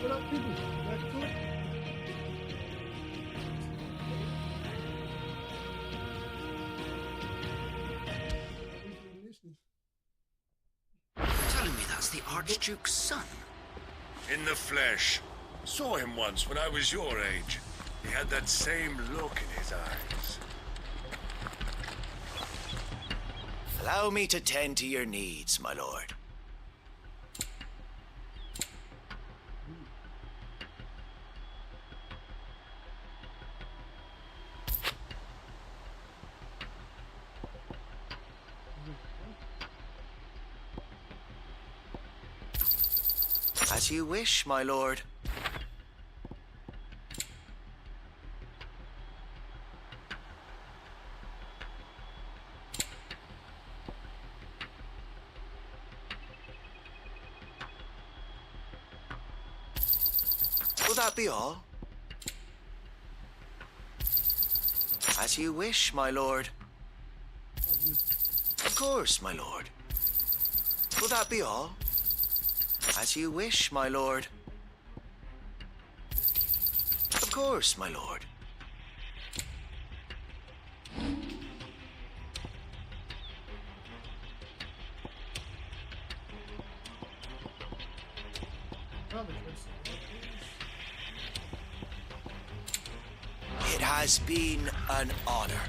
What up, people? Back to it. Telling me that's the Archduke's son? In the flesh. Saw him once when I was your age. He had that same look in his eyes. Allow me to tend to your needs, my lord. As you wish, my lord. Will that be all? As you wish, my lord. Of course, my lord. Will that be all? As you wish, my lord. Of course, my lord. It has been an honor.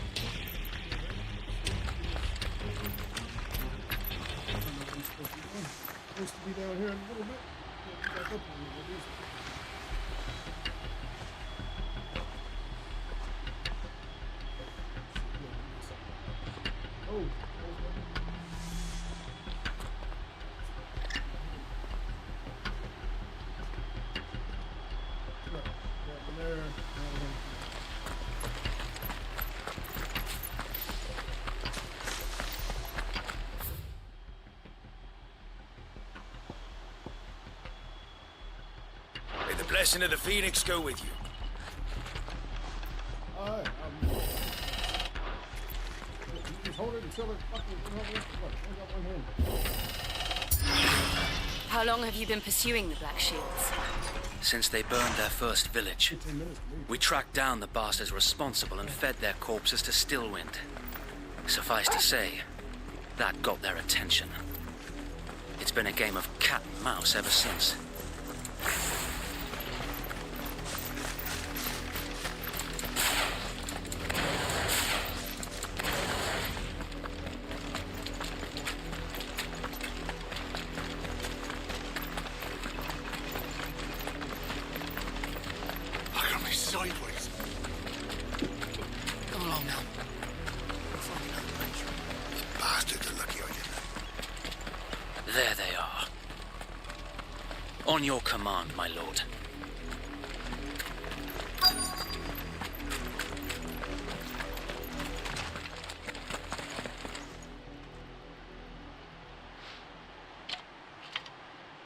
Supposed to be down here in a little bit. Back up a little bit. Oh. There. May the blessing of the Phoenix go with you. Alright, you just hold it until it fucking got one hand. How long have you been pursuing the Black Shields? Since they burned their first village. 15 minutes to leave. We tracked down the bastards responsible and fed their corpses to Stillwind. Suffice to say, that got their attention. It's been a game of cat and mouse ever since. Look at me sideways. Come along now. The bastards are lucky I didn't. There they are. On your command, my lord.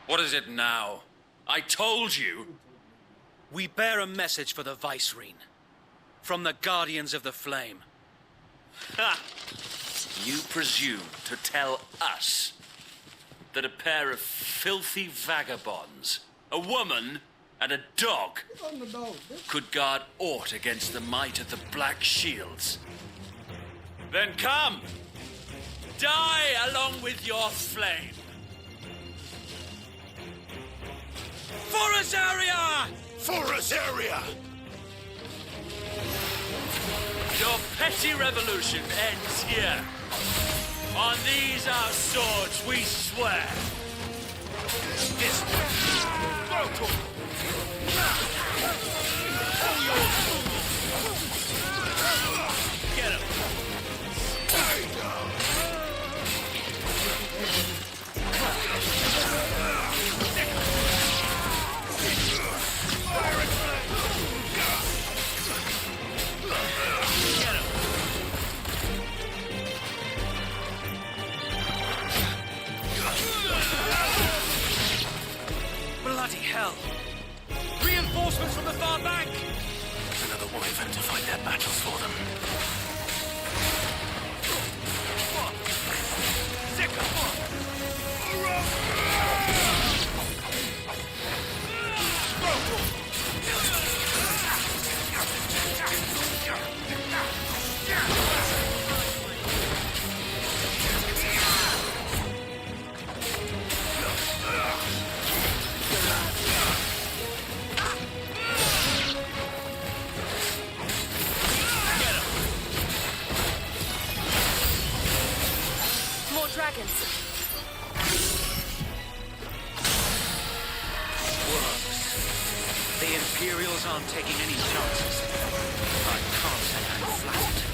What is it now? I told you! We bear a message for the Vicereine. From the Guardians of the Flame. Ha! You presume to tell us that a pair of filthy vagabonds, a woman and a dog, On the dog, bitch. could guard aught against the might of the Black Shields? Then come! Die along with your flame! For Azaria! For Azaria! Your petty revolution ends here. On these our swords we swear. This way! Get him! Get him! Bloody hell! Reinforcements from the far bank! Another wyvern to fight their battles for them. Go! Imperials aren't taking any chances. I can't say I'm flattered.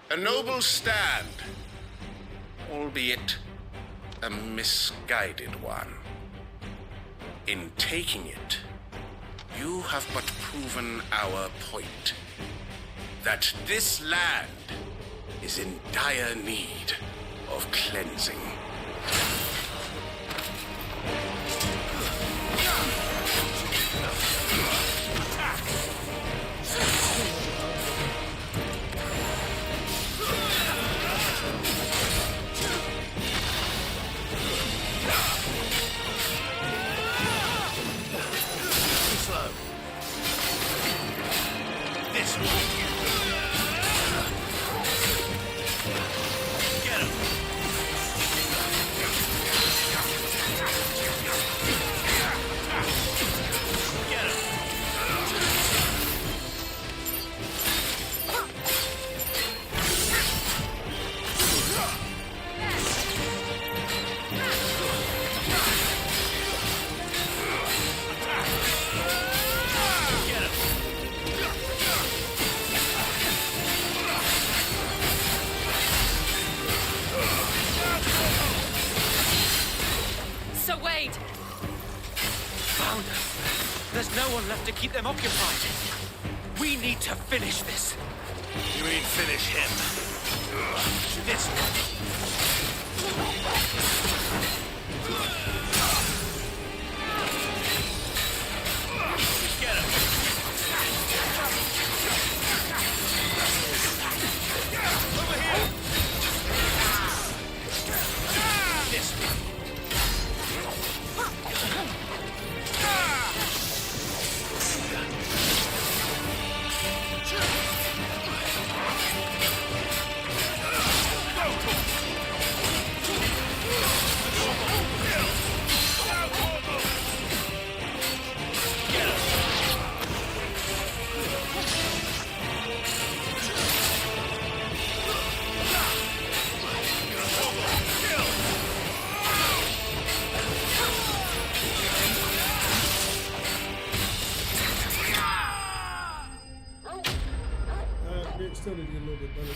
A noble stand, albeit a misguided one. In taking it, you have but proven our point. That this land is in dire need of cleansing. There's no one left to keep them occupied. We need to finish this. You mean finish him? This Get him. Over here. This one. Still need to get a little bit better.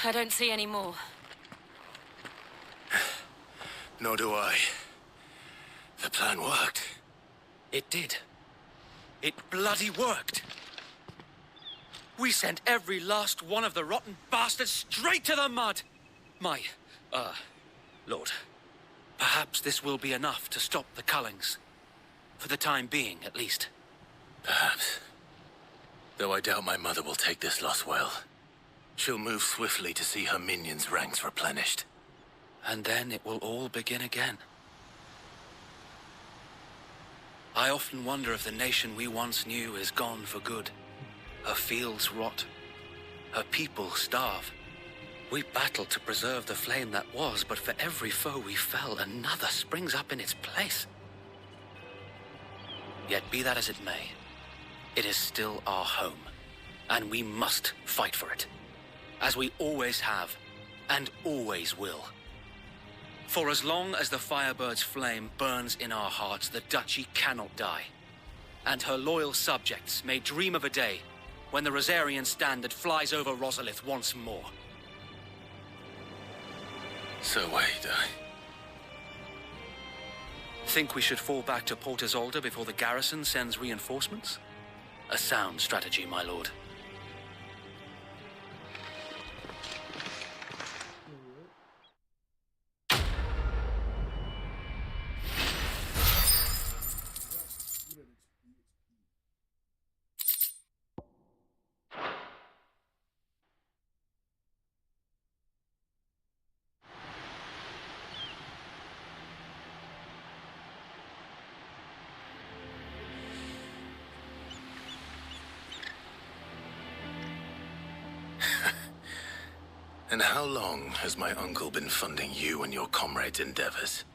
I don't see any more. Nor do I. The plan worked. It did. It bloody worked. We sent every last one of the rotten bastards straight to the mud. Lord, perhaps this will be enough to stop the Cullings. For the time being, at least. Perhaps. Though I doubt my mother will take this loss well. She'll move swiftly to see her minions' ranks replenished. And then it will all begin again. I often wonder if the nation we once knew is gone for good. Her fields rot. Her people starve. We battled to preserve the flame that was, but for every foe we fell, another springs up in its place. Yet be that as it may, it is still our home, and we must fight for it, as we always have, and always will. For as long as the Firebird's flame burns in our hearts, the Duchy cannot die. And her loyal subjects may dream of a day when the Rosarian standard flies over Rosalith once more. So wait, Think we should fall back to Port Isolde before the garrison sends reinforcements? A sound strategy, my lord. And how long has my uncle been funding you and your comrades' endeavors?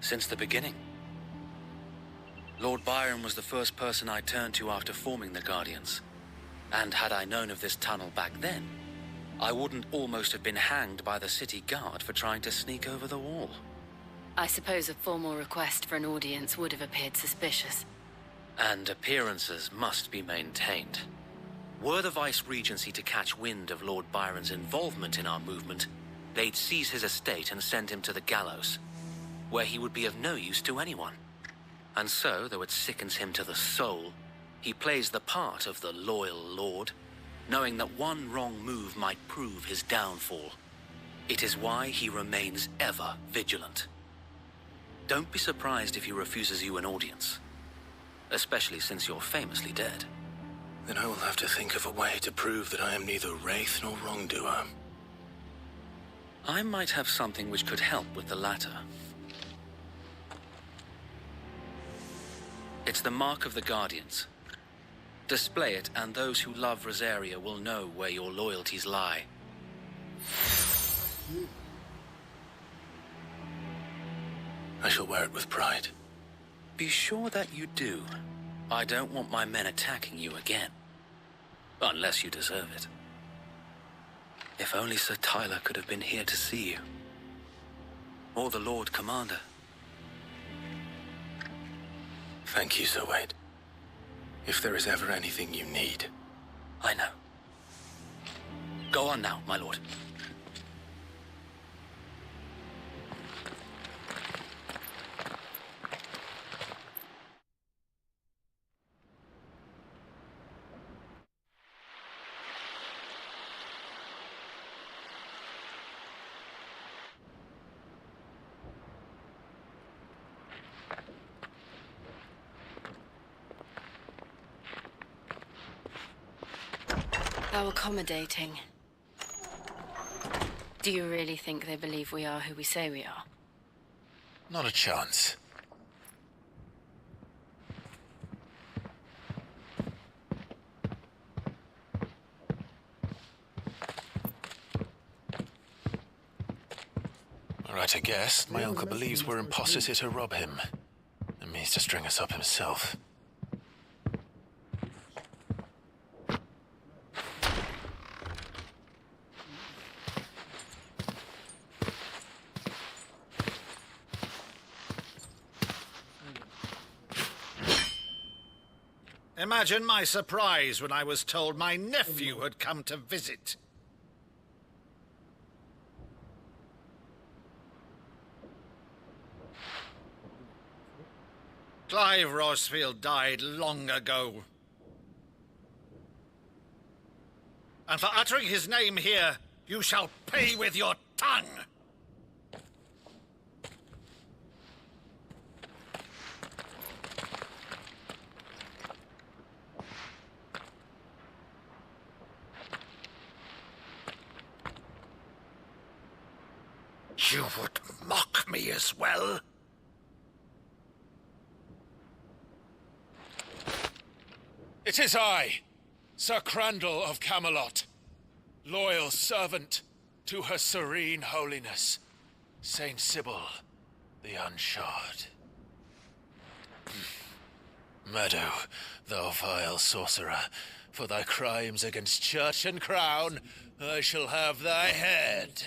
Since the beginning. Lord Byron was the first person I turned to after forming the Guardians. And had I known of this tunnel back then, I wouldn't almost have been hanged by the city guard for trying to sneak over the wall. I suppose a formal request for an audience would have appeared suspicious. And appearances must be maintained. Were the Vice-Regency to catch wind of Lord Byron's involvement in our movement, they'd seize his estate and send him to the gallows, where he would be of no use to anyone. And so, though it sickens him to the soul, he plays the part of the loyal lord, knowing that one wrong move might prove his downfall. It is why he remains ever vigilant. Don't be surprised if he refuses you an audience, especially since you're famously dead. Then I will have to think of a way to prove that I am neither wraith nor wrongdoer. I might have something which could help with the latter. It's the mark of the Guardians. Display it, and those who love Rosaria will know where your loyalties lie. I shall wear it with pride. Be sure that you do. I don't want my men attacking you again. Unless you deserve it. If only Sir Tyler could have been here to see you. Or the Lord Commander. Thank you, Sir Wade. If there is ever anything you need. I know. Go on now, my lord. How accommodating. Do you really think they believe we are who we say we are? Not a chance. All right, I guess. My uncle believes we're imposters here to rob him. And means to string us up himself. Imagine my surprise when I was told my nephew had come to visit. Clive Rosfield died long ago. And for uttering his name here, you shall pay with your tongue! You would mock me as well? It is I, Sir Crandall of Camelot, loyal servant to Her Serene Holiness, Saint Sybil the Unshod. Meadow, thou vile sorcerer, for thy crimes against church and crown, I shall have thy head.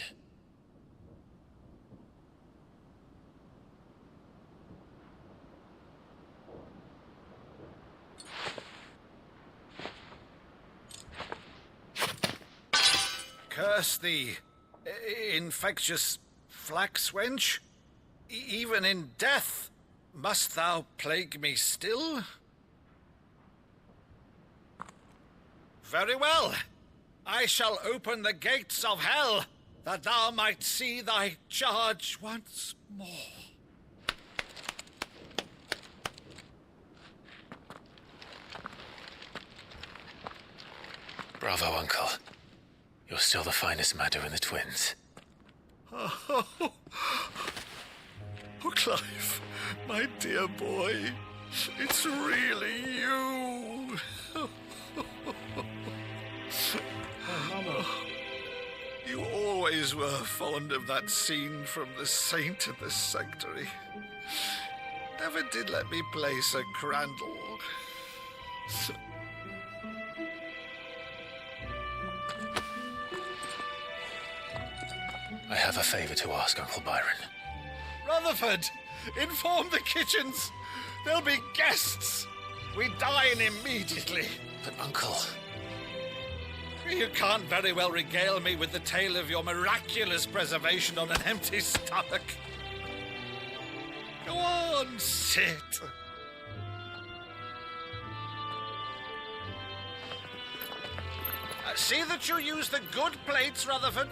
Curse thee, infectious flax wench. Even in death, Must thou plague me still? Very well. I shall open the gates of hell, that thou might see thy charge once more. Bravo, Uncle. You're still the finest Maddo in the twins. Oh, Clive, my dear boy, it's really you. You always were fond of that scene from The Saint of the Sanctuary. Never did let me play Sir Crandall. I have a favor to ask, Uncle Byron. Rutherford, inform the kitchens. There'll be guests. We dine immediately. But, Uncle... You can't very well regale me with the tale of your miraculous preservation on an empty stomach. Go on, sit. See that you use the good plates, Rutherford.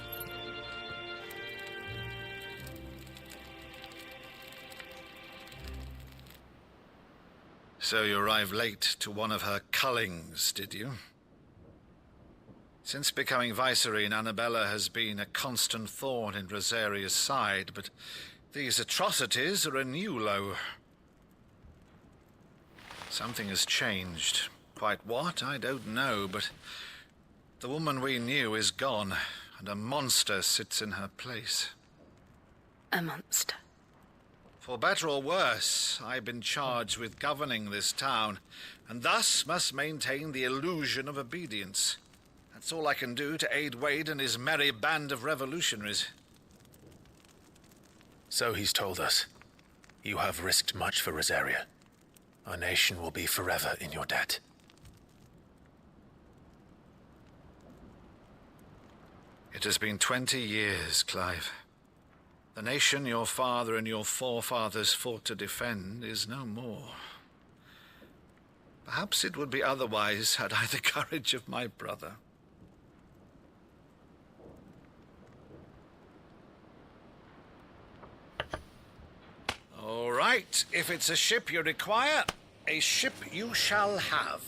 So you arrived late to one of her cullings, did you? Since becoming Vicereine, Annabella has been a constant thorn in Rosaria's side, but these atrocities are a new low. Something has changed. Quite what, I don't know, but the woman we knew is gone, and a monster sits in her place. A monster. For better or worse, I've been charged with governing this town, and thus must maintain the illusion of obedience. That's all I can do to aid Wade and his merry band of revolutionaries. So he's told us. You have risked much for Rosaria. Our nation will be forever in your debt. It has been 20 years, Clive. The nation your father and your forefathers fought to defend is no more. Perhaps it would be otherwise had I the courage of my brother. All right, if it's a ship you require, a ship you shall have.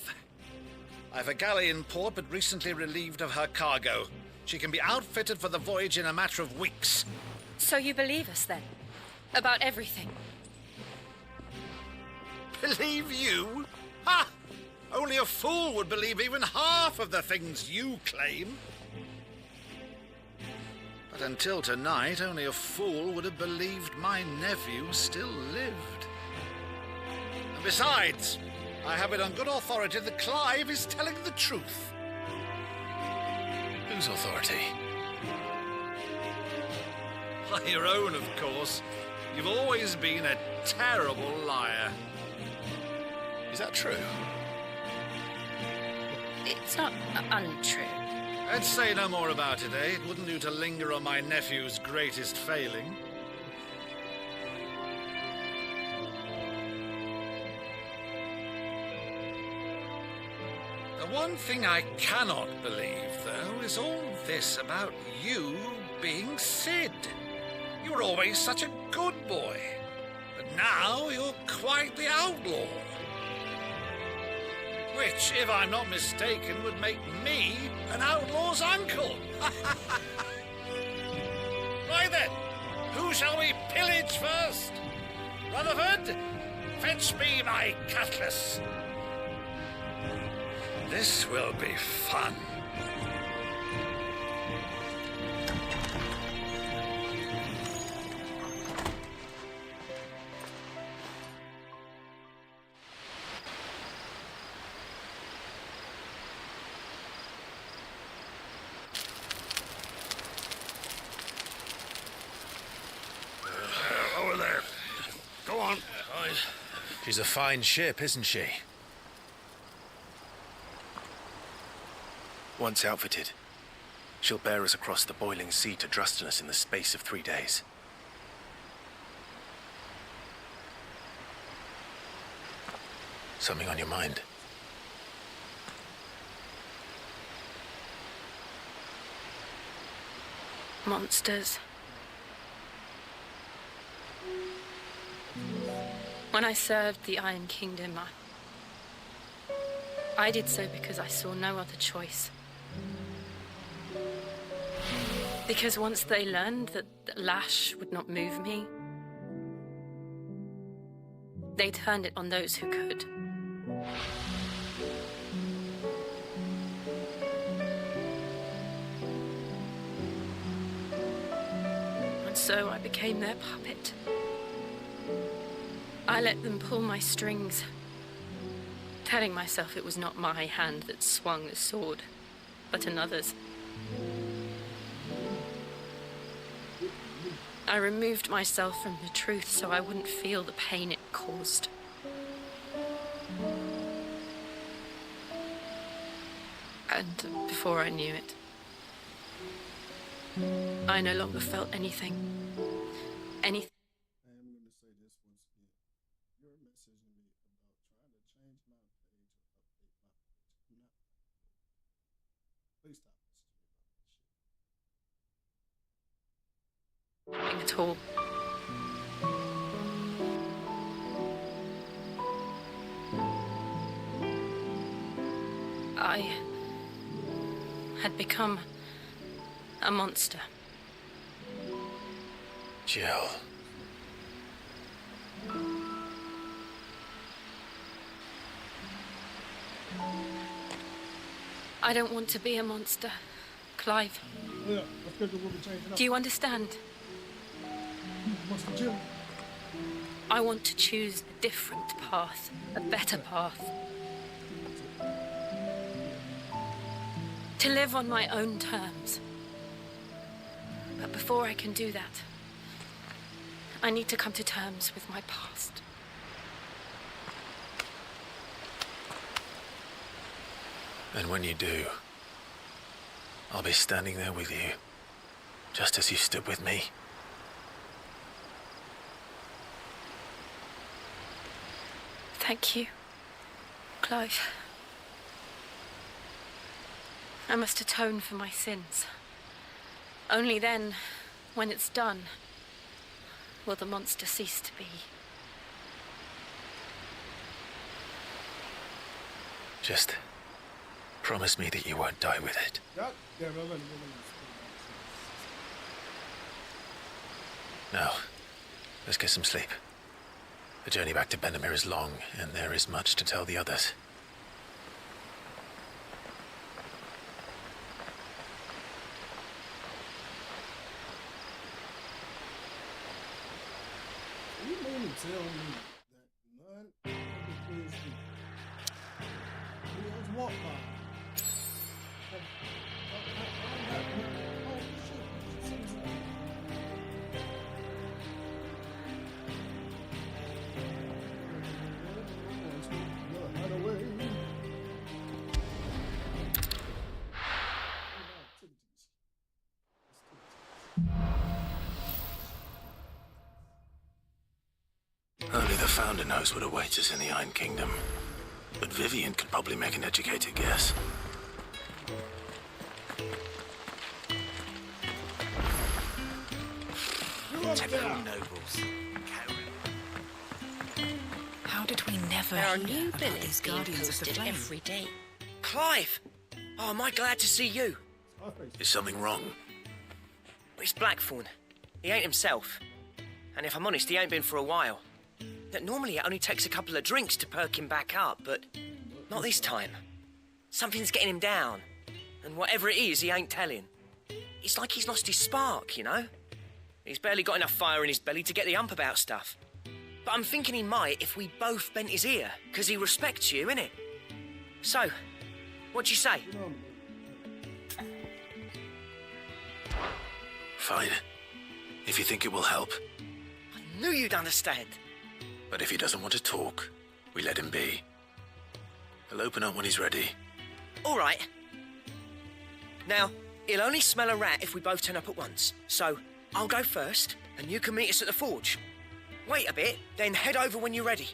I've a galley in port, but recently relieved of her cargo. She can be outfitted for the voyage in a matter of weeks. So you believe us, then? About everything? Believe you? Ha! Only a fool would believe even half of the things you claim. But until tonight, only a fool would have believed my nephew still lived. And besides, I have it on good authority that Clive is telling the truth. Whose authority? Your own, of course. You've always been a terrible liar. Is that true? It's not untrue. Let's say no more about it, eh? It wouldn't do to linger on my nephew's greatest failing. The one thing I cannot believe, though, is all this about you being Sid. You were always such a good boy, but now you're quite the outlaw. Which, if I'm not mistaken, would make me an outlaw's uncle. Right then, who shall we pillage first? Rutherford, fetch me my cutlass. This will be fun. Over there. Go on. She's a fine ship, isn't she? Once outfitted, she'll bear us across the boiling sea to Drustinus in the space of 3 days. Something on your mind? Monsters. When I served the Iron Kingdom, I did so because I saw no other choice. Because once they learned that Lash would not move me, they turned it on those who could. And so I became their puppet. I let them pull my strings, telling myself it was not my hand that swung the sword, but another's. I removed myself from the truth so I wouldn't feel the pain it caused. And before I knew it, I no longer felt anything. Anything. I am going to say this once again. Your message to me about trying to change my page or update my page. Do not. Please stop listening to me about this shit. At all. I had become a monster. Jill. I don't want to be a monster, Clive. Oh, yeah, I figured we'll be changing up. Do you understand? Master Jim. I want to choose a different path, a better path. To live on my own terms. But before I can do that, I need to come to terms with my past. And when you do, I'll be standing there with you, just as you stood with me. Thank you, Clive. I must atone for my sins. Only then, when it's done, will the monster cease to be. Just promise me that you won't die with it. God damn it. Now, let's get some sleep. The journey back to Benamir is long, and there is much to tell the others. You mean to tell me that none of the kids who else walk by Only the Founder knows what awaits us in the Iron Kingdom. But Vivian could probably make an educated guess. Typical nobles. How did we never There are hear new about billets these being Guardians of the posted Flame? every day. Clive! Oh, am I glad to see you? Is something wrong? It's Blackthorn. He ain't himself. And if I'm honest, he ain't been for a while. That normally it only takes a couple of drinks to perk him back up, but not this time. Something's getting him down. And whatever it is, he ain't telling. It's like he's lost his spark, you know? He's barely got enough fire in his belly to get the ump about stuff. But I'm thinking he might if we both bent his ear, because he respects you, innit? So, what'd you say? Fine. If you think it will help. I knew you'd understand. But if he doesn't want to talk, we let him be. He'll open up when he's ready. All right. Now, he'll only smell a rat if we both turn up at once. So, I'll go first, and you can meet us at the forge. Wait a bit, then head over when you're ready.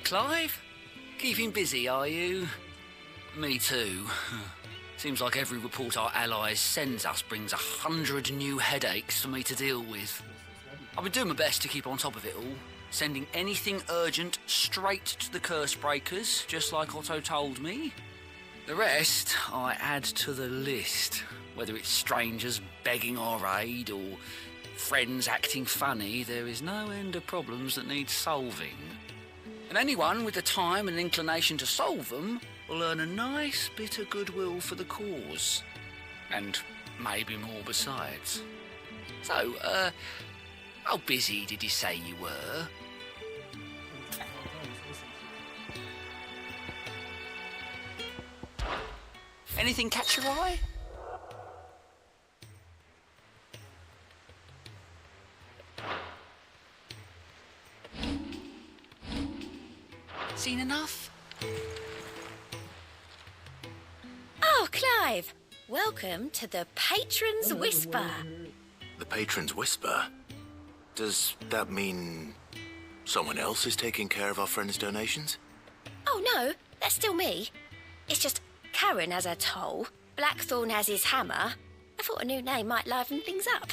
Clive? Keeping busy, are you? Me too. Seems like every report our allies sends us brings 100 new headaches for me to deal with. I've been doing my best to keep on top of it all, sending anything urgent straight to the curse breakers, just like Otto told me. The rest I add to the list, whether it's strangers begging our aid or friends acting funny. There is no end of problems that need solving. And anyone with the time and inclination to solve them will earn a nice bit of goodwill for the cause. And maybe more besides. So, how busy did you say you were? Anything catch your eye? Seen enough? Oh, Clive! Welcome to the Patron's Whisper. The Patron's Whisper? Does that mean someone else is taking care of our friends' donations? Oh, no, that's still me. It's just Karen has her toll, Blackthorn has his hammer. I thought a new name might liven things up.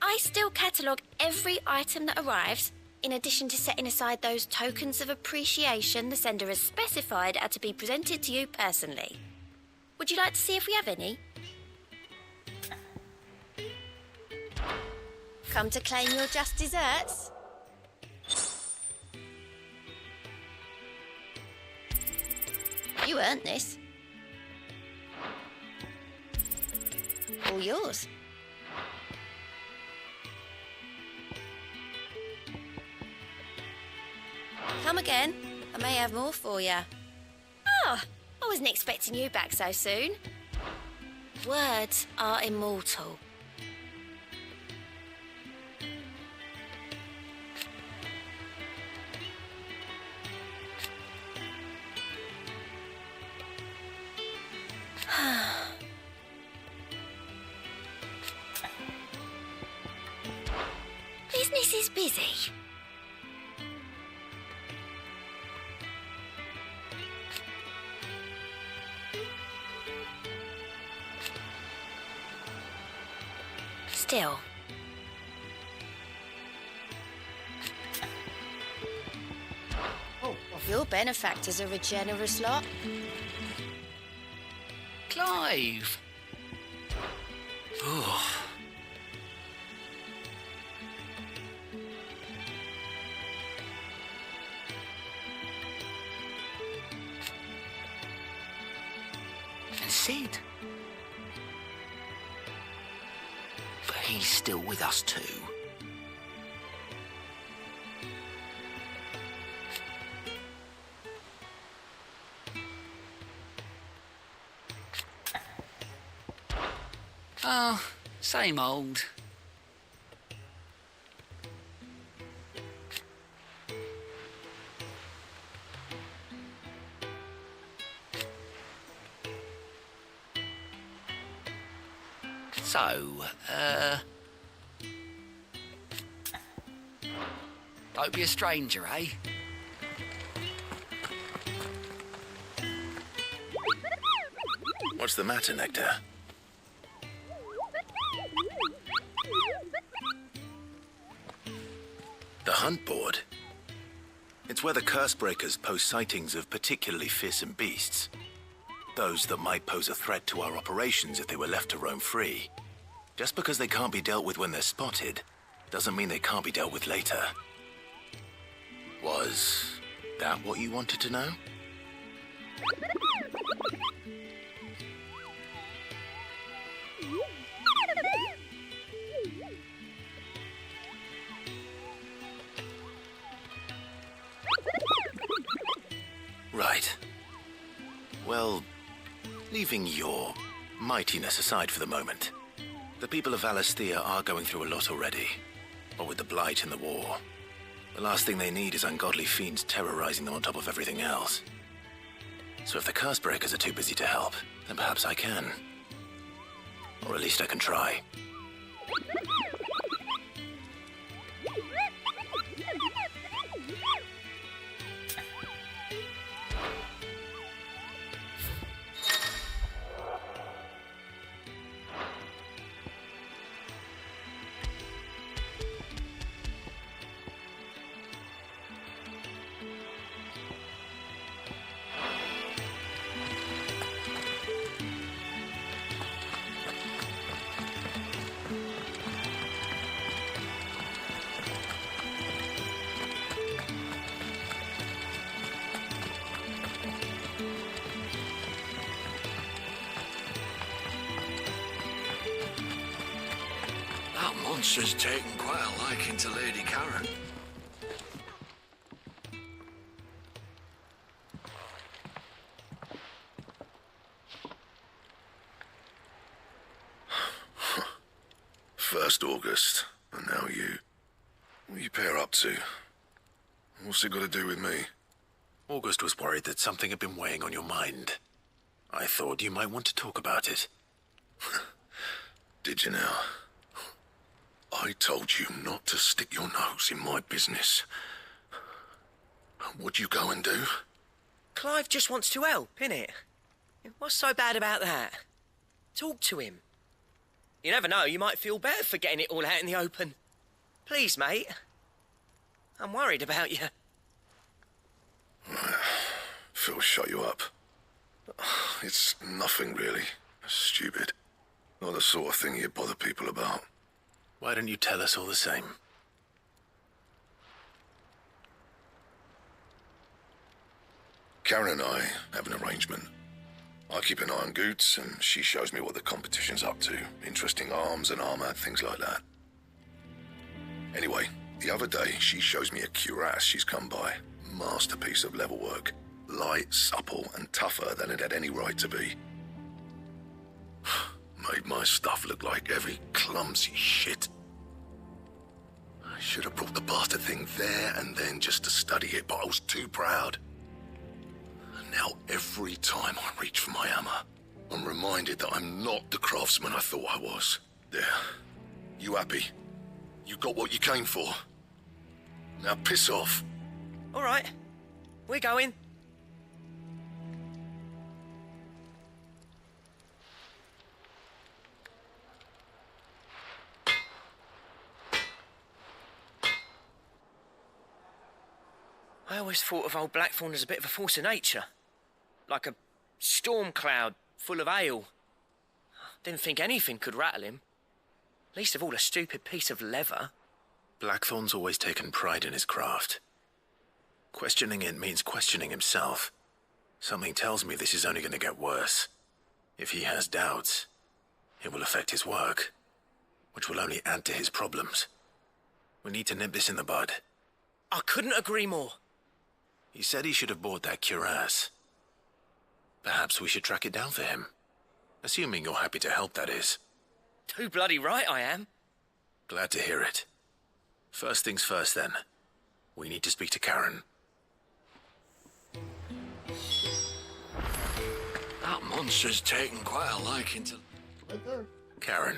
I still catalogue every item that arrives, in addition to setting aside those tokens of appreciation the sender has specified are to be presented to you personally. Would you like to see if we have any? Come to claim your just desserts? You earned this. All yours. Come again. I may have more for you. Oh, I wasn't expecting you back so soon. Words are immortal. Business is busy. Still. Your benefactors are a generous lot. Clive! Oh. And Sid? But he's still with us too. Oh, same old. So, don't be a stranger, eh? What's the matter, Nectar? The hunt board? It's where the curse breakers post sightings of particularly fearsome beasts. Those that might pose a threat to our operations if they were left to roam free. Just because they can't be dealt with when they're spotted, doesn't mean they can't be dealt with later. Was that what you wanted to know? Right. Well, leaving your mightiness aside for the moment, the people of Valisthea are going through a lot already. What with the Blight and the war. The last thing they need is ungodly fiends terrorizing them on top of everything else. So if the curse breakers are too busy to help, then perhaps I can. Or at least I can try. monster's taken quite a liking to Lady Karen. First August, and now you. What are you pair up to? What's it got to do with me? August was worried that something had been weighing on your mind. I thought you might want to talk about it. Did you now? I told you not to stick your nose in my business. What'd you go and do? Clive just wants to help, innit? What's so bad about that? Talk to him. You never know, you might feel better for getting it all out in the open. Please, mate. I'm worried about you. Phil shut you up. It's nothing really. Stupid. Not the sort of thing you bother people about. Why don't you tell us all the same? Karen and I have an arrangement. I keep an eye on Goots, and she shows me what the competition's up to. Interesting arms and armor, things like that. Anyway, the other day, she shows me a cuirass she's come by. Masterpiece of level work. Light, supple, and tougher than it had any right to be. Made my stuff look like heavy, clumsy shit. I should have brought the bastard thing there and then just to study it, but I was too proud. And now every time I reach for my hammer, I'm reminded that I'm not the craftsman I thought I was. There. You happy? You got what you came for. Now piss off. All right. We're going. I always thought of old Blackthorn as a bit of a force of nature. Like a storm cloud full of hail. Didn't think anything could rattle him. Least of all a stupid piece of leather. Blackthorn's always taken pride in his craft. Questioning it means questioning himself. Something tells me this is only going to get worse. If he has doubts, it will affect his work, which will only add to his problems. We need to nip this in the bud. I couldn't agree more. He said he should have bought that cuirass. Perhaps we should track it down for him. Assuming you're happy to help, that is. Too bloody right I am. Glad to hear it. First things first, then. We need to speak to Karen. That monster's taken quite a liking to... Right there. Karen,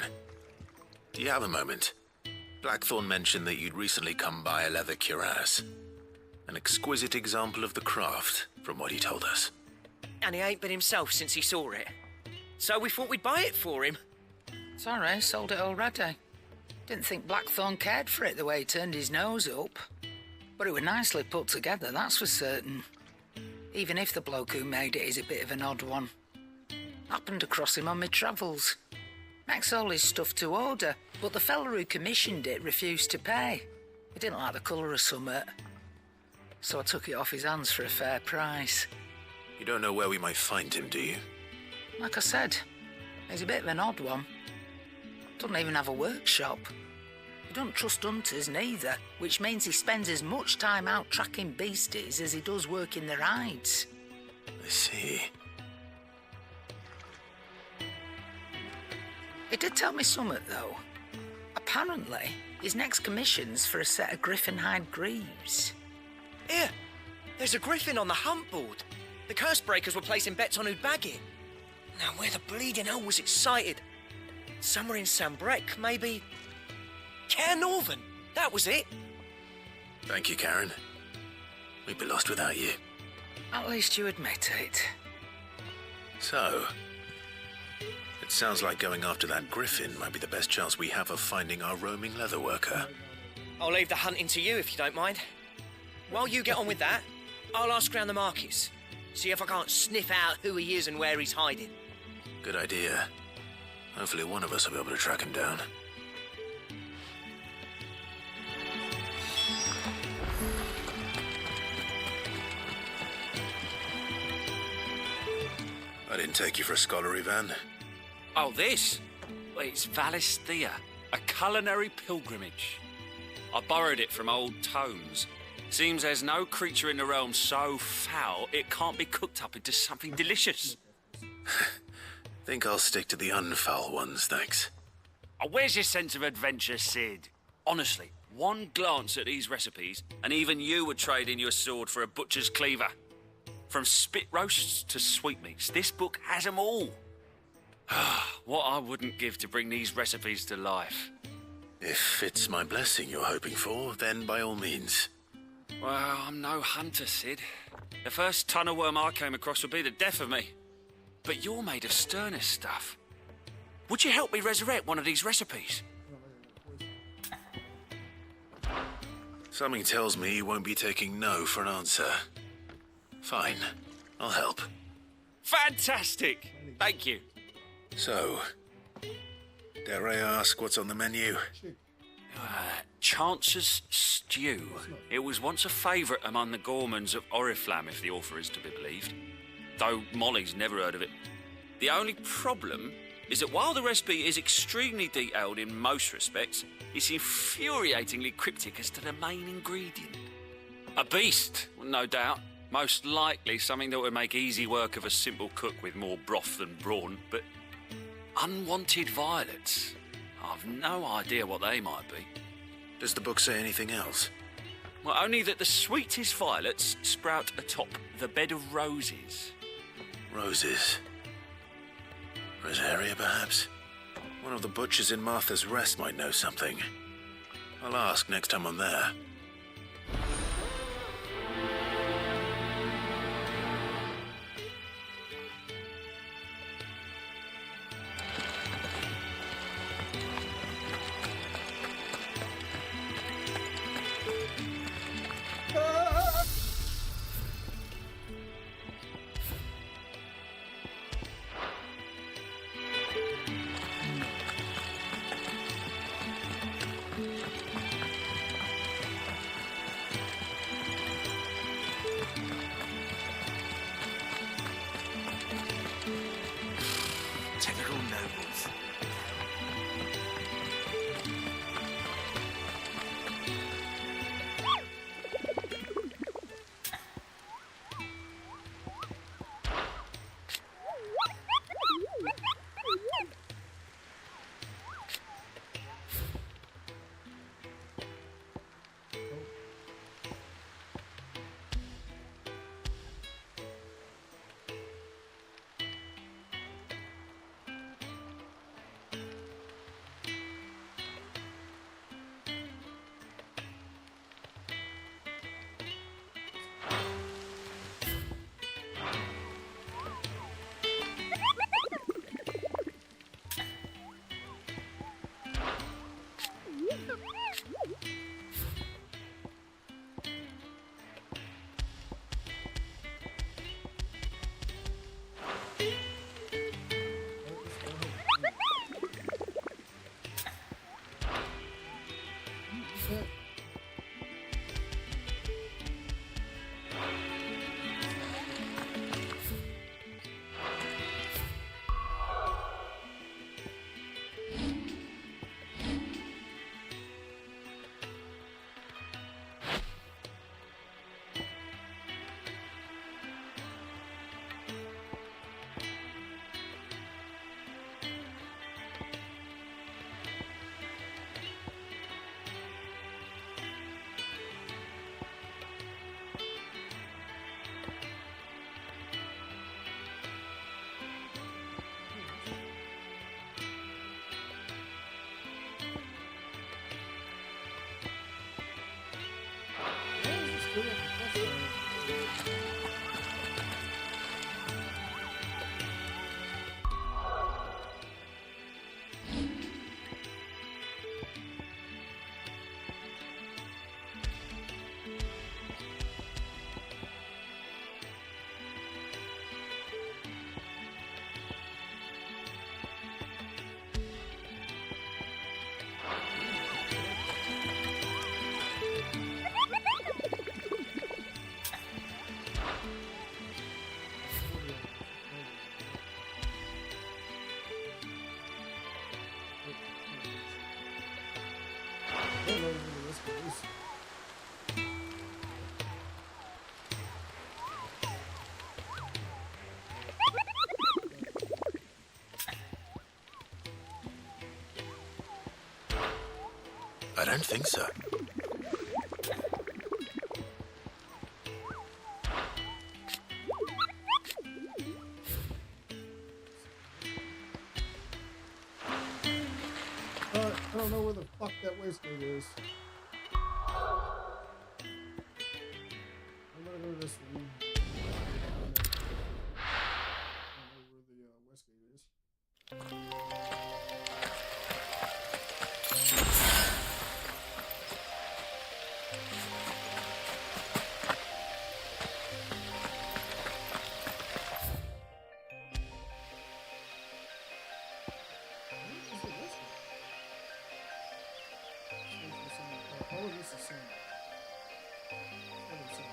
do you have a moment? Blackthorn mentioned that you'd recently come by a leather cuirass. An exquisite example of the craft, from what he told us. And he ain't been himself since he saw it. So we thought we'd buy it for him. Sorry, sold it already. Didn't think Blackthorn cared for it the way he turned his nose up. But it was nicely put together, that's for certain. Even if the bloke who made it is a bit of an odd one. Happened across him on my travels. Makes all his stuff to order, but the fella who commissioned it refused to pay. He didn't like the colour of summit. So I took it off his hands for a fair price. You don't know where we might find him, do you? Like I said, he's a bit of an odd one. Doesn't even have a workshop. He don't trust hunters neither, which means he spends as much time out tracking beasties as he does working their hides. I see. He did tell me something, though. Apparently, his next commission's for a set of griffin hide greaves. Here, there's a griffin on the hunt board. The curse breakers were placing bets on who'd bag it. Now, where the bleeding hell was excited? Somewhere in Sambrec, maybe... Care Northern, that was it. Thank you, Karen. We'd be lost without you. At least you admit it. So, it sounds like going after that griffin might be the best chance we have of finding our roaming leather worker. I'll leave the hunting to you if you don't mind. While you get on with that, I'll ask around the markets. See if I can't sniff out who he is and where he's hiding. Good idea. Hopefully one of us will be able to track him down. I didn't take you for a scholarly van. Oh, this? Well, it's Valis Thea. A culinary pilgrimage. I borrowed it from old tomes. Seems there's no creature in the realm so foul it can't be cooked up into something delicious. Think I'll stick to the unfoul ones, thanks. Oh, where's your sense of adventure, Sid? Honestly, one glance at these recipes, and even you would trade in your sword for a butcher's cleaver. From spit roasts to sweetmeats, this book has them all. What I wouldn't give to bring these recipes to life. If it's my blessing you're hoping for, then by all means. Well, I'm no hunter, Sid. The first tunnel worm I came across would be the death of me. But you're made of sterner stuff. Would you help me resurrect one of these recipes? Something tells me you won't be taking no for an answer. Fine, I'll help. Fantastic! Thank you. So, dare I ask what's on the menu? Chance's Stew. It was once a favourite among the gourmands of Oriflamme, if the author is to be believed. Though Molly's never heard of it. The only problem is that while the recipe is extremely detailed in most respects, it's infuriatingly cryptic as to the main ingredient. A beast, no doubt. Most likely something that would make easy work of a simple cook with more broth than brawn, but unwanted violets. I've no idea what they might be. Does the book say anything else? Well, only that the sweetest violets sprout atop the bed of roses. Roses. Rosaria, perhaps? One of the butchers in Martha's Rest might know something. I'll ask next time I'm there. I don't think so. I don't know where the fuck that wastegate is. I'm gonna go to this one. I don't know where the wastegate is. Oh, this is the same. It's the same.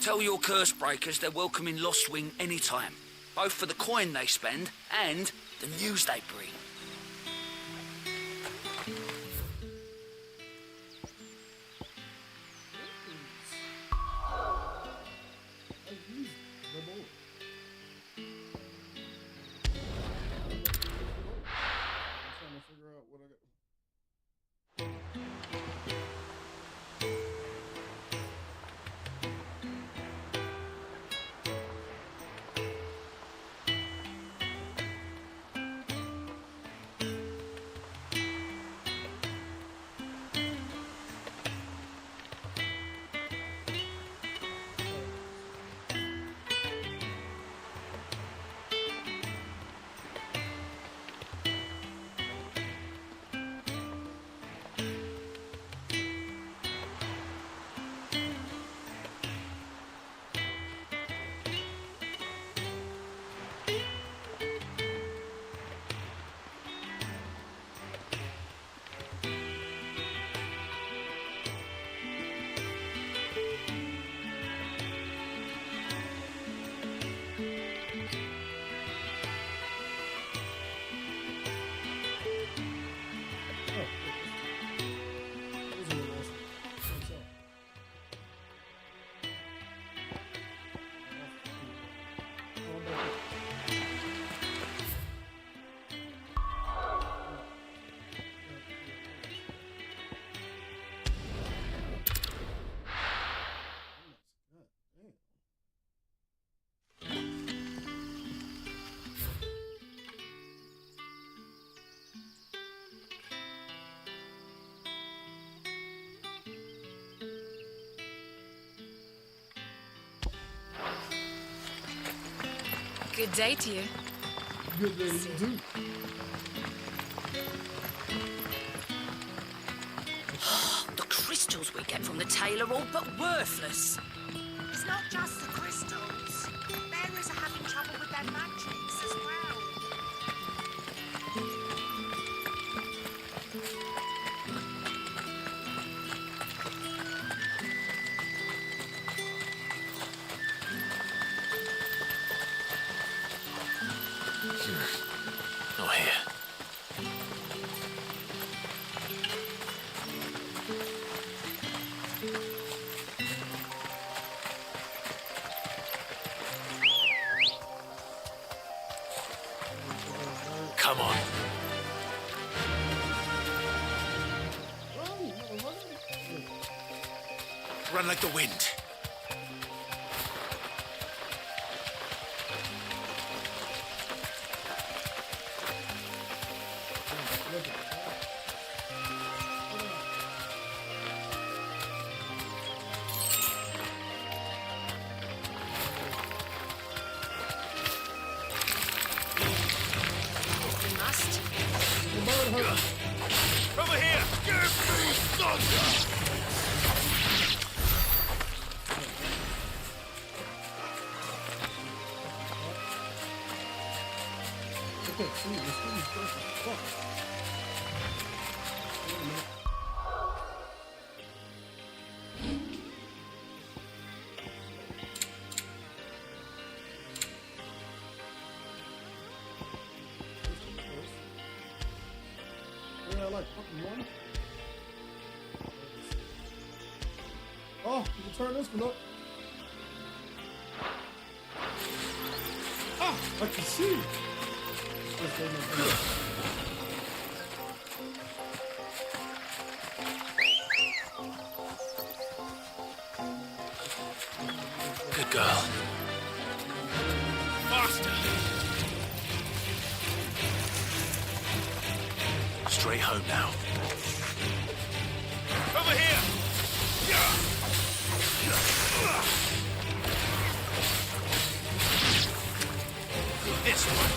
Tell your curse breakers they're welcome in Lost Wing anytime, both for the coin they spend and the news they bring. Good day to you. Good day to you. The crystals we get from the tail are all but worthless. It's not just the crystals. Bearers are having trouble with their magics as well. Oh, here. Come on. Run like the wind. can't see. This thing is close as fuck. Wait a minute. Yeah, like fucking one. Oh, you can turn this one up. Ah, I can see. Let's go, let's go. Good girl. Faster! Straight home now. Over here! This one.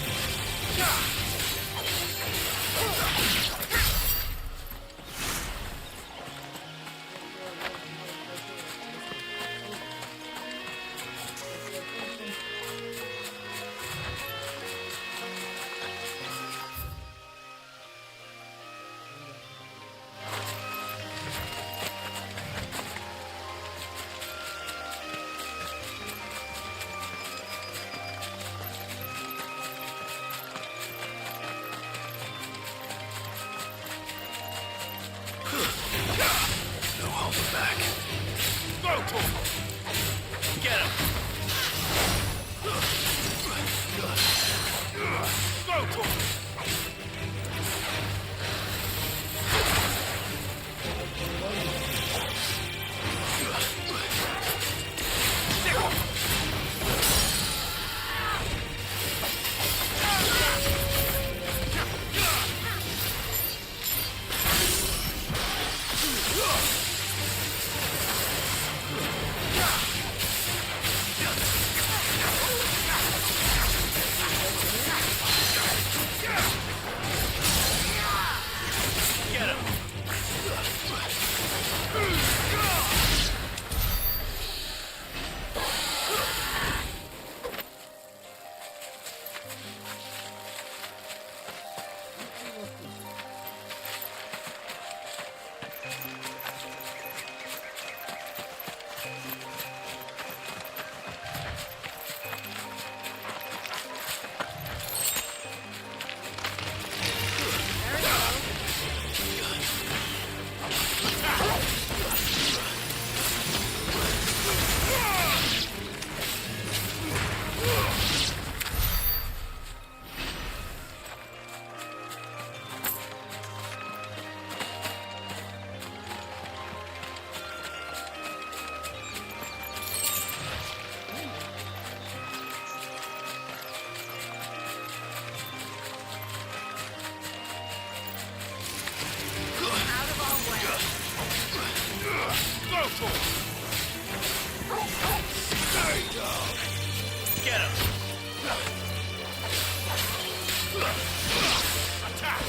No holding back. Go to him! Get him! Go to him! Get him! Go for it! Stay down! Get him! Attack!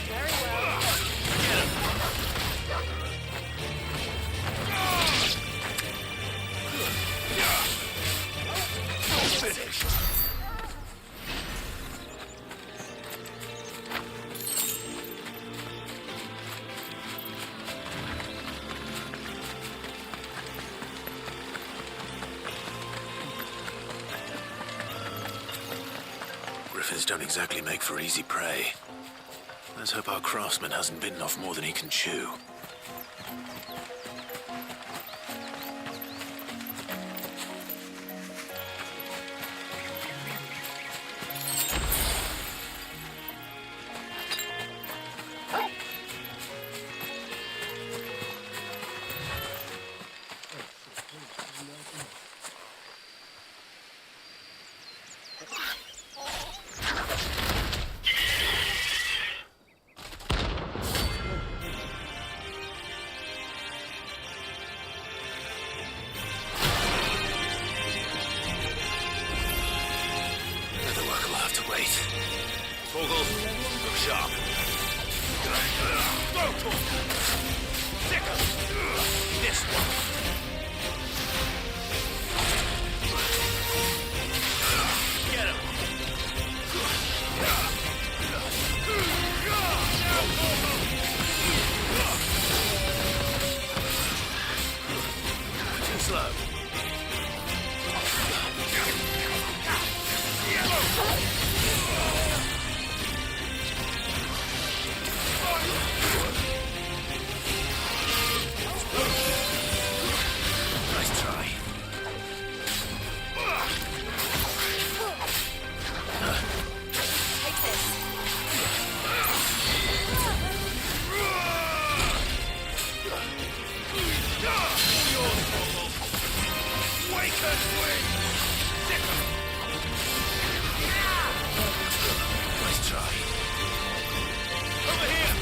Very well. Get him! Finished! Griffins don't exactly make for easy prey. Let's hope our craftsman hasn't bitten off more than he can chew. sharp. Go to him. Thicker. This one. Get him. Too slow. Nice try. Take this. Nice try. Over here!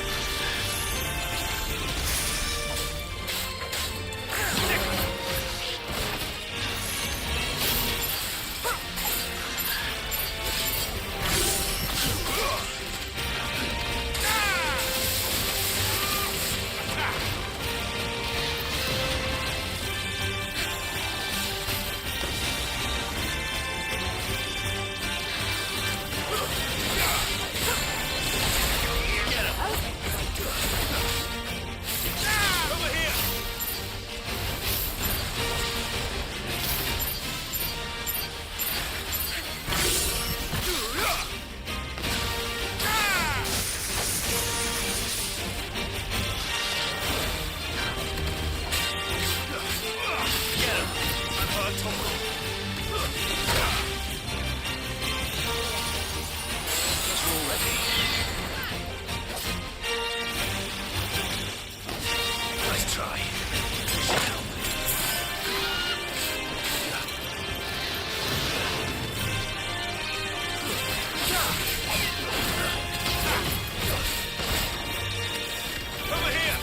Nice try. Over here!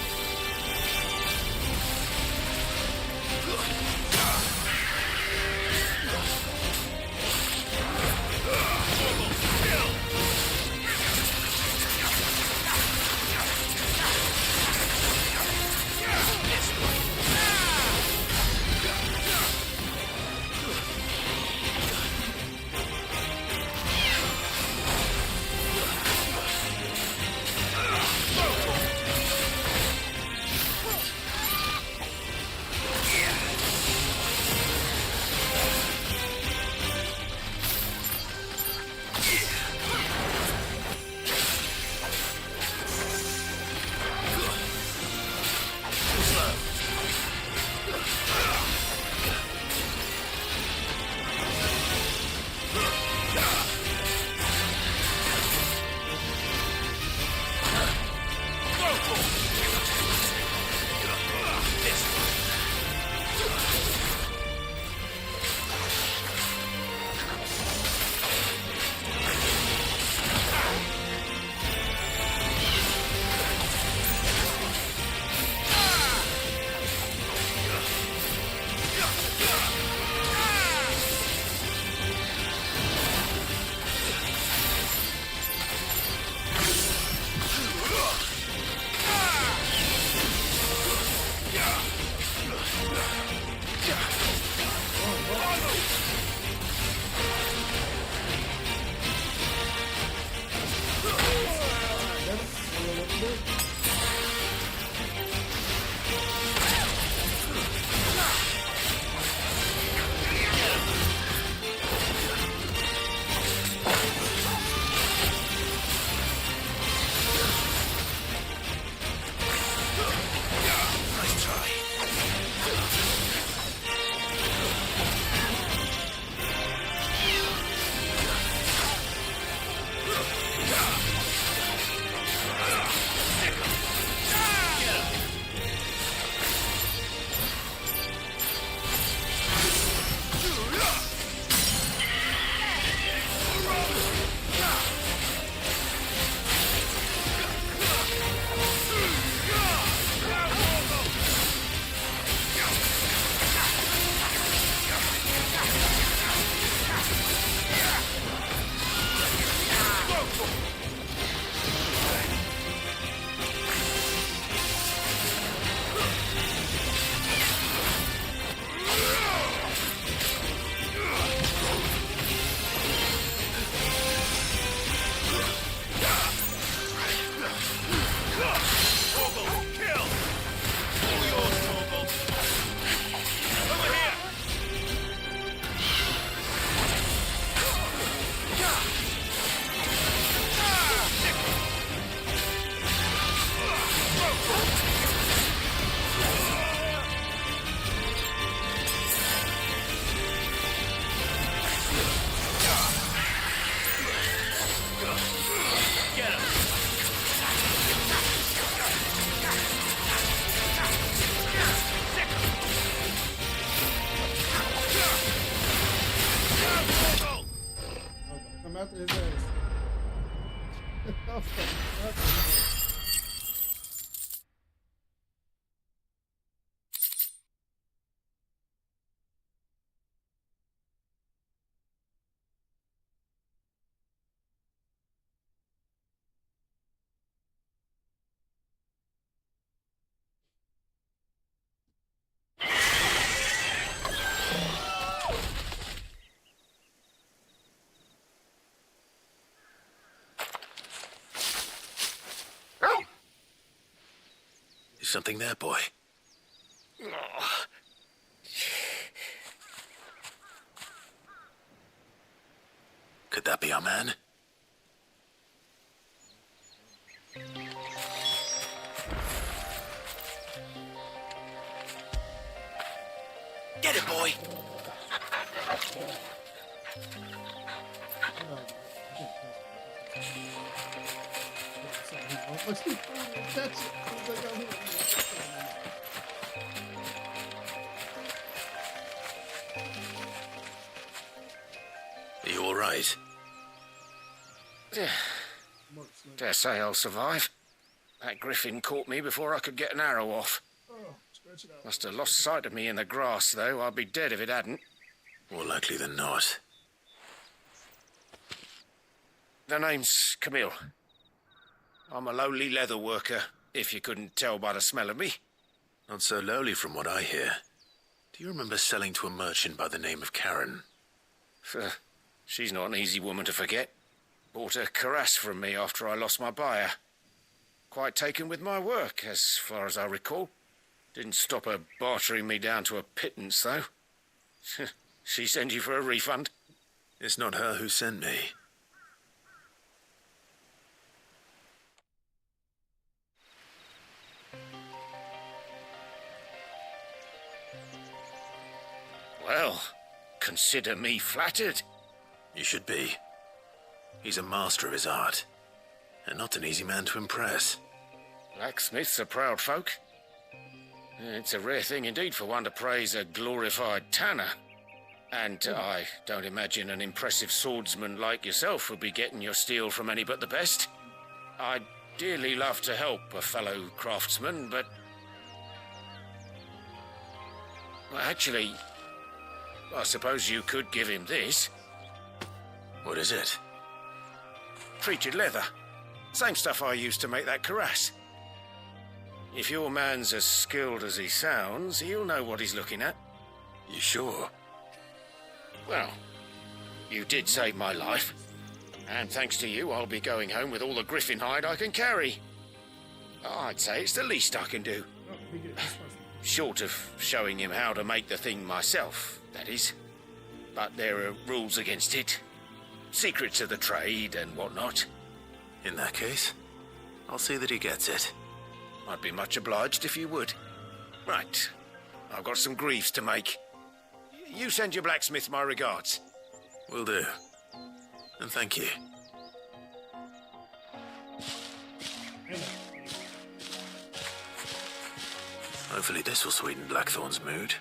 after his ass. After his ass. Is something there, boy? Could that be our man? Get it, boy. Are you all right? Dare say I'll survive. That griffin caught me before I could get an arrow off. Must have lost sight of me in the grass, though. I'd be dead if it hadn't. More likely than not. The name's Camille. I'm a lowly leather worker, if you couldn't tell by the smell of me. Not so lowly from what I hear. Do you remember selling to a merchant by the name of Karen? She's not an easy woman to forget. Bought a cuirass from me after I lost my buyer. Quite taken with my work, as far as I recall. Didn't stop her bartering me down to a pittance, though. She sent you for a refund? It's not her who sent me. Well, consider me flattered. You should be. He's a master of his art, and not an easy man to impress. Blacksmiths are proud folk. It's a rare thing indeed for one to praise a glorified tanner. And I don't imagine an impressive swordsman like yourself would be getting your steel from any but the best. I'd dearly love to help a fellow craftsman, but... Well, actually, I suppose you could give him this. What is it? Treated leather. Same stuff I used to make that cuirass. If your man's as skilled as he sounds, he'll know what he's looking at. You sure? Well, you did save my life. And thanks to you, I'll be going home with all the griffin hide I can carry. I'd say it's the least I can do. Short of showing him how to make the thing myself, that is. But there are rules against it. Secrets of the trade and whatnot. In that case, I'll see that he gets it. I'd be much obliged if you would. Right. I've got some greaves to make. You send your blacksmith my regards. Will do. And thank you. Hopefully this will sweeten Blackthorn's mood.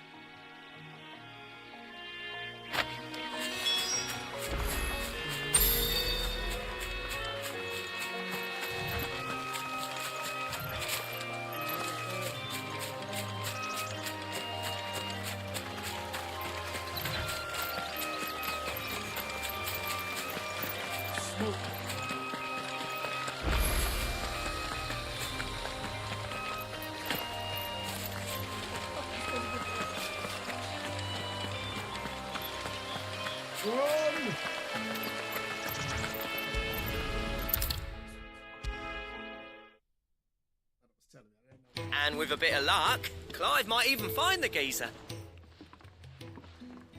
And with a bit of luck, Clive might even find the geezer.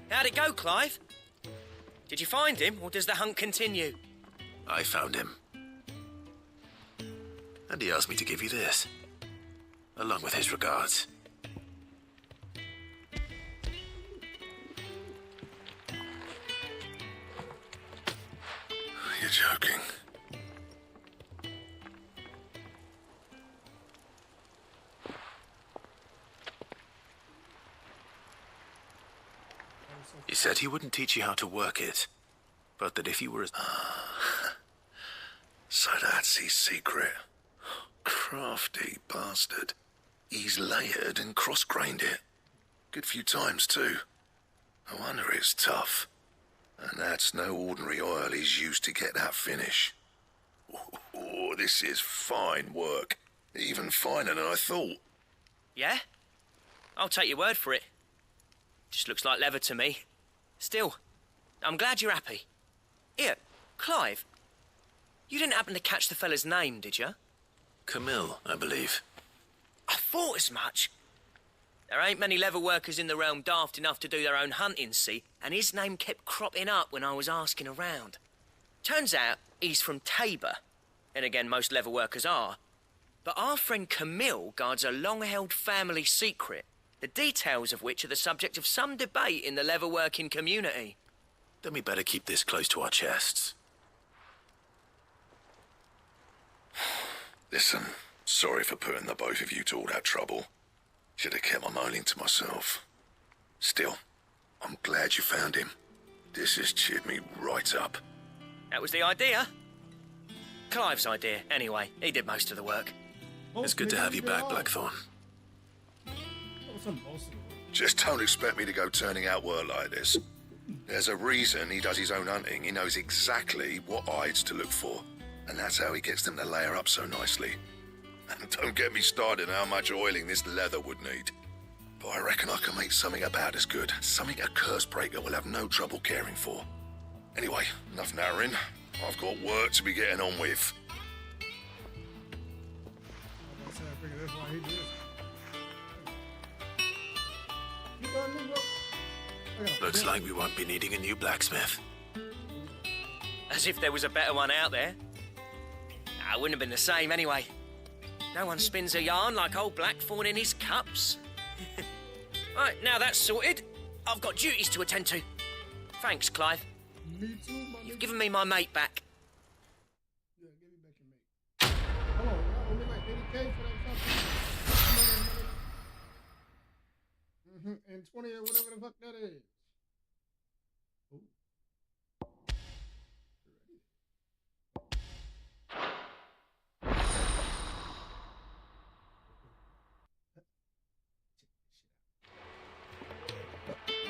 How'd it go, Clive? Did you find him, or does the hunt continue? I found him. And he asked me to give you this, along with his regards. You're joking. He said he wouldn't teach you how to work it, but that if he were as... So that's his secret. Crafty bastard. He's layered and cross-grained it. Good few times, too. No wonder it's tough. And that's no ordinary oil he's used to get that finish. Oh, this is fine work. Even finer than I thought. Yeah? I'll take your word for it. Just looks like leather to me. Still, I'm glad you're happy. Here, Clive. You didn't happen to catch the fella's name, did you? Camille, I believe. I thought as much. There ain't many leather workers in the realm daft enough to do their own hunting, see, and his name kept cropping up when I was asking around. Turns out he's from Tabor, and again, most leather workers are. But our friend Camille guards a long-held family secret, the details of which are the subject of some debate in the leather-working community. Then we better keep this close to our chests. Listen, sorry for putting the both of you to all that trouble. Should have kept my moaning to myself. Still, I'm glad you found him. This has cheered me right up. That was the idea. Clive's idea, anyway. He did most of the work. It's good to have you back, Blackthorn. Just don't expect me to go turning out work like this. There's a reason he does his own hunting. He knows exactly what hides to look for. And that's how he gets them to layer up so nicely. And don't get me started on how much oiling this leather would need. But I reckon I can make something about as good. Something a curse breaker will have no trouble caring for. Anyway, enough narrowing. I've got work to be getting on with. Looks like we won't be needing a new blacksmith. As if there was a better one out there. It wouldn't have been the same anyway. No one spins a yarn like old Blackthorn in his cups. Right, now that's sorted, I've got duties to attend to. Thanks, Clive. Me too, You've given me my mate back. Yeah, give me back your mate. Hold on, y'all owe me like 80K for that fucking... and 20 or whatever the fuck that is. Ooh.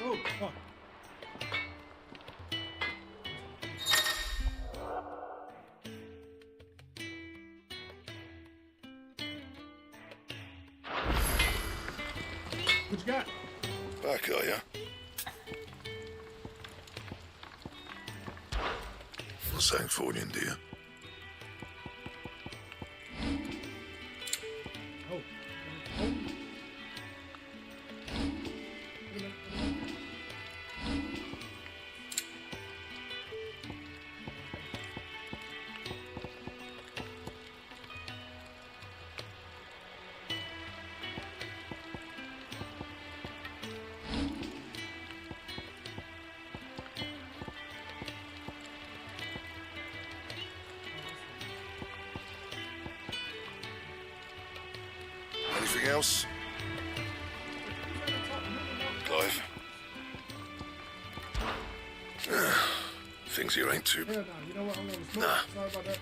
Oh, fuck. What you got? Back, are ya? What's saying for you, dear? Oh. Anything else? Clive? Things here ain't too... Yeah, nah, you know what? I'm gonna smoke. Nah. Sorry about that.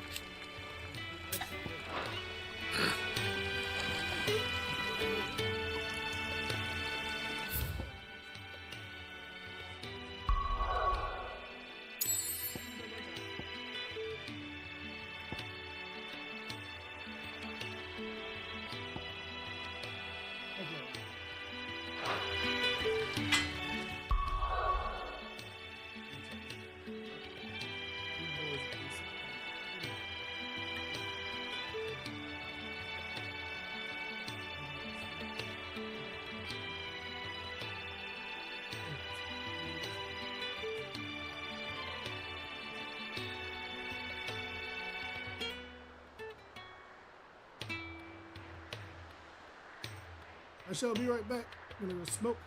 I shall be right back. I'm gonna go smoke.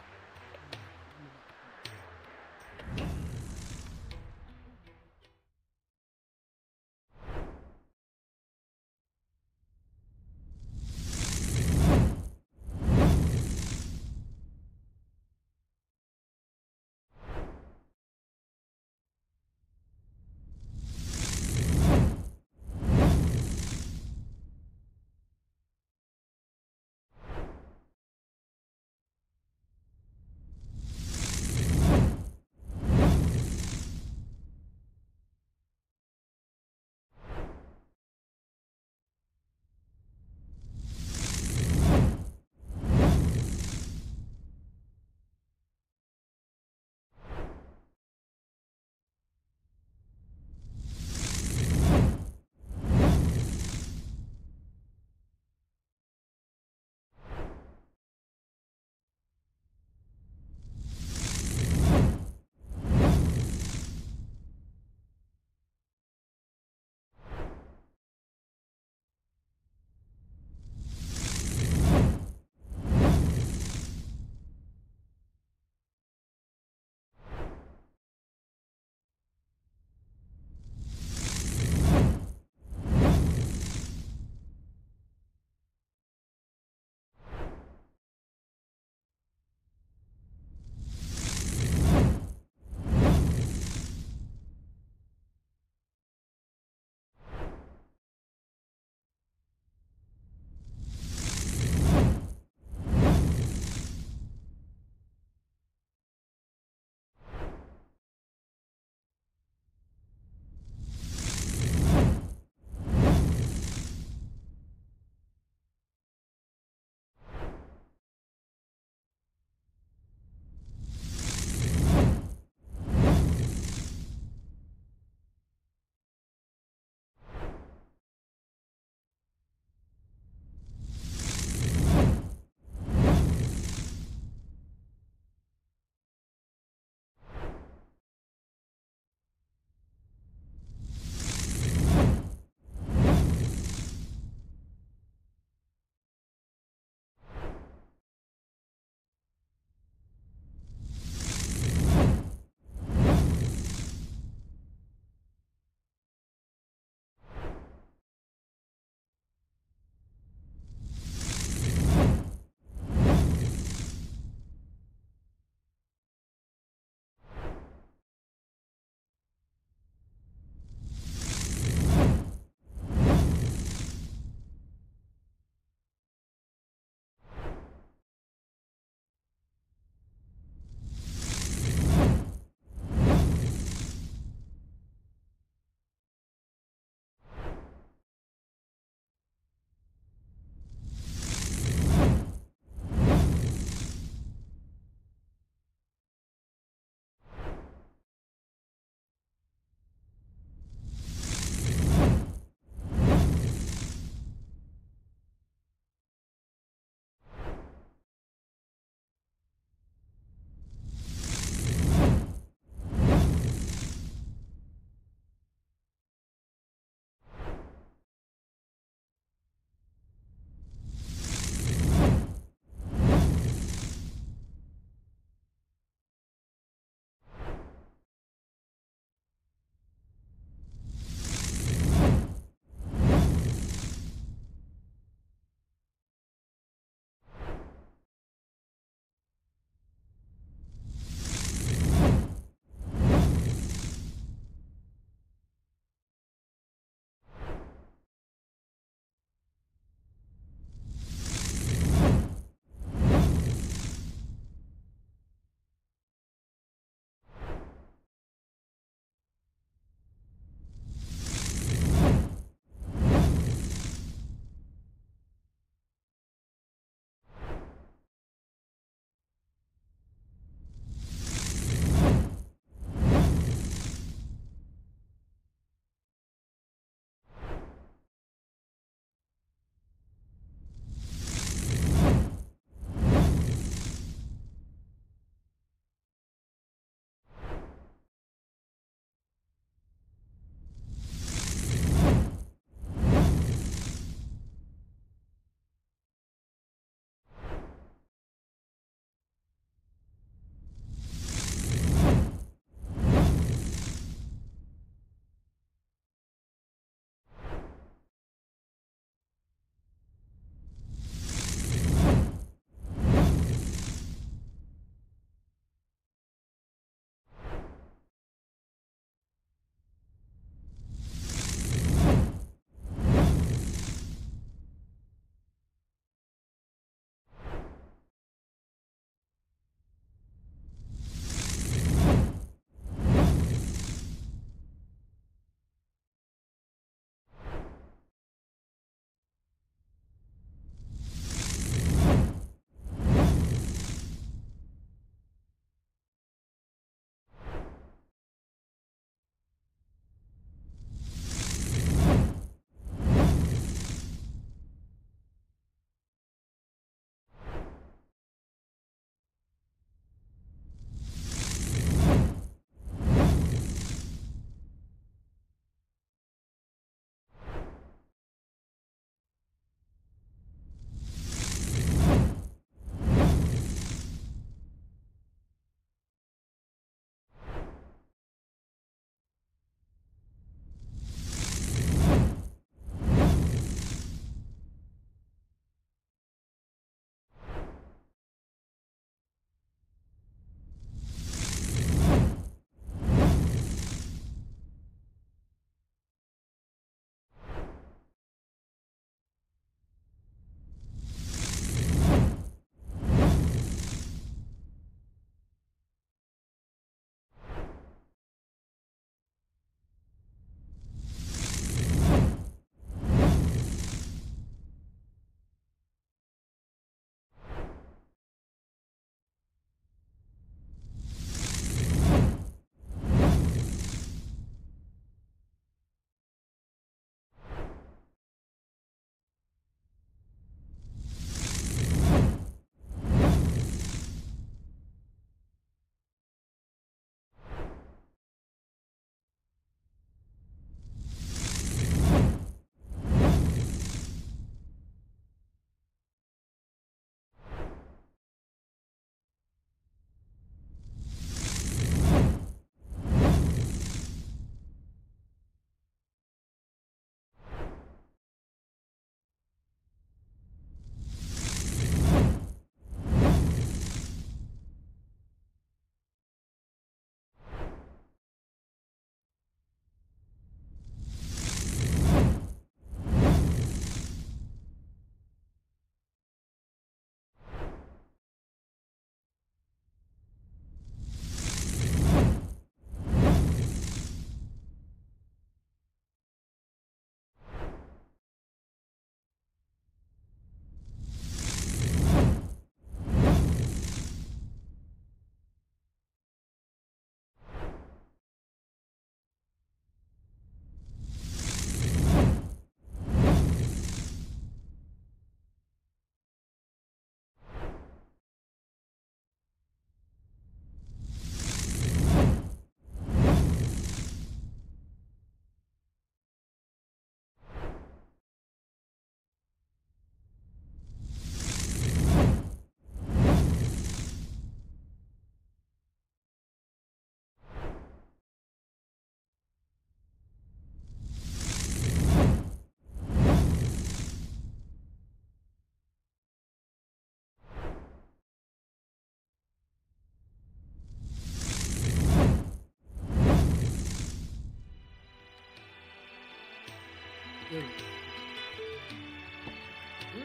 Where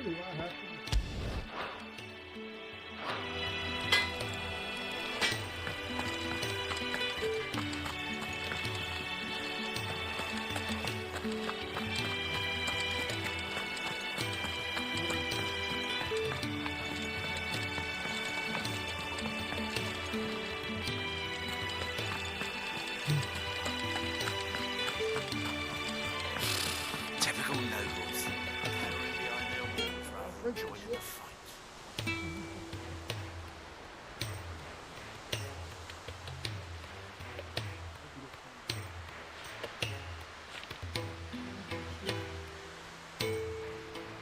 do I have to be? Typical nobles. Cowering behind their walls rather than joining the fight.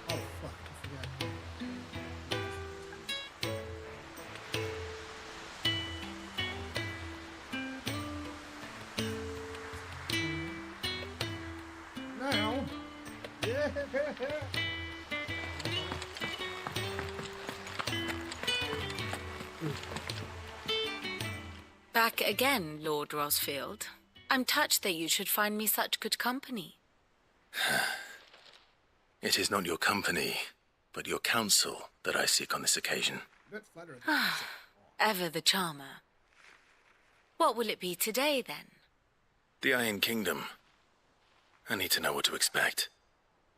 Oh fuck, I forgot. Now, yeah. Back again, Lord Rosfield. I'm touched that you should find me such good company. It is not your company, but your counsel that I seek on this occasion. That's flattering. Ever the charmer. What will it be today, then? The Iron Kingdom. I need to know what to expect.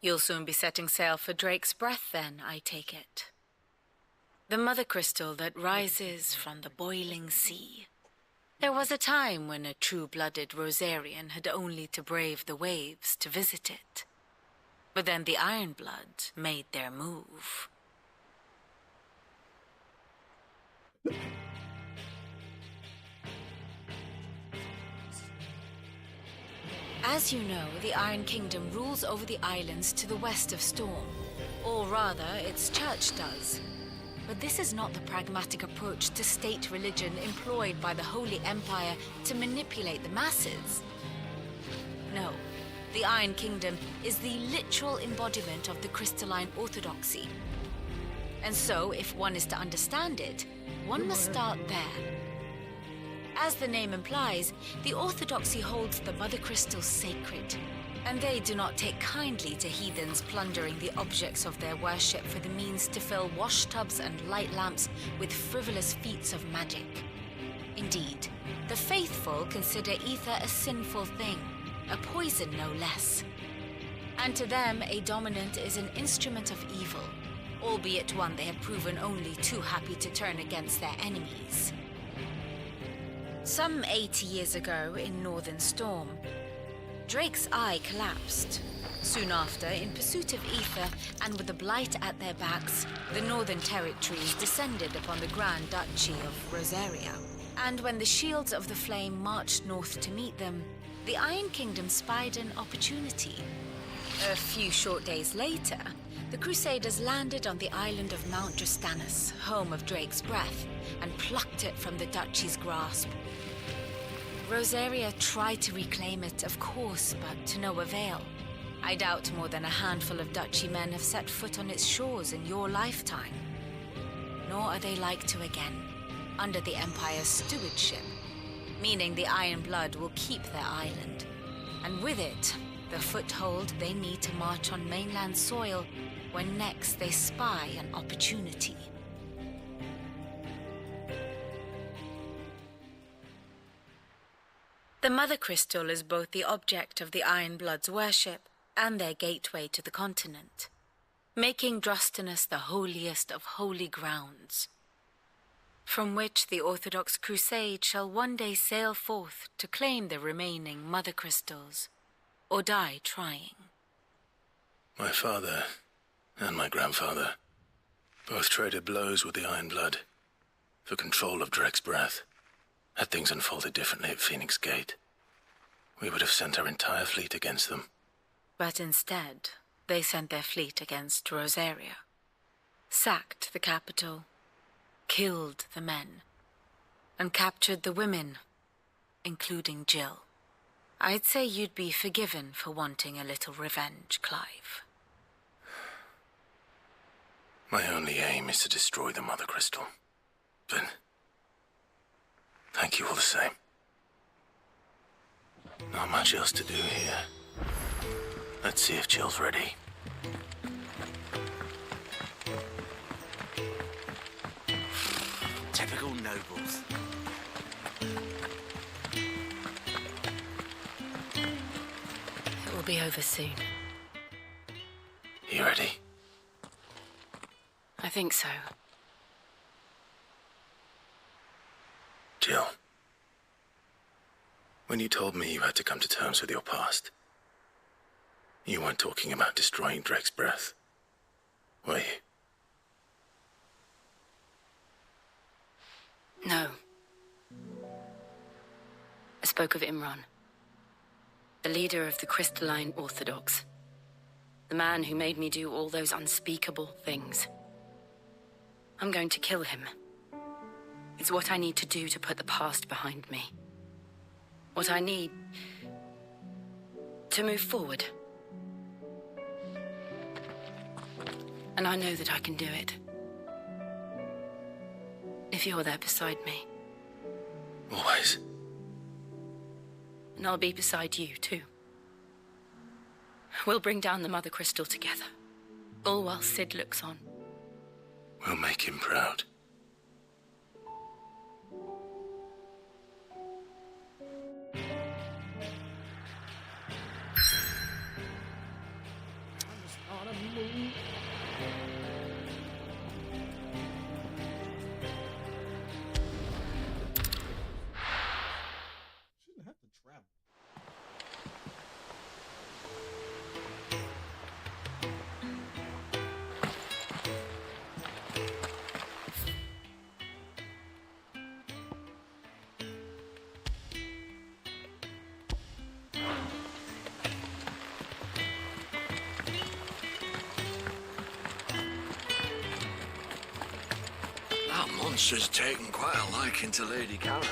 You'll soon be setting sail for Drake's Breath, then, I take it. The mother crystal that rises from the boiling sea. There was a time when a true-blooded Rosarian had only to brave the waves to visit it. But then the Ironblood made their move. As you know, the Iron Kingdom rules over the islands to the west of Storm. Or rather, its church does. But this is not the pragmatic approach to state religion employed by the Holy Empire to manipulate the masses. No, the Iron Kingdom is the literal embodiment of the crystalline orthodoxy. And so, if one is to understand it, one must start there. As the name implies, the orthodoxy holds the mother crystals sacred, and they do not take kindly to heathens plundering the objects of their worship for the means to fill washtubs and light lamps with frivolous feats of magic. Indeed, the faithful consider ether a sinful thing, a poison no less. And to them, a dominant is an instrument of evil, albeit one they have proven only too happy to turn against their enemies. Some 80 years ago in Northern Storm, Drake's eye collapsed. Soon after, in pursuit of ether and with the blight at their backs, the Northern Territories descended upon the Grand Duchy of Rosaria. And when the Shields of the Flame marched north to meet them, the Iron Kingdom spied an opportunity. A few short days later, the Crusaders landed on the island of Mount Drastanus, home of Drake's Breath, and plucked it from the duchy's grasp. Rosaria tried to reclaim it, of course, but to no avail. I doubt more than a handful of duchy men have set foot on its shores in your lifetime. Nor are they like to again, under the Empire's stewardship, meaning the Iron Blood will keep their island, and with it, the foothold they need to march on mainland soil when next they spy an opportunity. The Mother Crystal is both the object of the Iron Blood's worship and their gateway to the continent, making Drastanus the holiest of holy grounds, from which the Orthodox Crusade shall one day sail forth to claim the remaining Mother Crystals, or die trying. My father and my grandfather both traded blows with the Iron Blood for control of Drake's Breath. Had things unfolded differently at Phoenix Gate, we would have sent our entire fleet against them. But instead, they sent their fleet against Rosaria, sacked the capital, killed the men, and captured the women, including Jill. I'd say you'd be forgiven for wanting a little revenge, Clive. My only aim is to destroy the Mother Crystal. But thank you all the same. Not much else to do here. Let's see if Jill's ready. Typical nobles. It will be over soon. You ready? I think so. Jill. When you told me you had to come to terms with your past, you weren't talking about destroying Drake's breath, were you? No. I spoke of Imran, the leader of the Crystalline Orthodox. The man who made me do all those unspeakable things. I'm going to kill him. It's what I need to do to put the past behind me. What I need to move forward. And I know that I can do it. If you're there beside me. Always. And I'll be beside you, too. We'll bring down the Mother Crystal together. All while Sid looks on. We'll make him proud. Shouldn't have to travel. That monster's taken quite a liking to Lady Karen.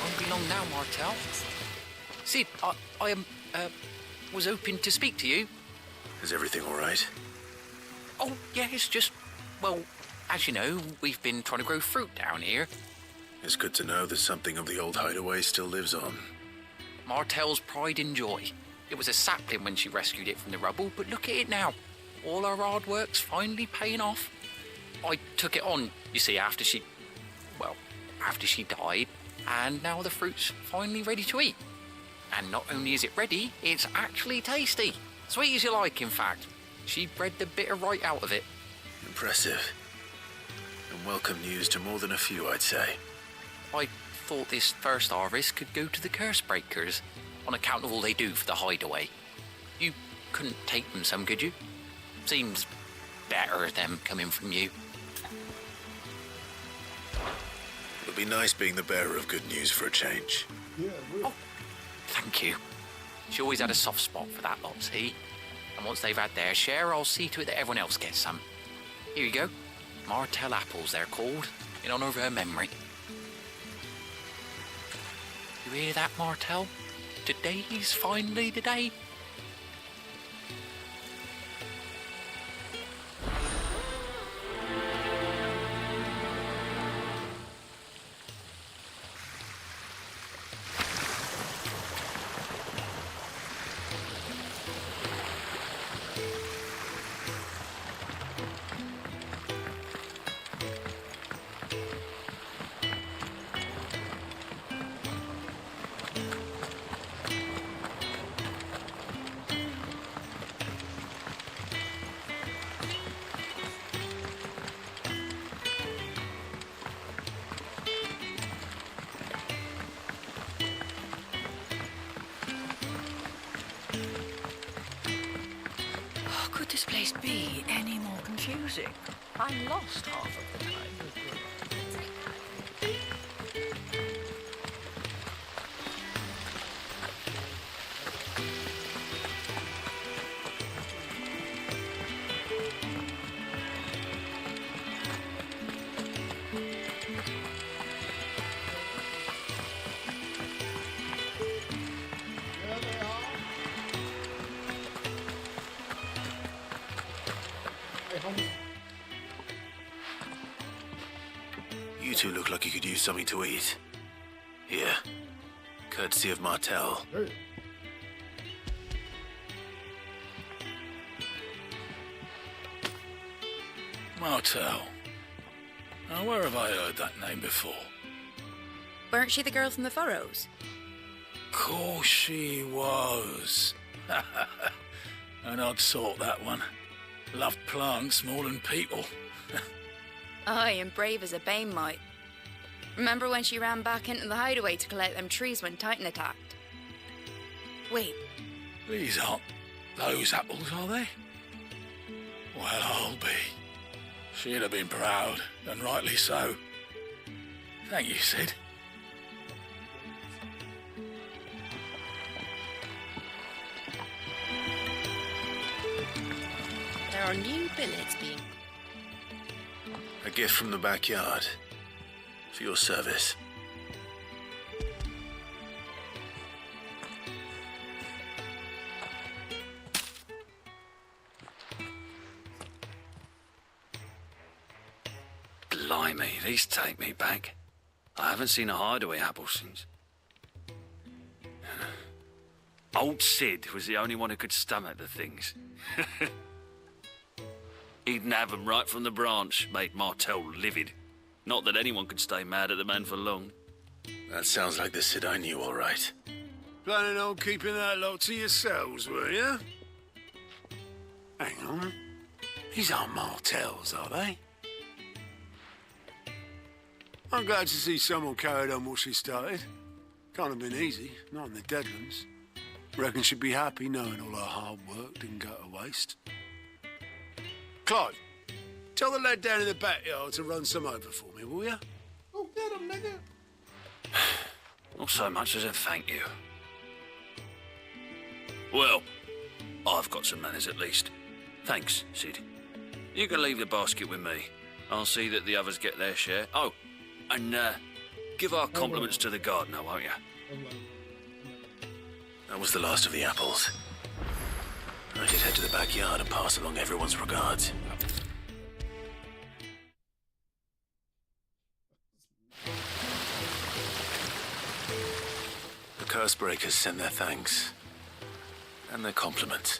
Won't be long now, Martel. Sid, I was hoping to speak to you. Is everything all right? Oh, yeah, it's just, well, as you know, we've been trying to grow fruit down here. It's good to know that something of the old hideaway still lives on. Martel's pride and joy. It was a sapling when she rescued it from the rubble, but look at it now. All our hard work's finally paying off. I took it on, you see, after she died, and now the fruit's finally ready to eat. And not only is it ready, it's actually tasty. Sweet as you like, in fact. She bred the bitter right out of it. Impressive. And welcome news to more than a few, I'd say. I thought this first harvest could go to the curse breakers, on account of all they do for the hideaway. You couldn't take them some, could you? Seems better them coming from you. It'll be nice being the bearer of good news for a change. Yeah, really. Oh, thank you. She always had a soft spot for that lot, see? And once they've had their share, I'll see to it that everyone else gets some. Here you go. Martel apples, they're called, in honour of her memory. You hear that, Martel? Today's finally the day. Could this place be any more confusing? I'm lost half of the time. two look like you could use something to eat. Here, courtesy of Martel. Hey. Martel. Now, where have I heard that name before? Weren't she the girl from the Furrows? Course she was. An odd sort, that one. Loved plants more than people. Aye, and brave as a bane might. Remember when she ran back into the hideaway to collect them trees when Titan attacked? Wait, These aren't those apples, are they? Well, I'll be. She'd have been proud, and rightly so. Thank you, Sid. There are new billets being... A gift from the backyard. For your service. Blimey, these take me back. I haven't seen a hideaway apple since. Old Sid was the only one who could stomach the things. He'd nab 'em right from the branch, made Martel livid. Not that anyone could stay mad at the man for long. That sounds like the Sid I knew, all right. Planning on keeping that lot to yourselves, were you? Hang on. These aren't Martels, are they? I'm glad to see someone carried on what she started. Can't have been easy, not in the Deadlands. Reckon she'd be happy knowing all her hard work didn't go to waste. Clive, tell the lad down in the backyard to run some over for me, will ya? Oh, get him, nigga. Not so much as a thank you. Well, I've got some manners at least. Thanks, Sid. You can leave the basket with me. I'll see that the others get their share. Oh, and give our compliments to the gardener, won't you? That was the last of the apples. I should head to the backyard and pass along everyone's regards. The curse breakers sent their thanks. And their compliments.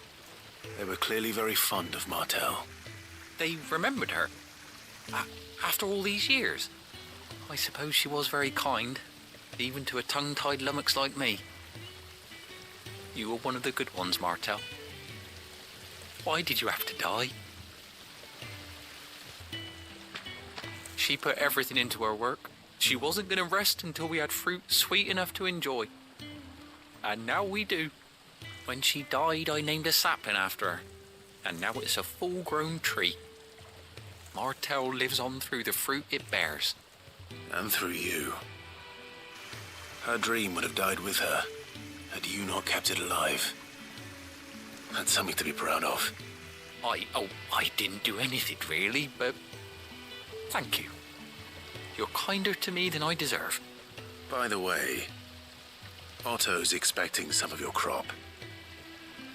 They were clearly very fond of Martel. They remembered her? After all these years? I suppose she was very kind, even to a tongue-tied lummox like me. You were one of the good ones, Martel. Why did you have to die? She put everything into her work. She wasn't going to rest until we had fruit sweet enough to enjoy. And now we do. When she died, I named a sapling after her. And now it's a full-grown tree. Martel lives on through the fruit it bears. And through you. Her dream would have died with her, had you not kept it alive. That's something to be proud of. I didn't do anything really, but thank you. You're kinder to me than I deserve. By the way, Otto's expecting some of your crop.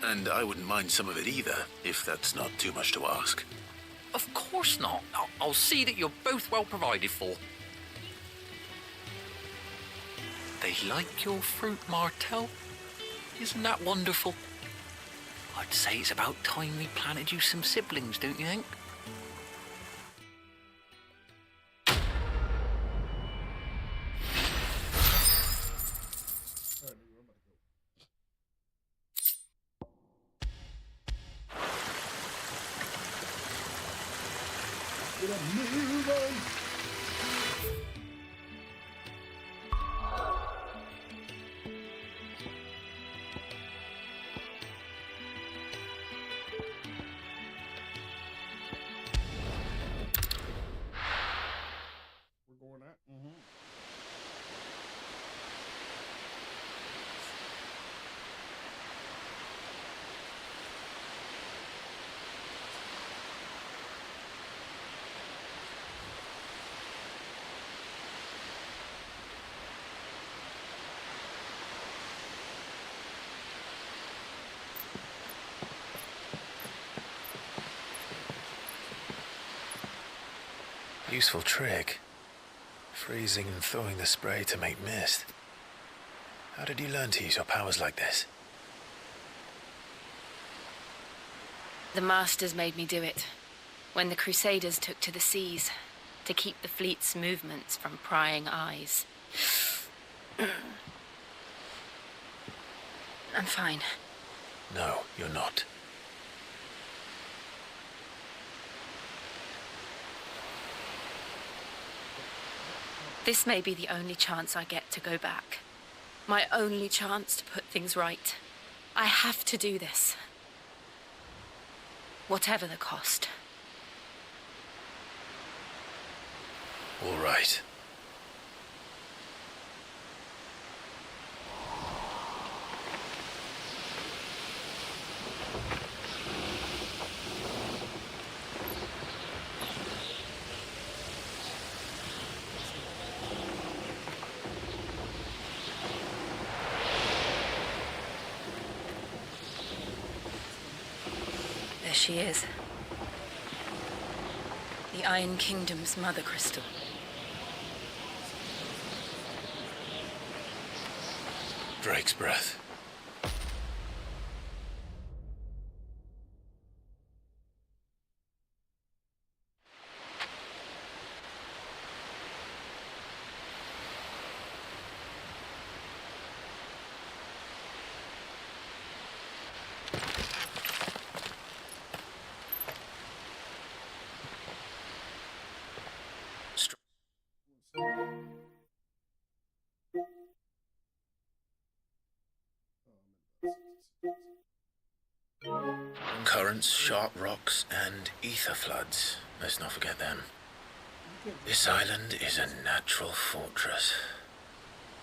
And I wouldn't mind some of it either, if that's not too much to ask. Of course not. I'll see that you're both well provided for. They like your fruit, Martel. Isn't that wonderful? I'd say it's about time we planted you some siblings, don't you think? Useful trick. Freezing and thawing the spray to make mist. How did you learn to use your powers like this? The Masters made me do it. When the Crusaders took to the seas, to keep the fleet's movements from prying eyes. I'm fine. No, you're not. This may be the only chance I get to go back. My only chance to put things right. I have to do this. Whatever the cost. All right. There she is. The Iron Kingdom's mother crystal. Drake's breath. Currents, sharp rocks, and ether floods. Let's not forget them. This island is a natural fortress.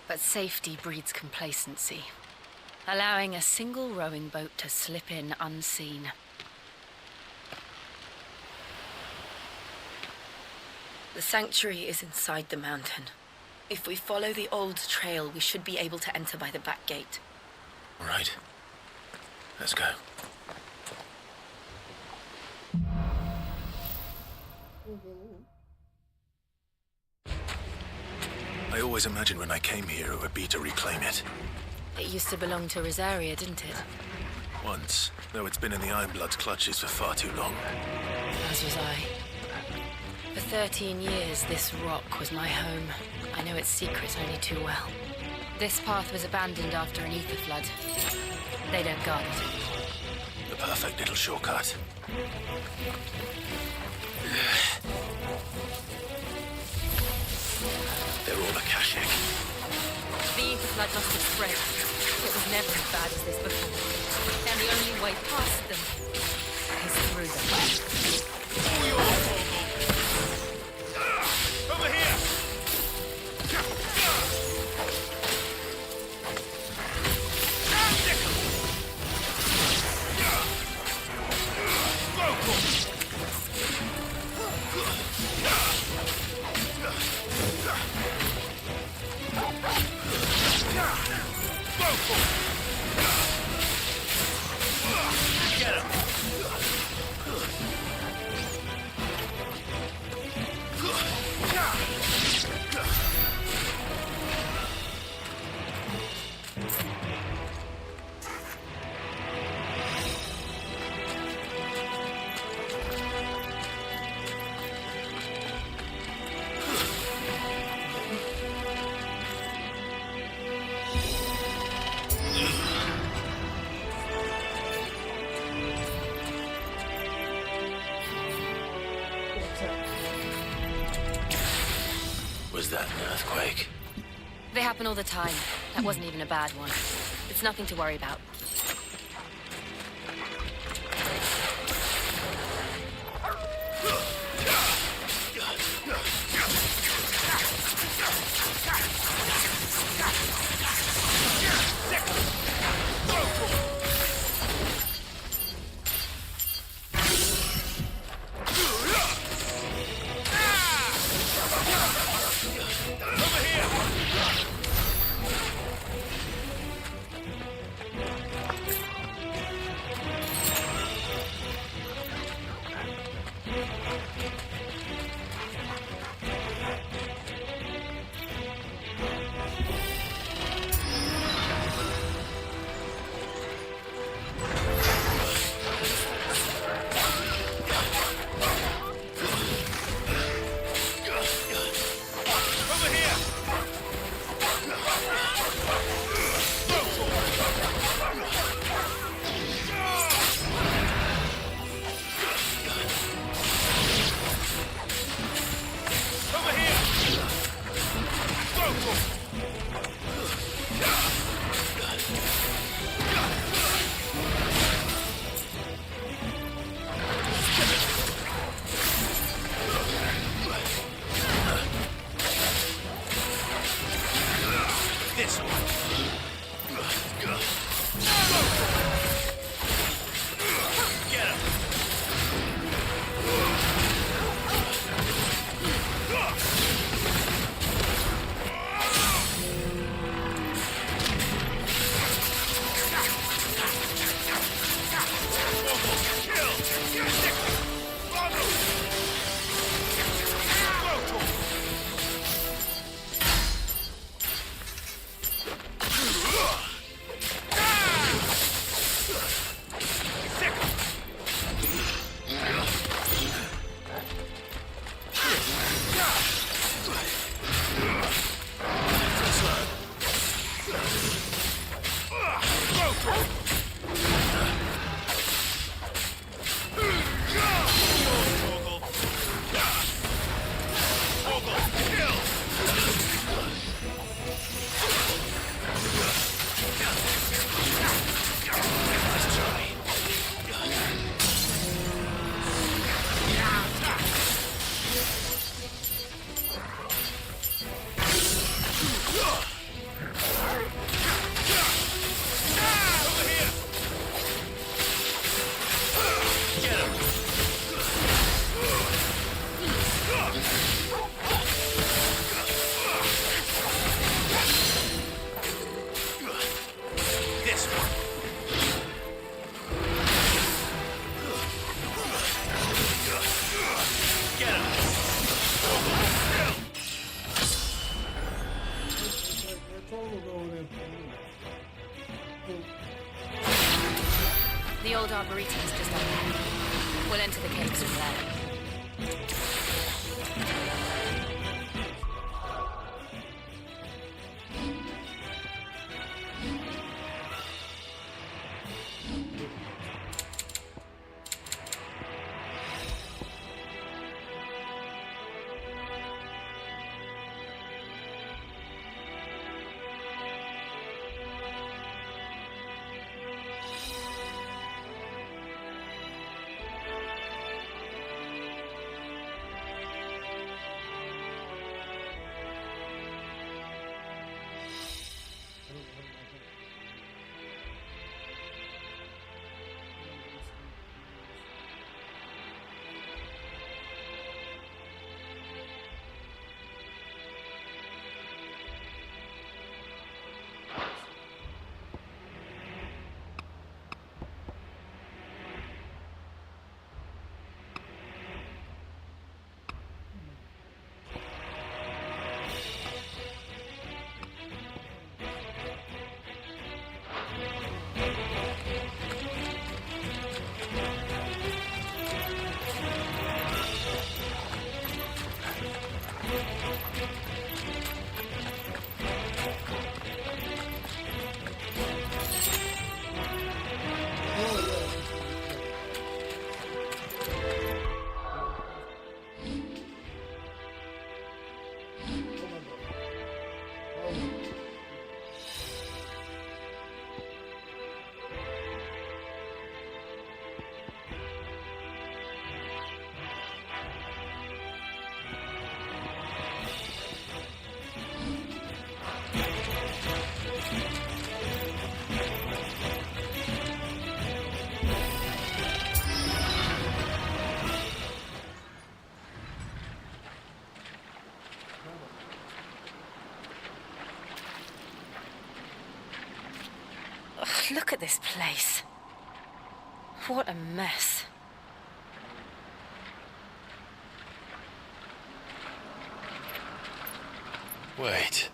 But safety breeds complacency, allowing a single rowing boat to slip in unseen. The sanctuary is inside the mountain. If we follow the old trail, we should be able to enter by the back gate. All right. Let's go. I always imagined when I came here it would be to reclaim it. It used to belong to Rosaria, didn't it? Once, though it's been in the Ironblood's clutches for far too long. As was I. For 13 years, this rock was my home. I know its secrets only too well. This path was abandoned after an ether flood. They don't guard it. The perfect little shortcut. They're all Akashic. The ether flood must have spread. It was never as bad as this before. And the only way past them is through them. Over here! Get him! Was that an earthquake? They happen all the time. That wasn't even a bad one. It's nothing to worry about. The old arboretum's just up there. We'll enter the caves from there. Look at this place. What a mess. Wait.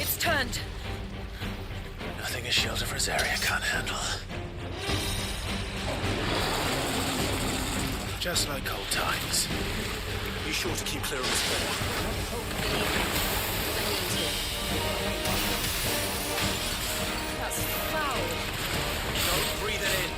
It's turned. Nothing a shelter for this area can't handle. Just like old times. Be sure to keep clear of this ball. That's foul. Don't breathe it in.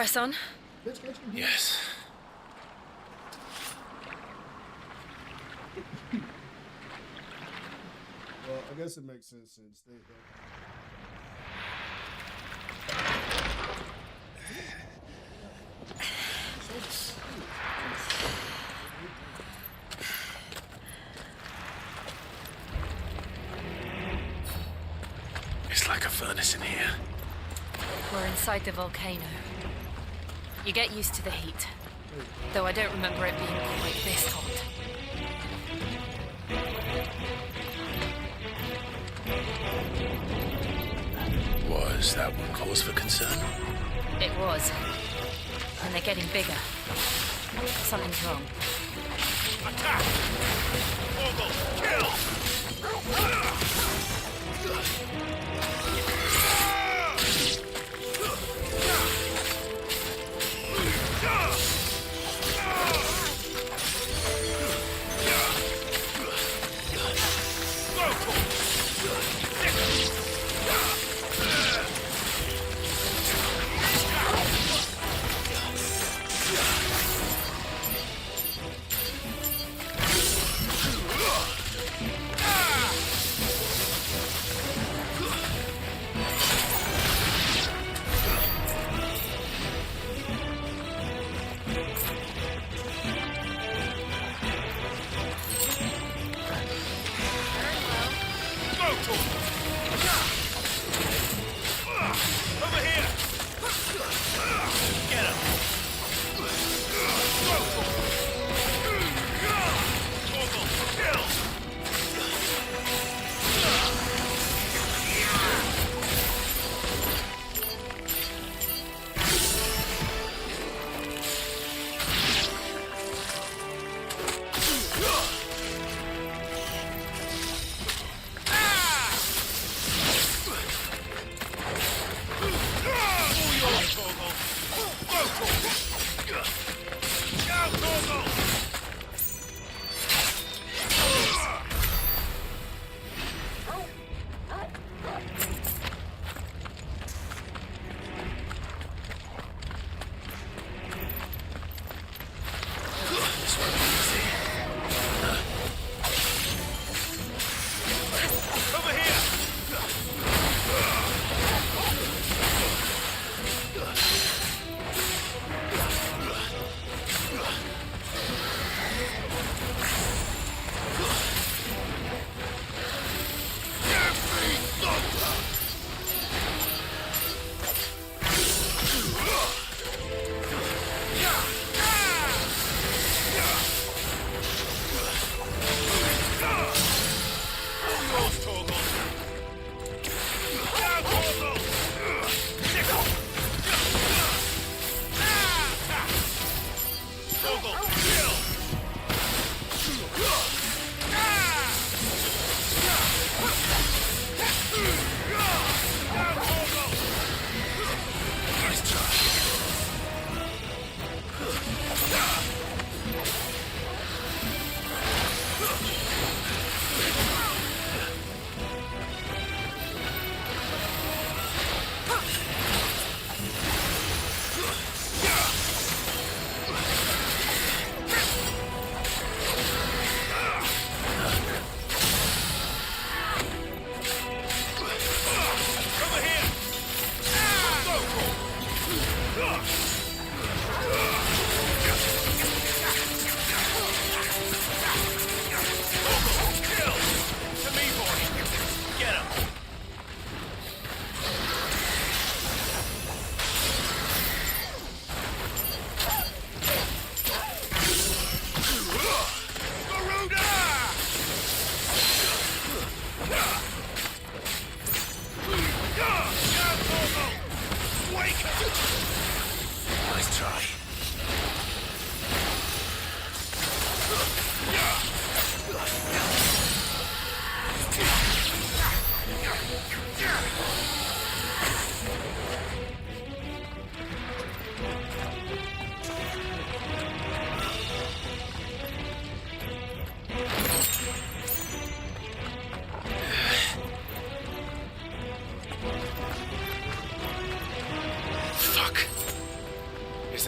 Press on. Yes. Well, I guess it makes sense since they. It's like a furnace in here. We're inside the volcano. You get used to the heat, though I don't remember it being quite this hot. Was that one cause for concern? It was. And they're getting bigger. Something's wrong. Attack! Mogul, kill!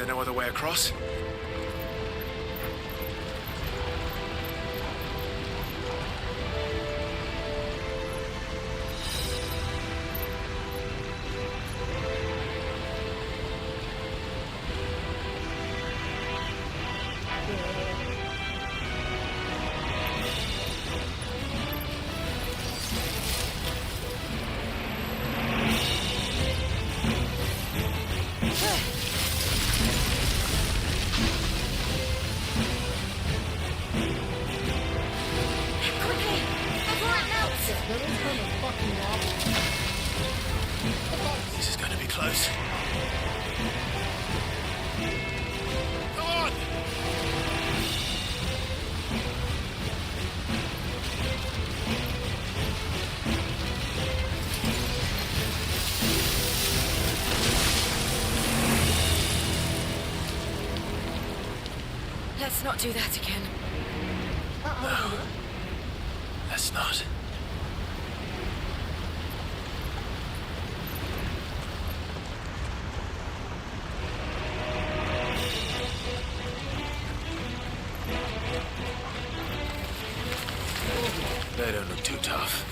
there no other way across? This is going to be close. Come on! Let's not do that again. No. Let's not. They don't look too tough.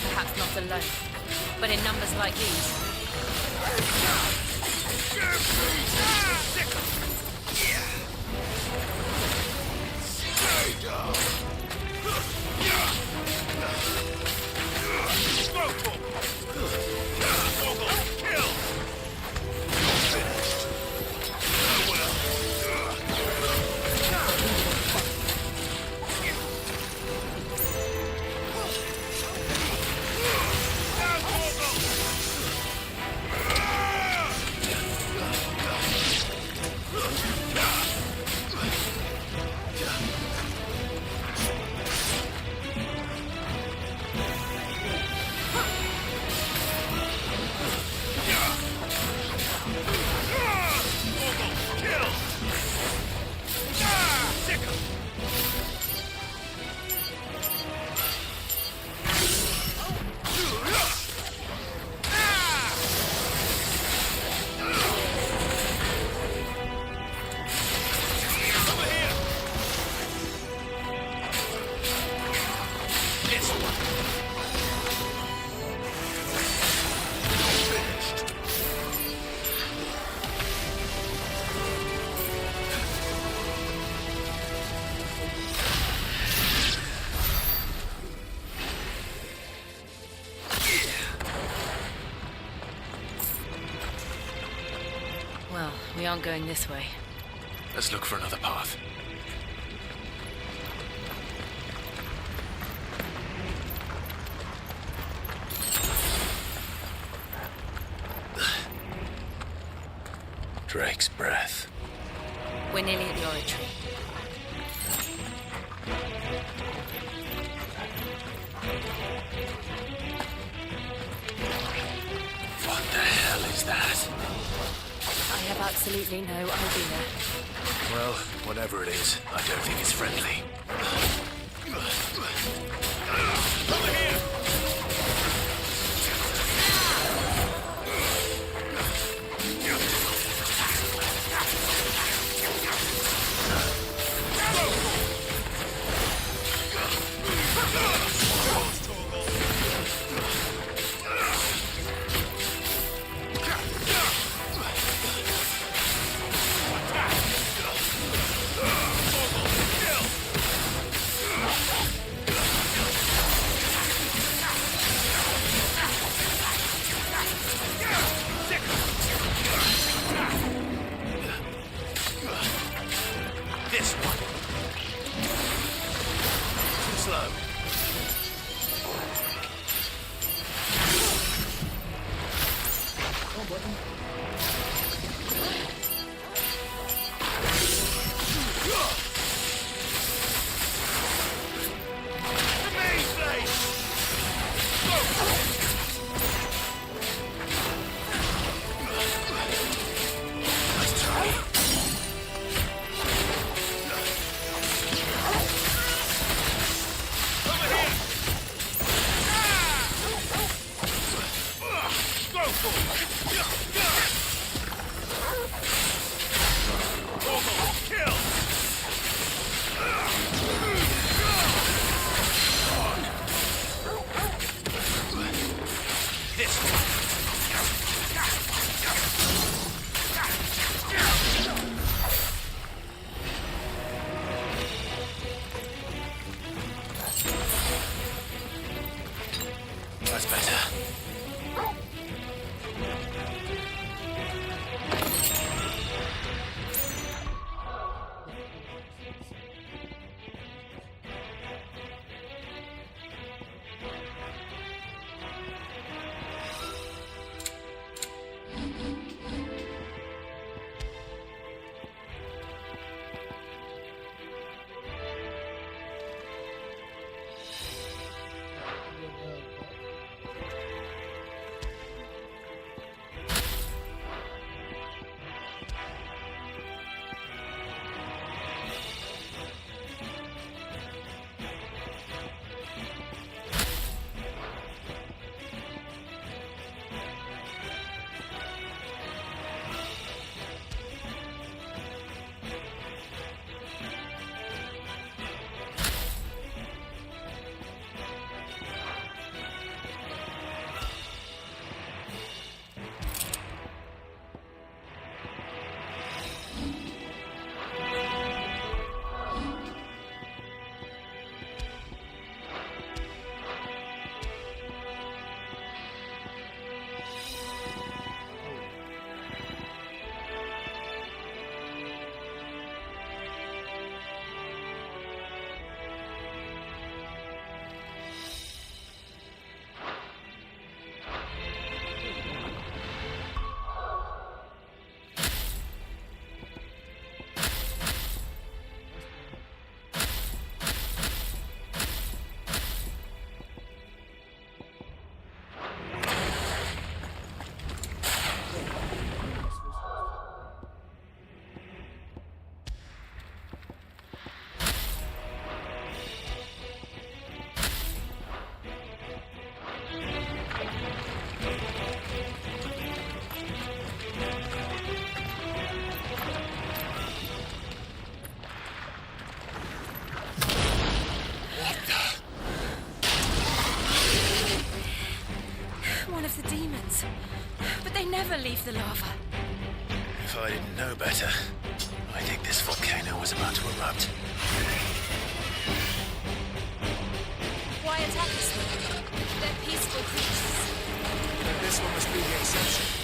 Perhaps not alone, but in numbers like these. Well, we aren't going this way. Let's look for another path. Drake's breath. We're nearly at the oratory. What the hell is that? I have absolutely no idea. Well, whatever it is, I don't think it's friendly. Over here! This one. Too slow. This That's better. One of the demons. But they never leave the lava. If I didn't know better, I think this volcano was about to erupt. Why attack us then? They're peaceful creatures. Then this one must be the exception.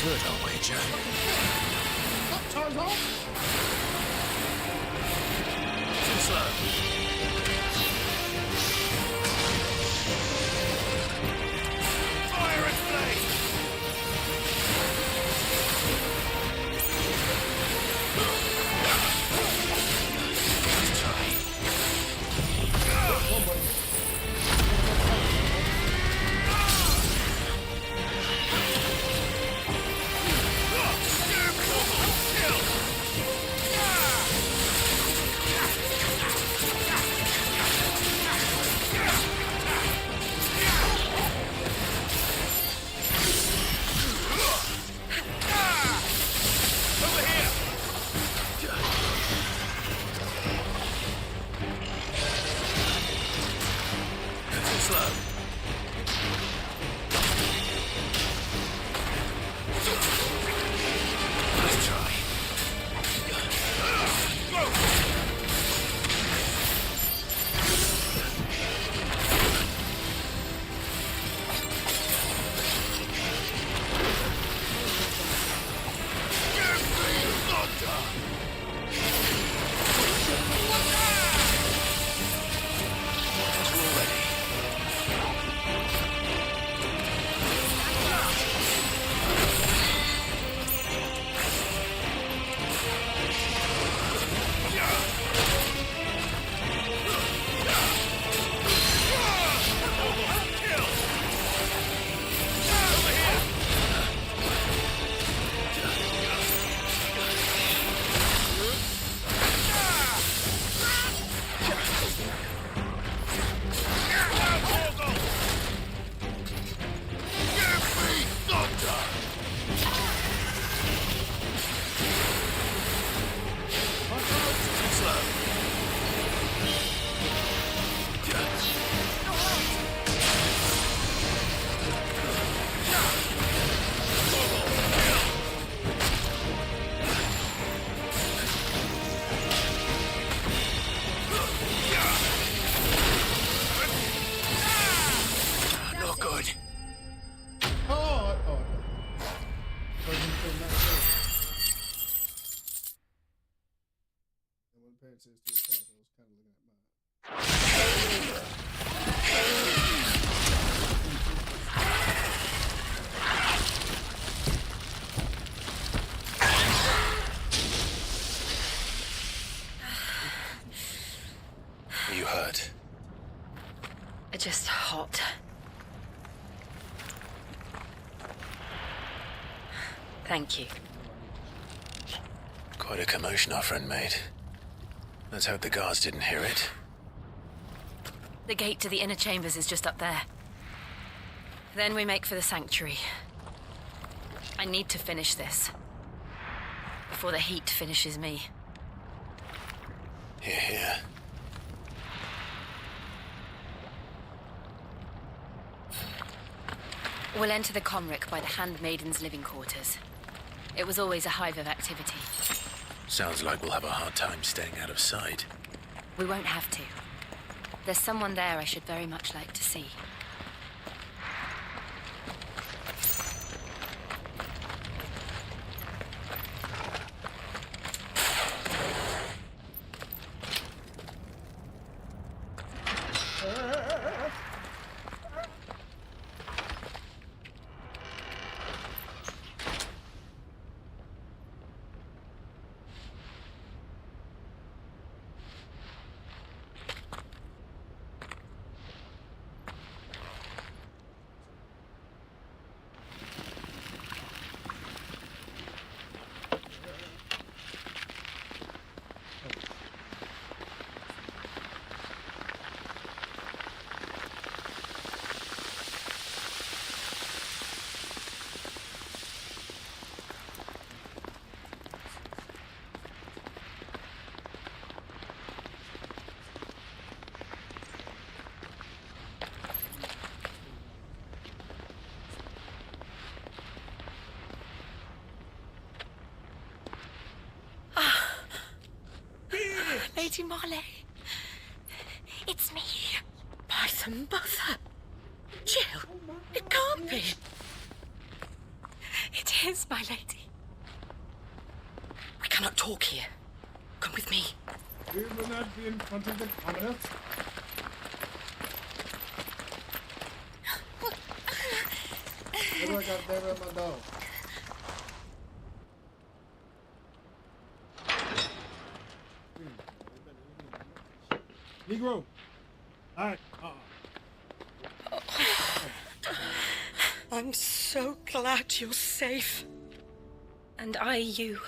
good, I'll wager. Too slow. Fire and flame! says to attack. I was kind of looking at mine. Are you hurt? Just hot. Thank you. Quite a commotion our friend made. Let's hope the guards didn't hear it. The gate to the inner chambers is just up there. Then we make for the sanctuary. I need to finish this. Before the heat finishes me. Hear, hear. We'll enter the Comric by the Handmaiden's living quarters. It was always a hive of activity. Sounds like we'll have a hard time staying out of sight. We won't have to. There's someone there I should very much like to see. Lady Marley, it's me. By the mother. Jill, it can't be. It's him. is, my lady? We cannot talk here. Come with me. We will not be in front of the commoner. What do I got there at my dog? Negro. All right. I'm so glad you're safe. And I you.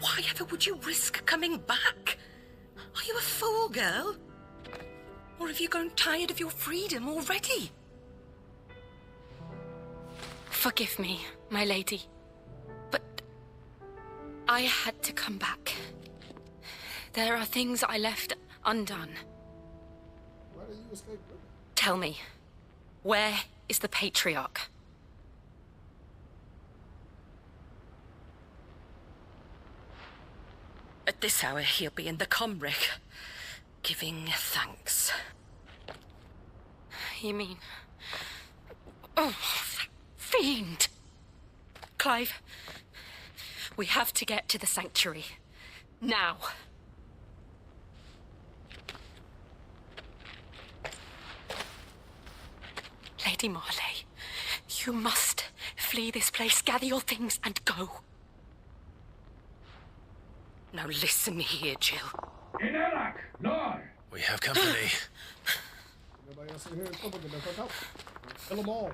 Why ever would you risk coming back? Are you a fool, girl? Or have you grown tired of your freedom already? Forgive me, my lady. But I had to come back. There are things I left undone. Why did you escape? Tell me, where is the Patriarch? At this hour, he'll be in the Comric, giving thanks. You mean... Oh, fiend! Clive, we have to get to the sanctuary. Now. Lady Marley, you must flee this place, gather your things and go. Now listen here, Jill. We have company. Everybody else in here is public, and they're out. Kill them all.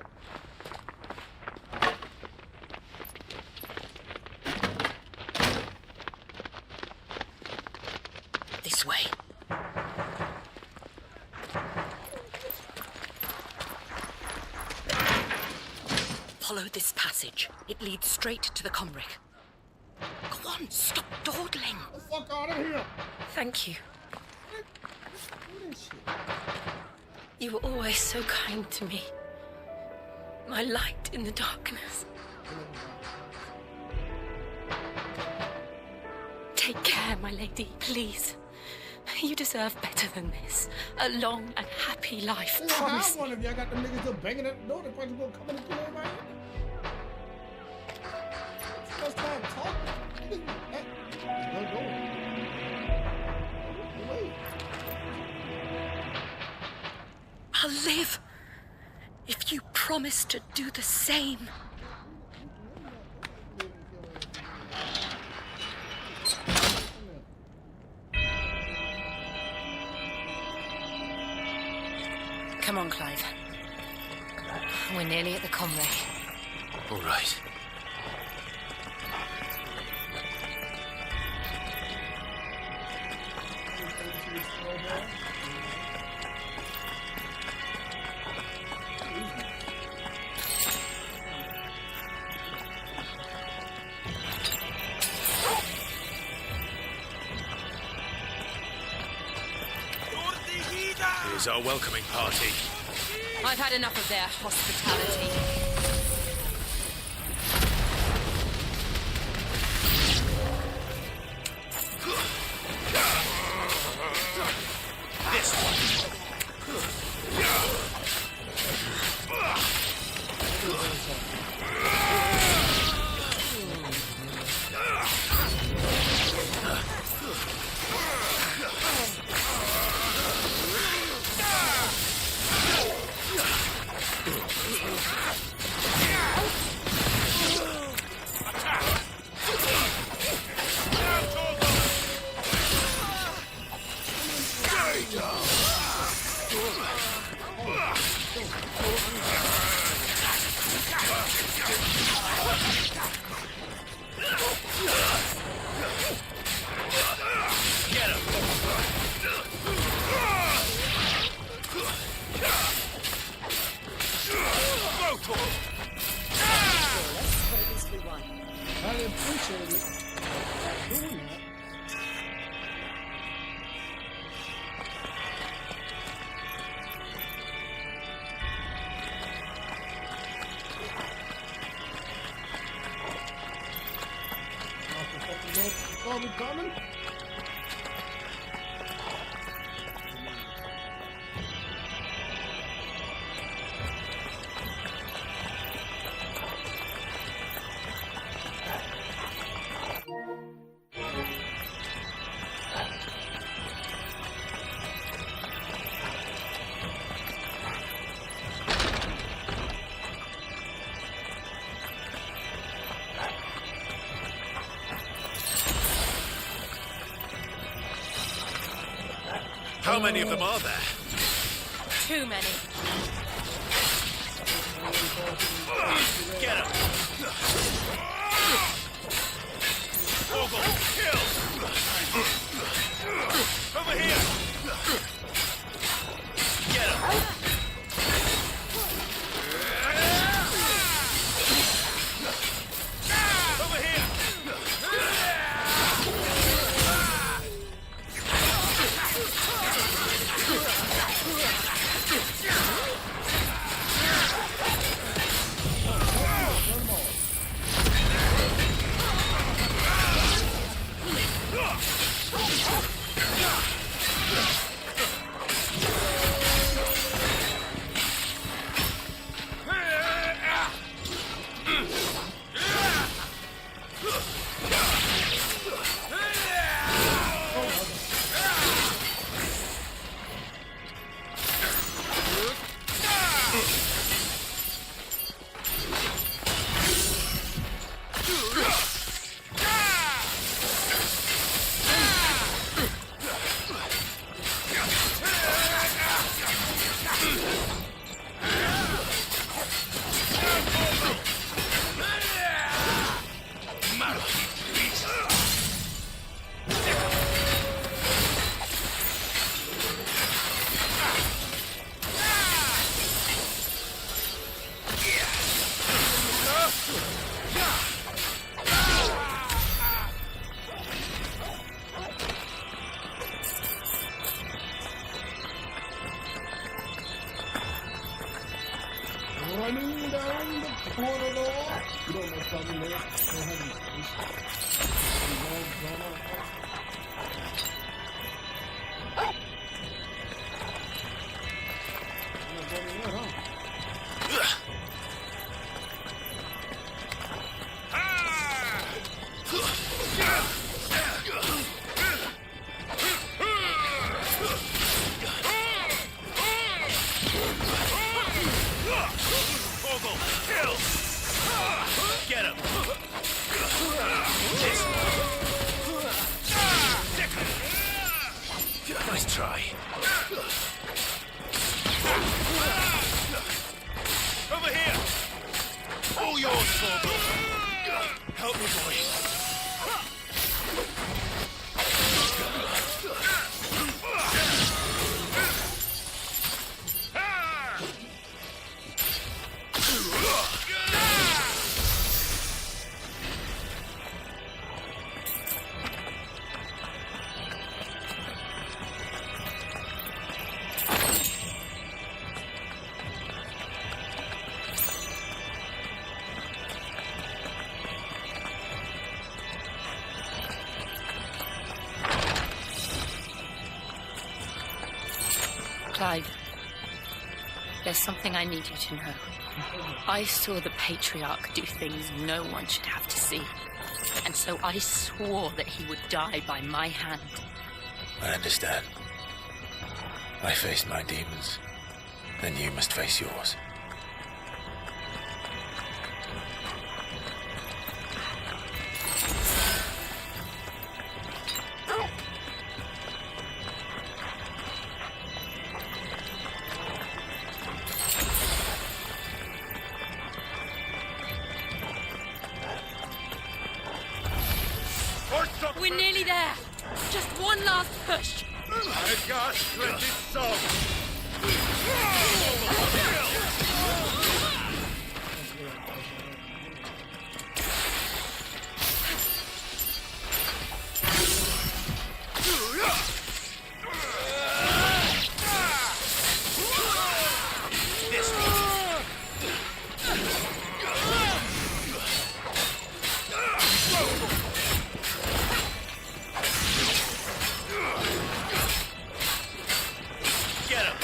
This way. Follow this passage. It leads straight to the Comric. Go on, stop dawdling. Get the fuck out of here. Thank you. You were always so kind to me. My light in the darkness. Take care, my lady, please. You deserve better than this. A long and happy life, promise one of you. I got them niggas still banging at the door. They're probably gonna come in and kill everybody. First time talking. Go. Wait. I'll live if you promise to do the same. Come on, Clive. We're nearly at the Comric. All right. Here's our welcoming party. I've had enough of their hospitality. This one. I appreciate it. Doing that. Are we coming? How many of them are there? Too many. Get him! Ogle, kill! Over here! Get him! Over here! Running down the corridor. You don't know something there. Get him! Nice try. Over here! All yours, Vogel! Help me, boy. Clive, there's something I need you to know. I saw the Patriarch do things no one should have to see. And so I swore that he would die by my hand. I understand. I faced my demons, then you must face yours. We're nearly there. Just one last push. Edgar, let it so. Get him!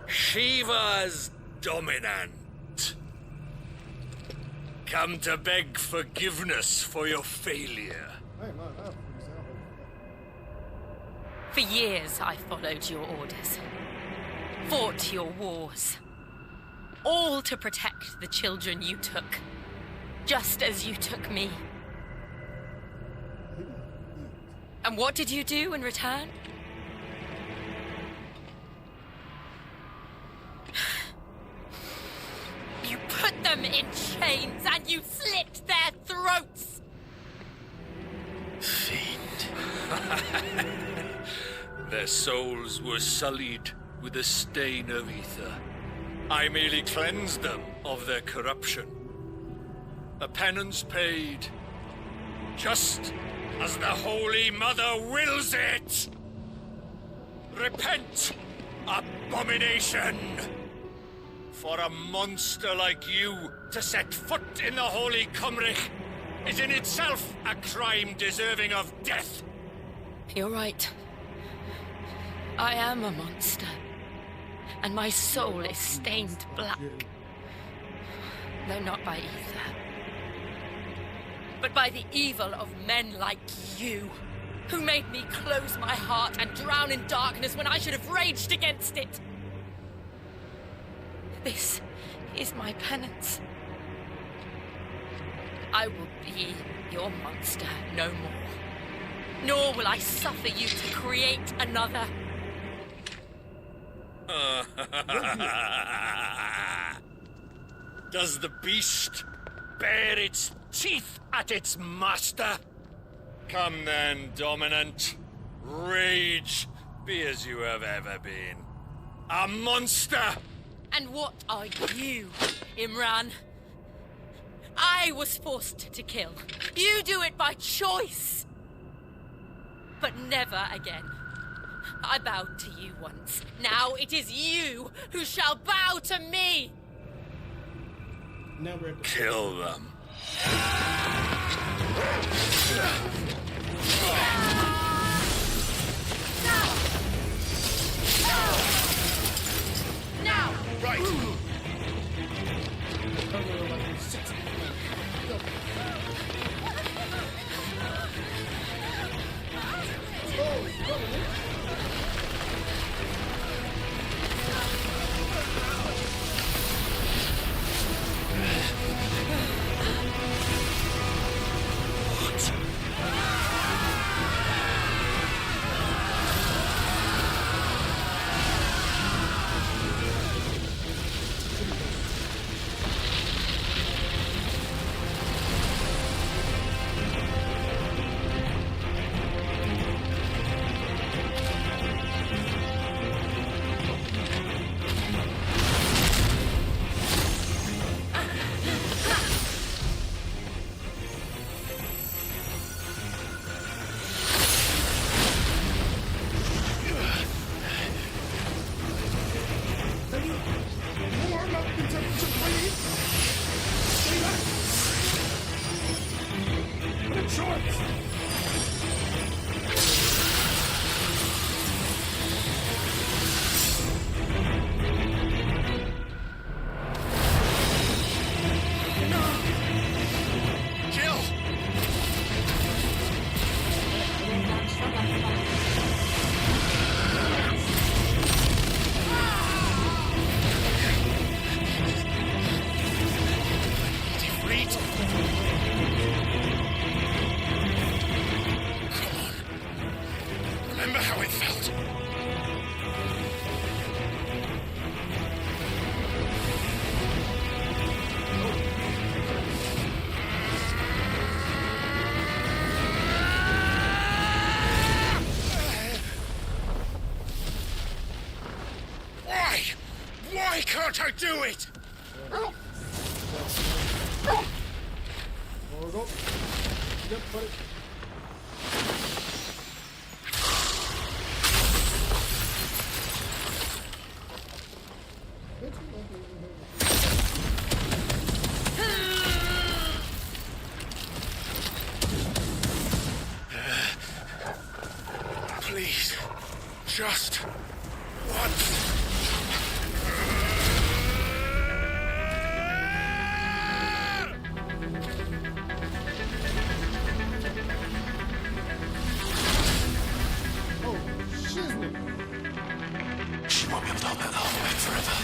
Shiva's dominant. Come to beg forgiveness for your failure. For years I followed your orders, fought your wars, all to protect the children you took, just as you took me. And what did you do in return? You put them in chains and you slit their throats! Their souls were sullied with the stain of ether. I merely cleansed them of their corruption. A penance paid, just as the Holy Mother wills it! Repent, abomination! For a monster like you to set foot in the Holy Cymric is in itself a crime deserving of death. You're right. I am a monster. And my soul is stained black. Though not by ether. But by the evil of men like you, who made me close my heart and drown in darkness when I should have raged against it. This is my penance. I will be your monster no more. Nor will I suffer you to create another. Does the beast bare its teeth at its master? Come then, dominant. Rage, be as you have ever been. A monster! And what are you, Imran? I was forced to kill. You do it by choice. But never again. I bowed to you once. Now it is you who shall bow to me. Kill them. Now! Right. Why can't I do it? Hold up. Yep, buddy. Please, just once. She won't be able to hold that the whole way forever.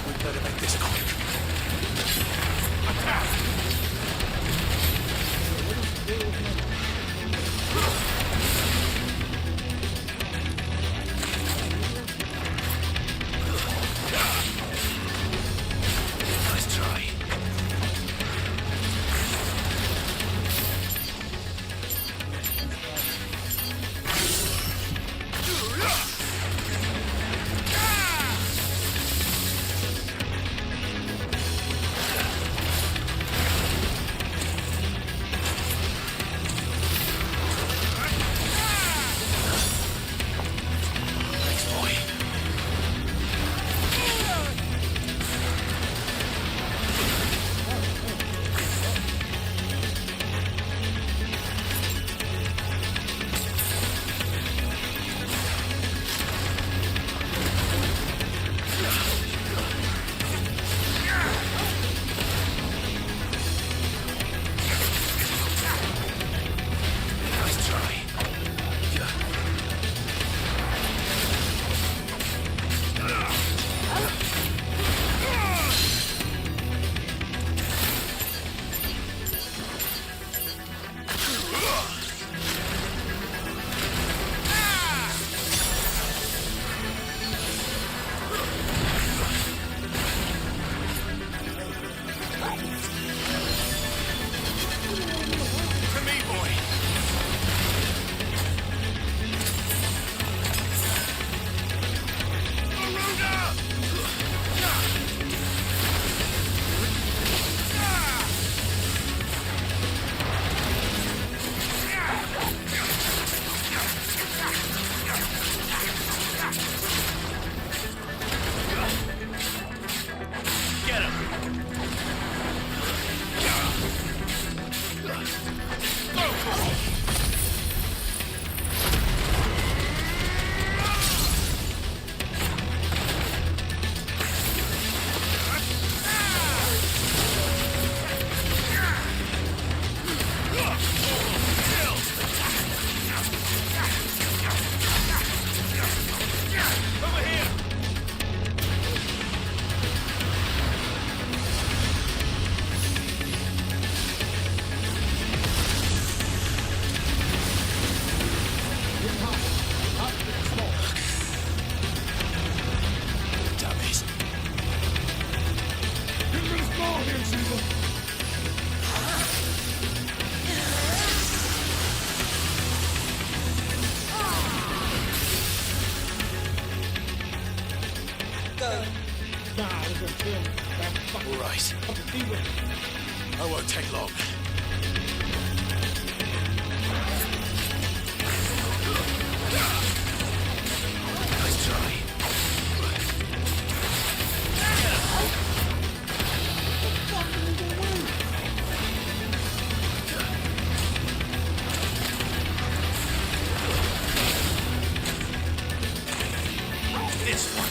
We better make this quick. Nice try. All right. I won't take long. Nice try. This one.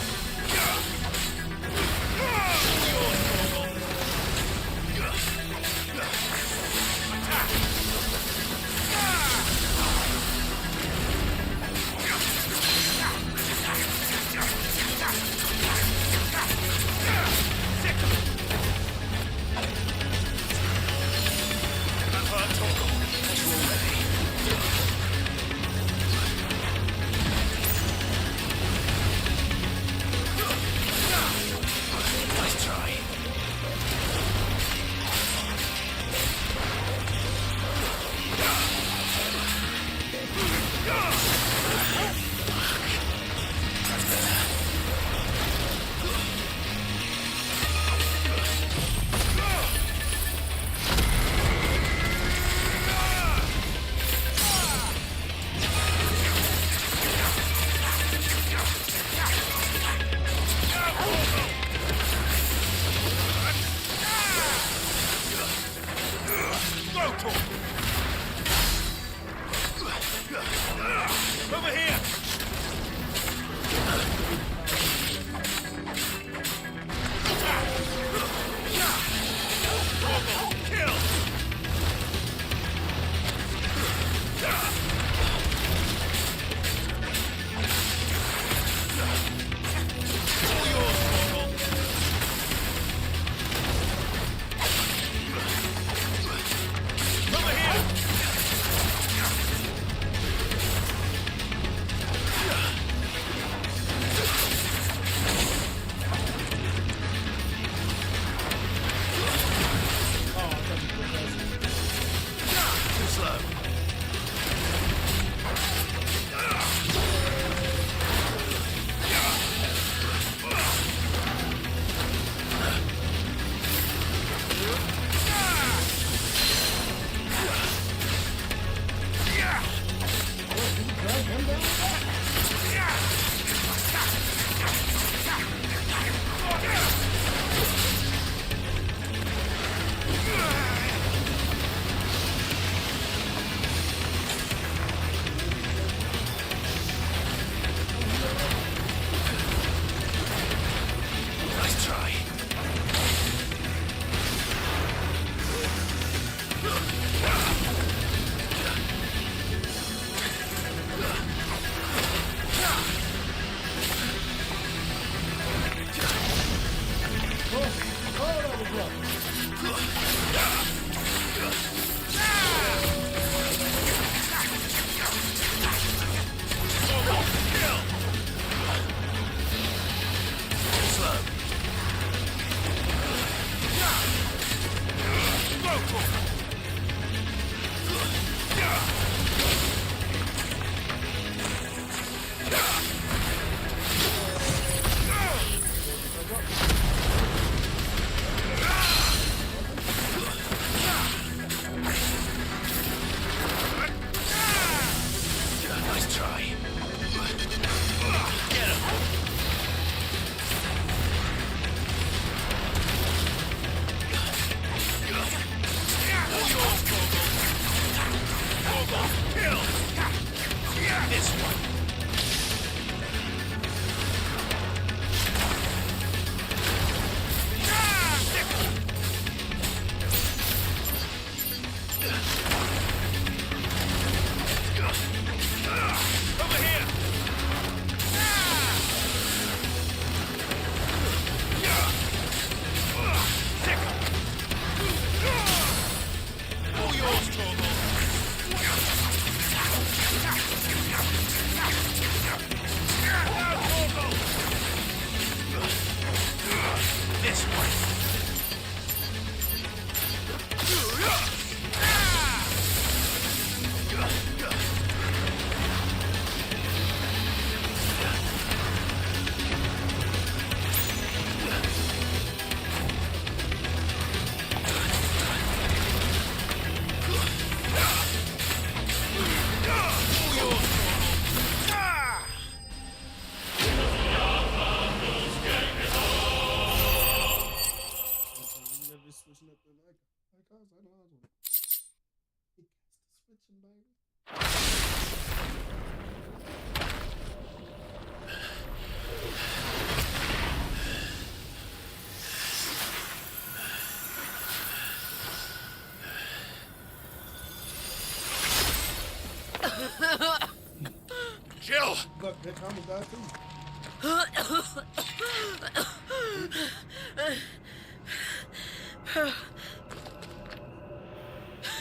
Jill! Look, that Thomas died too.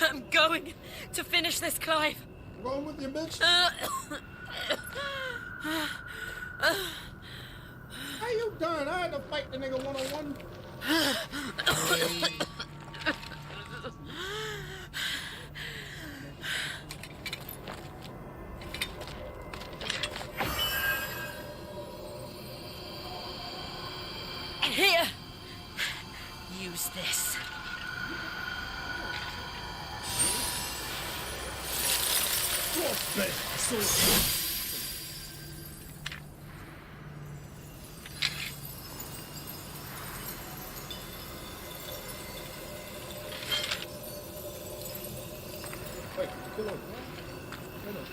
I'm going to finish this, Clive. Going with your bitch? How you done? I had to fight the nigga one-on-one. Here. Use this. Wait, come on. Hold on.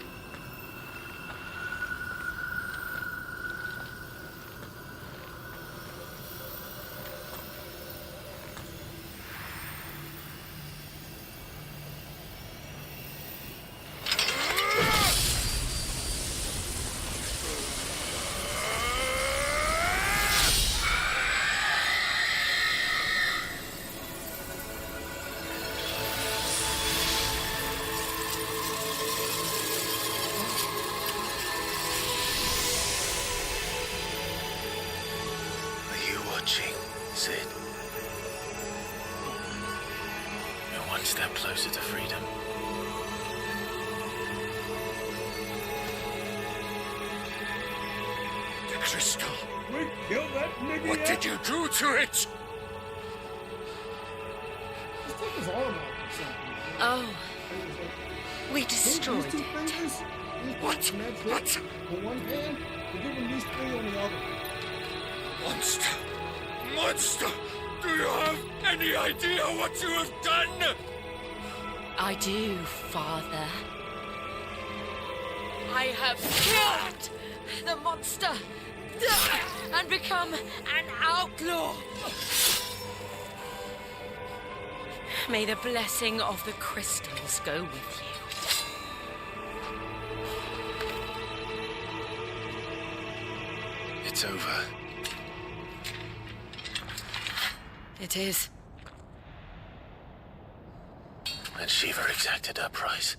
Are you watching, Sid? You're one step closer to freedom. The crystal. We killed that nigga. What did you do to it? Just take his arm off or something. Oh. We destroyed These two it. fingers, What? and that's What? it. With one hand, we're giving these three on the other. Monster! Monster! Do you have any idea what you have done? I do, Father. I have killed the monster and become an outlaw. May the blessing of the crystals go with you. It's over. It is. And Shiva exacted her price.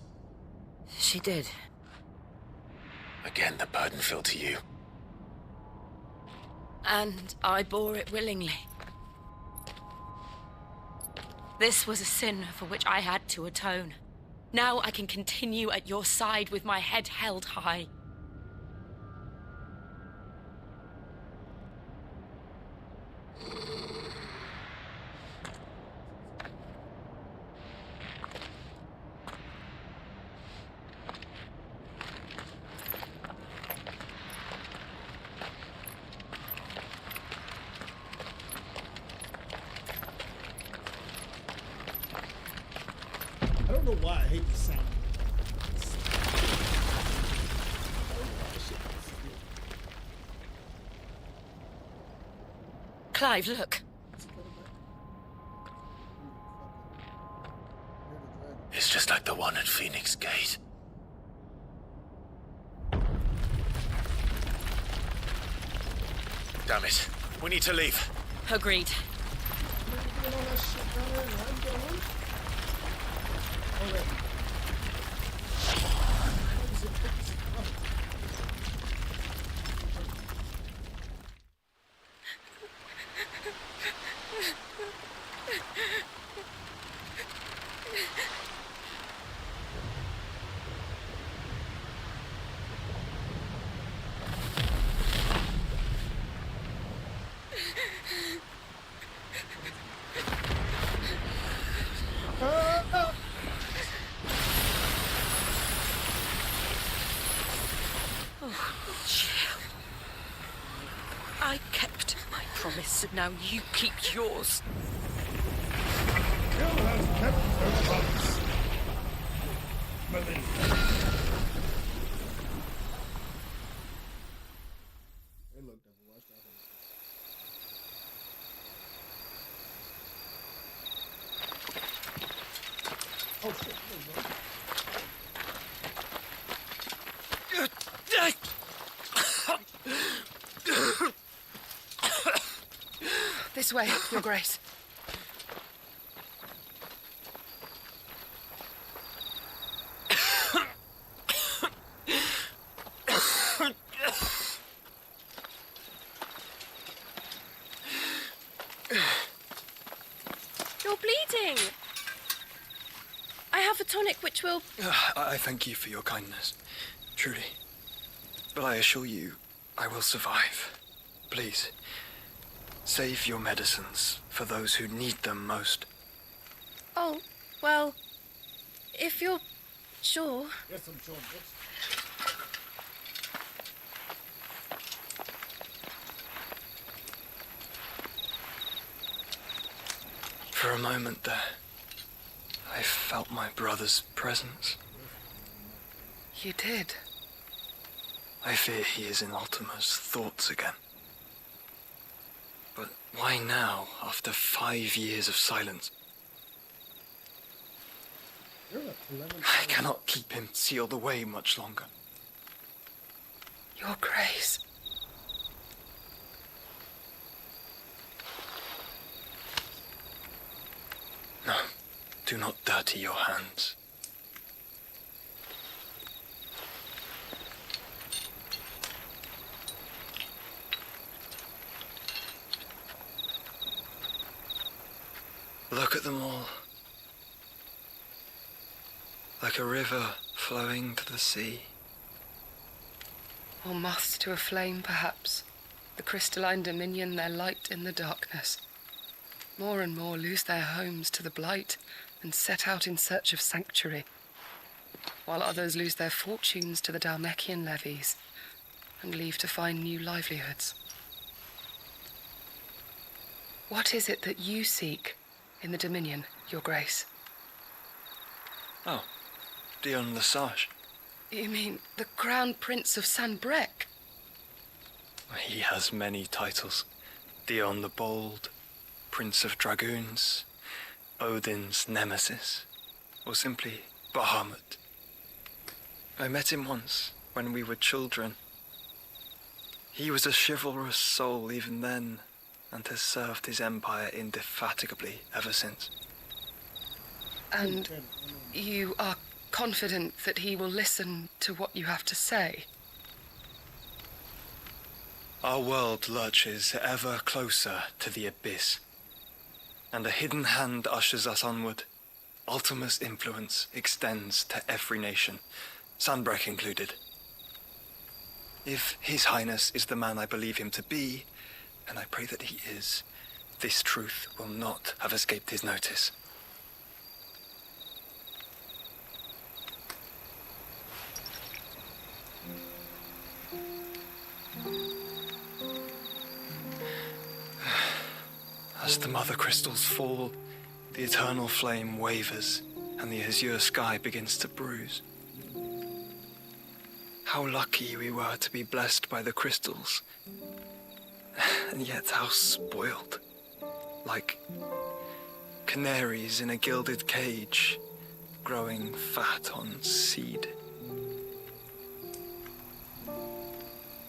She did. Again, the burden fell to you. And I bore it willingly. This was a sin for which I had to atone. Now I can continue at your side with my head held high. I don't know why I hate the sound. Clive, look. It's just like the one at Phoenix Gate. Damn it. We need to leave. Agreed. Oh, Jill. I kept my promise, and now you keep yours. Jill has kept her promise. Melinda. Hey, look, Devil, watch that whole Oh, shit. There you go. This way, Your Grace. You're bleeding. I have a tonic which will... I thank you for your kindness, truly. But I assure you, I will survive. Please, save your medicines for those who need them most. Oh, well, if you're sure. Yes, I'm sure. For a moment there, I felt my brother's presence. You did? I fear he is in Ultima's thoughts again. But why now, after 5 years of silence? I cannot keep him sealed away much longer. Your Grace. No, do not dirty your hands. Look at them all. Like a river flowing to the sea. Or moths to a flame, perhaps. The crystalline dominion their light in the darkness. More and more lose their homes to the blight and set out in search of sanctuary, while others lose their fortunes to the Dhalmekian levies and leave to find new livelihoods. What is it that you seek in the Dominion, Your Grace? Oh, Dion Lesage. You mean the Crown Prince of Sanbrec? He has many titles. Dion the Bold, Prince of Dragoons, Odin's Nemesis, or simply Bahamut. I met him once when we were children. He was a chivalrous soul even then, and has served his empire indefatigably ever since. And you are confident that he will listen to what you have to say? Our world lurches ever closer to the abyss, and a hidden hand ushers us onward. Ultima's influence extends to every nation, Sanbrec included. If His Highness is the man I believe him to be, and I pray that he is, this truth will not have escaped his notice. As the mother crystals fall, the eternal flame wavers, and the azure sky begins to bruise. How lucky we were to be blessed by the crystals, and yet how spoiled. Like canaries in a gilded cage, growing fat on seed.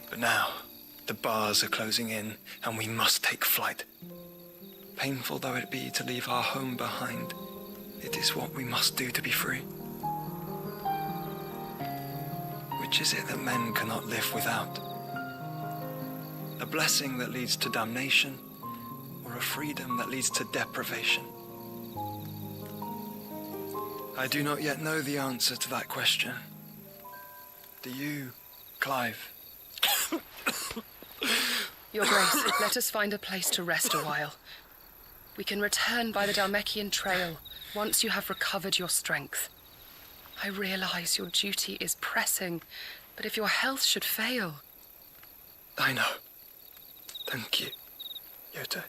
But now, the bars are closing in, and we must take flight. Painful though it be to leave our home behind, it is what we must do to be free. Which is it that men cannot live without? A blessing that leads to damnation, or a freedom that leads to deprivation? I do not yet know the answer to that question. Do you, Clive? Your Grace, let us find a place to rest a while. We can return by the Dhalmekian trail once you have recovered your strength. I realize your duty is pressing, but if your health should fail... I know. Thank you, Yote.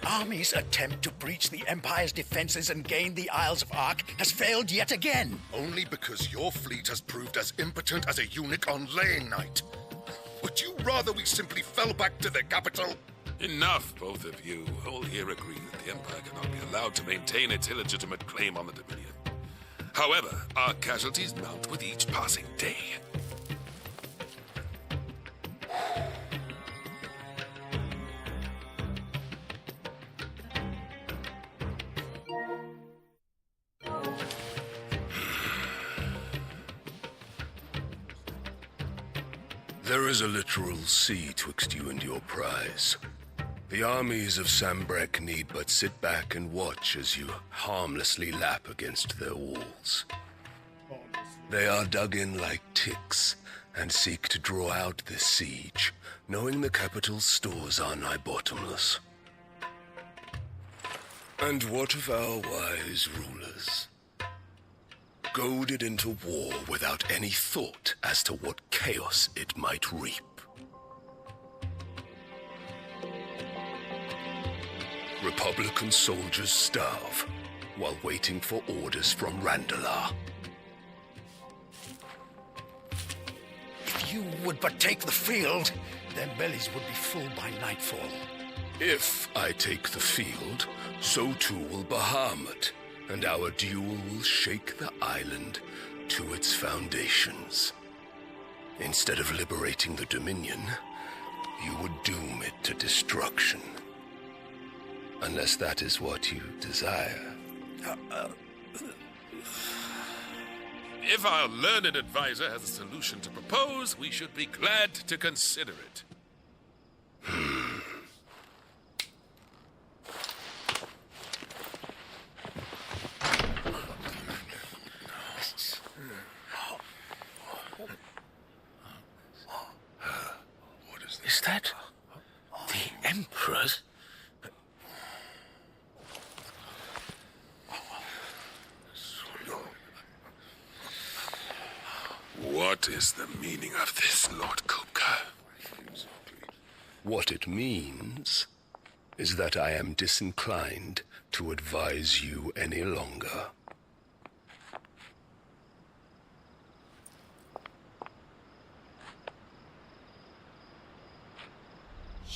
army's attempt to breach the Empire's defenses and gain the Isles of Ark has failed yet again. Only because your fleet has proved as impotent as a eunuch on laying night. Would you rather we simply fell back to the capital? Enough, both of you. All here agree that the Empire cannot be allowed to maintain its illegitimate claim on the Dominion. However, our casualties mount with each passing day. There is a literal sea twixt you and your prize. The armies of Sambrek need but sit back and watch as you harmlessly lap against their walls. They are dug in like ticks and seek to draw out this siege, knowing the capital's stores are nigh bottomless. And what of our wise rulers? Goaded into war without any thought as to what chaos it might reap. Republican soldiers starve while waiting for orders from Randalar. If you would but take the field, their bellies would be full by nightfall. If I take the field, so too will Bahamut, and our duel will shake the island to its foundations. Instead of liberating the Dominion, you would doom it to destruction. Unless that is what you desire. If our learned advisor has a solution to propose, we should be glad to consider it. Is that the Emperor's? What is the meaning of this, Lord Kupka? What it means is that I am disinclined to advise you any longer.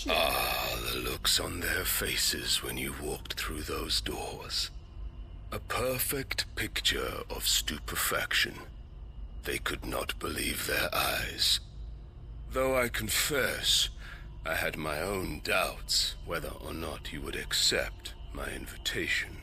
Ah, the looks on their faces when you walked through those doors. A perfect picture of stupefaction. They could not believe their eyes. Though I confess, I had my own doubts whether or not you would accept my invitation.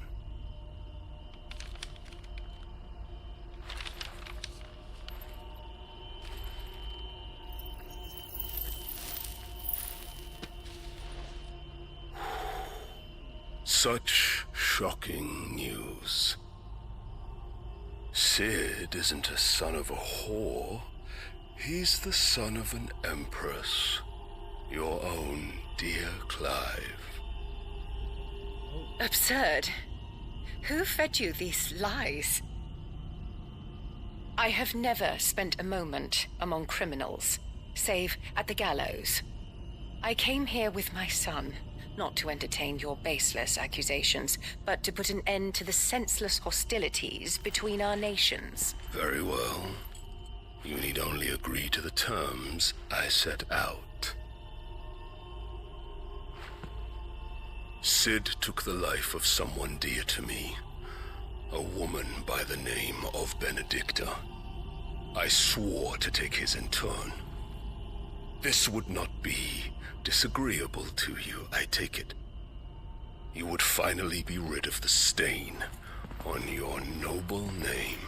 Such shocking news. Sid isn't a son of a whore. He's the son of an empress. Your own dear Clive. Absurd. Who fed you these lies? I have never spent a moment among criminals, save at the gallows. I came here with my son, not to entertain your baseless accusations, but to put an end to the senseless hostilities between our nations. Very well. You need only agree to the terms I set out. Sid took the life of someone dear to me, a woman by the name of Benedicta. I swore to take his in turn. This would not be disagreeable to you, I take it. You would finally be rid of the stain on your noble name.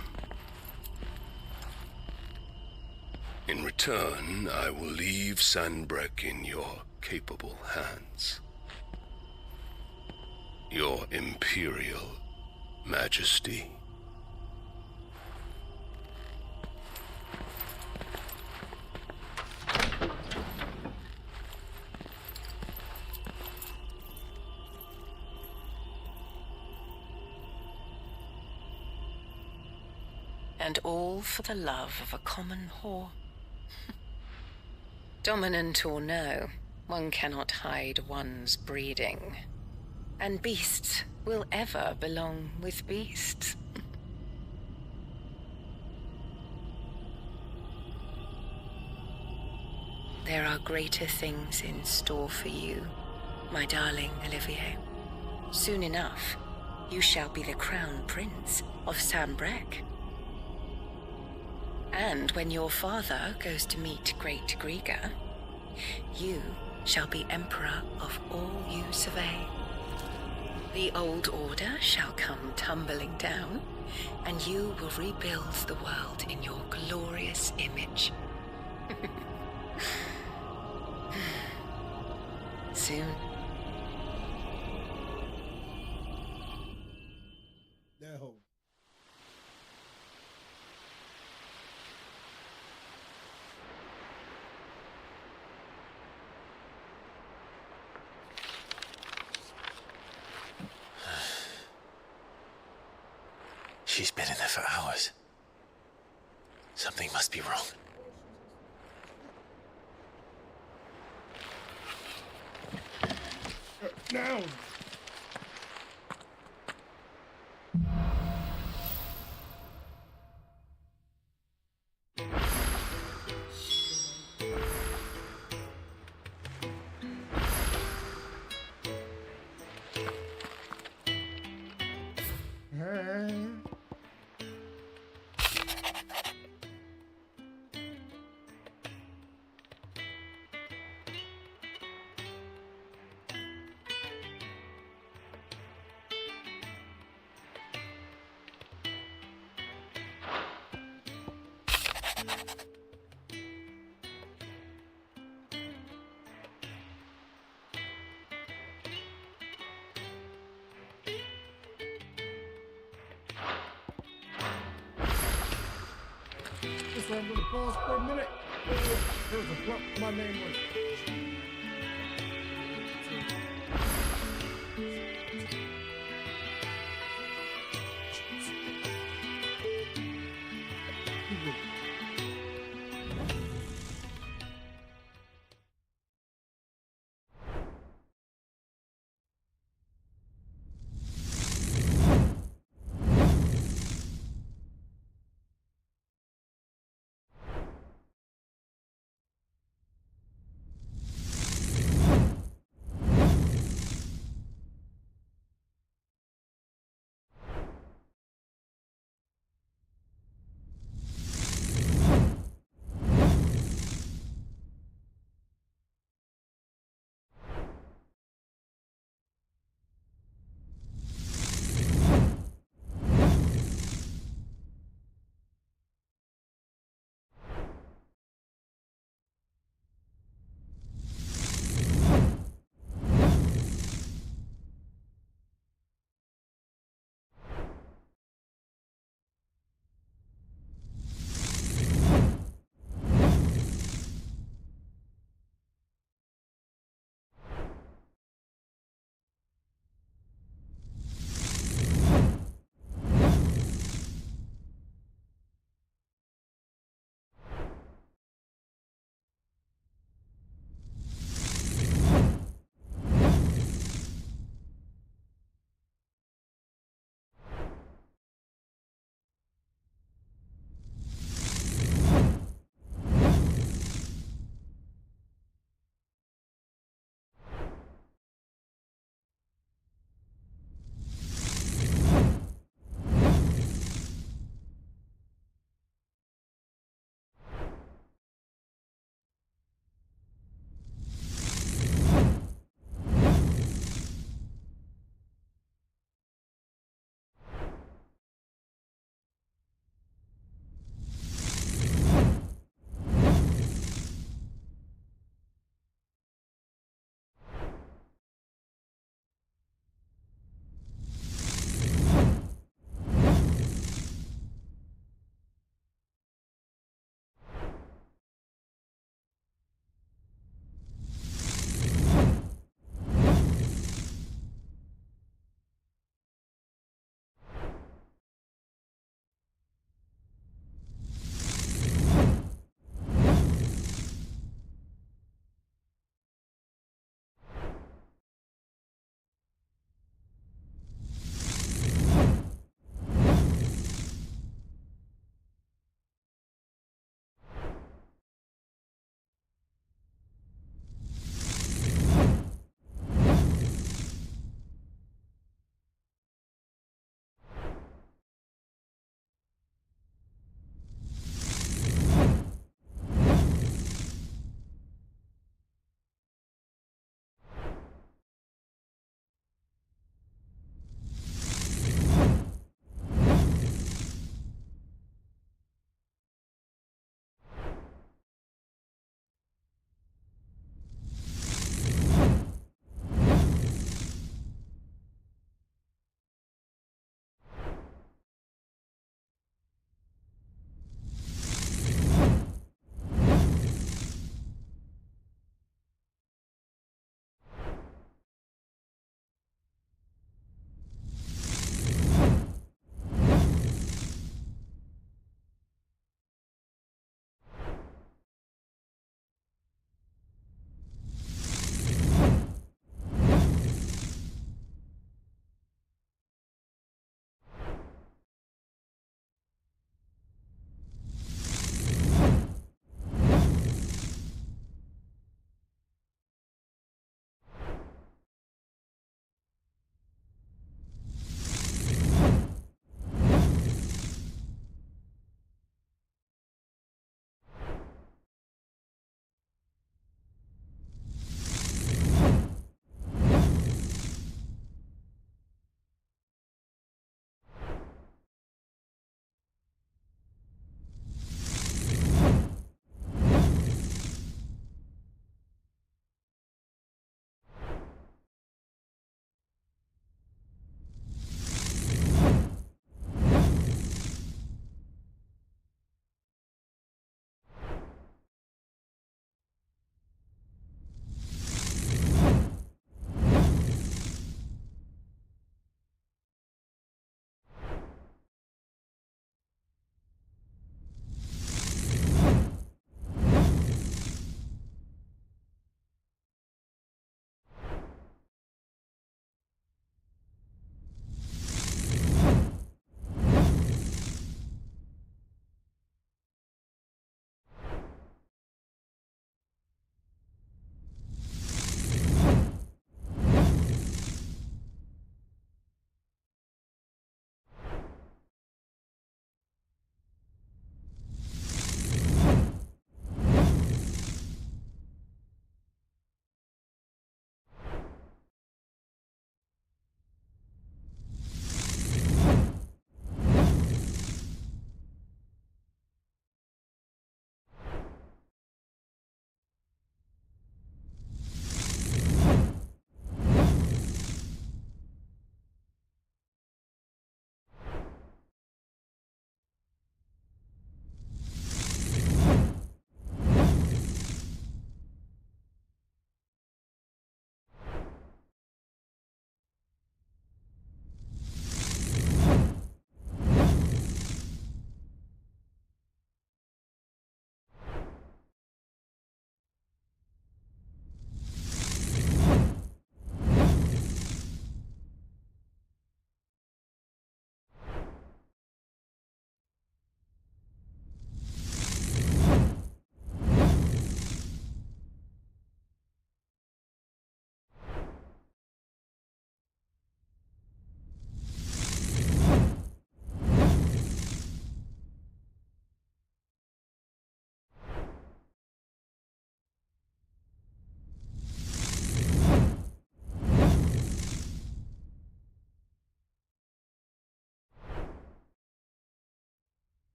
In return, I will leave Sanbrek in your capable hands. Your Imperial Majesty. And all for the love of a common whore. Dominant or no, one cannot hide one's breeding. And beasts will ever belong with beasts. There are greater things in store for you, my darling Olivier. Soon enough, you shall be the crown prince of Sambrec. And when your father goes to meet Great Griga, you shall be emperor of all you survey. The old order shall come tumbling down, and you will rebuild the world in your glorious image. Soon. That hoe. She's been in there for hours. Something must be wrong. Now! So I'm gonna pause for a minute. There was a bump. My name was.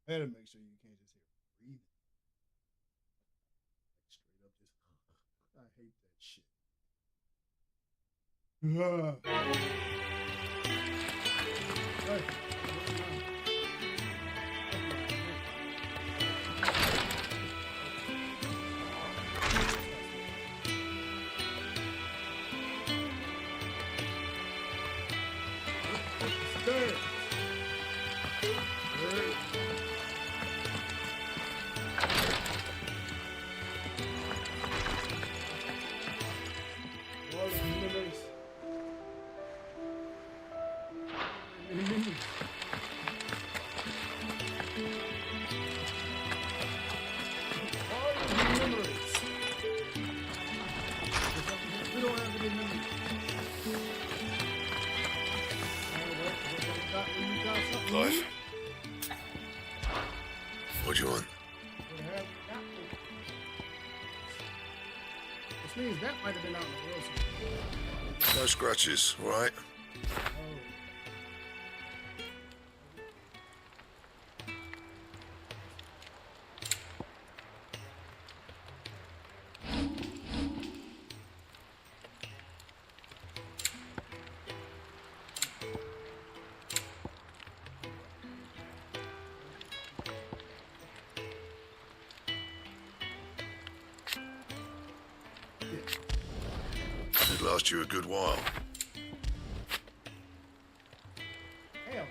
Better make sure you can't just hear breathing. Like straight up just I hate that shit. Hey. Stairs. Clive? What do you want? Which means that might have been out in the world. No scratches, all right? It'd last you a good while. Hell.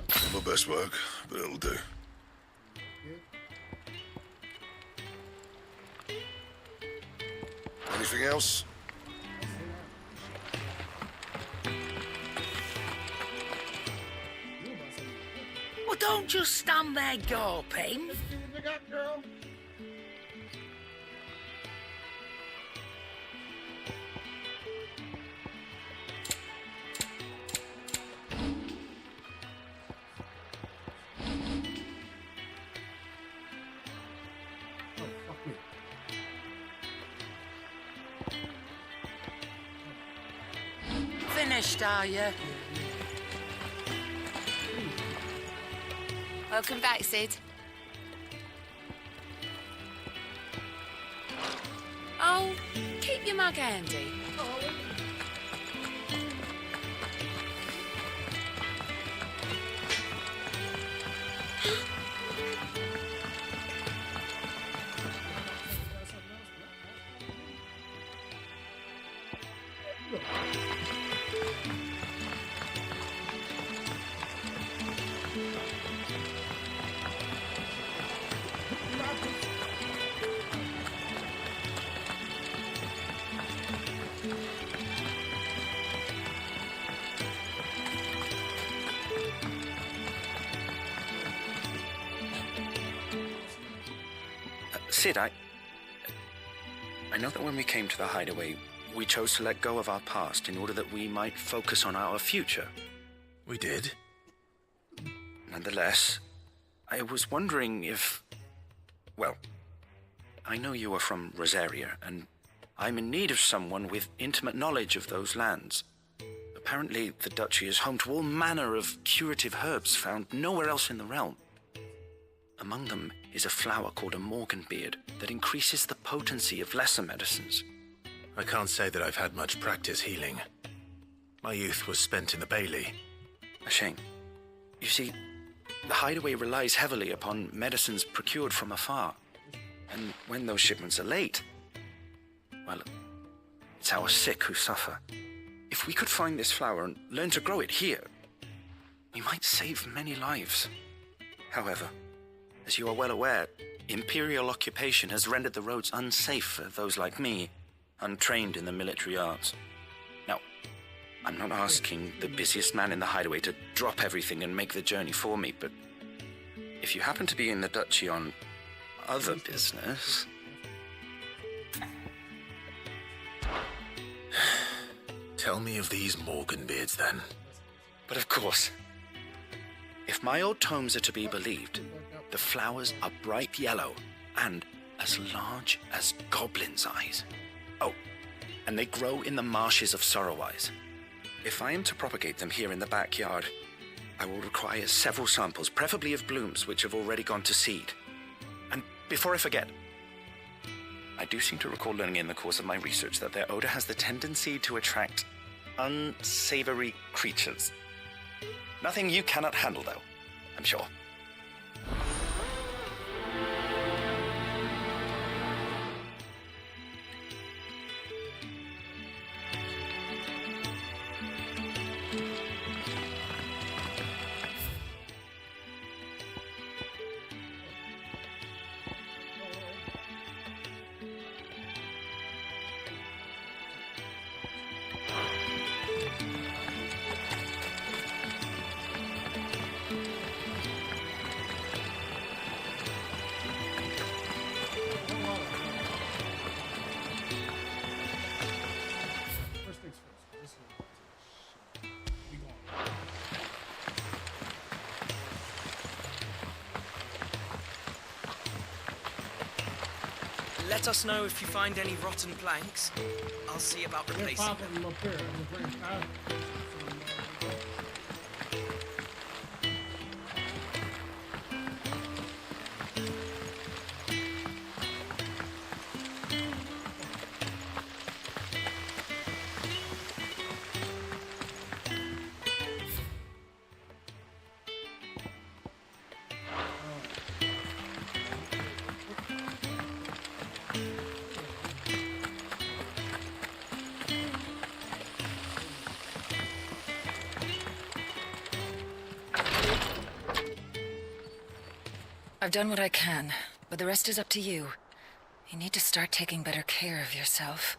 Not my best work, but it'll do. Anything else? Well, don't just stand there gawping. You got, girl. Oh, fuck me. Finished, are you? Welcome back, Sid. Oh, keep your mug handy. Sid, I know that when we came to the hideaway, we chose to let go of our past in order that we might focus on our future. We did. Nonetheless, I was wondering if... Well, I know you are from Rosaria, and I'm in need of someone with intimate knowledge of those lands. Apparently, the duchy is home to all manner of curative herbs found nowhere else in the realm. Among them is a flower called a morganbeard that increases the potency of lesser medicines. I can't say that I've had much practice healing. My youth was spent in the Bailey. A shame. You see, the hideaway relies heavily upon medicines procured from afar. And when those shipments are late, well, it's our sick who suffer. If we could find this flower and learn to grow it here, we might save many lives. However, as you are well aware, imperial occupation has rendered the roads unsafe for those like me, untrained in the military arts. Now, I'm not asking the busiest man in the hideaway to drop everything and make the journey for me, but if you happen to be in the duchy on other business... Tell me of these morganbeards, then. But of course, If my old tomes are to be believed, the flowers are bright yellow and as large as goblins' eyes. Oh, and they grow in the marshes of Sorrowwise. If I am to propagate them here in the backyard, I will require several samples, preferably of blooms which have already gone to seed. And before I forget, I do seem to recall learning in the course of my research that their odor has the tendency to attract unsavory creatures. Nothing you cannot handle, though, I'm sure. Let us know if you find any rotten planks. I'll see about replacing them. I've done what I can, but the rest is up to you. You need to start taking better care of yourself.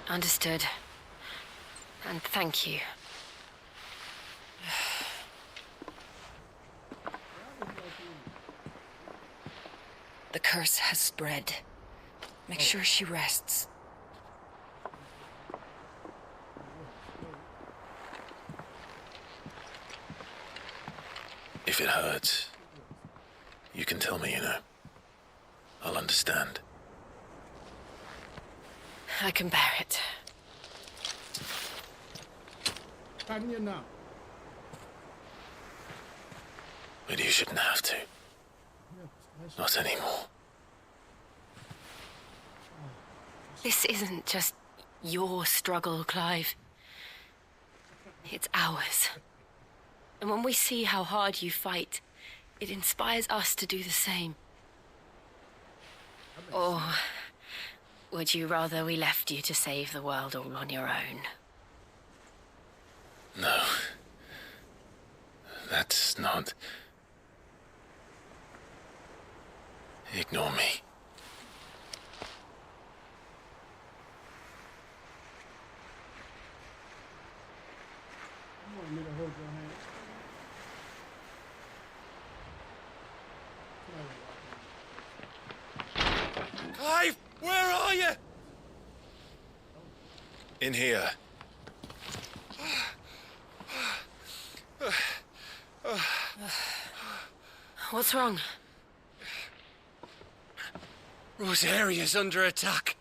Understood. And thank you. The curse has spread. Make sure she rests. If it hurts, you can tell me, you know. I'll understand. I can bear it. But you shouldn't have to. Not anymore. This isn't just your struggle, Clive. It's ours. And when we see how hard you fight, it inspires us to do the same. Or would you rather we left you to save the world all on your own? No. That's not... Ignore me. Clive, where are you? In here. What's wrong? Rosaria's under attack.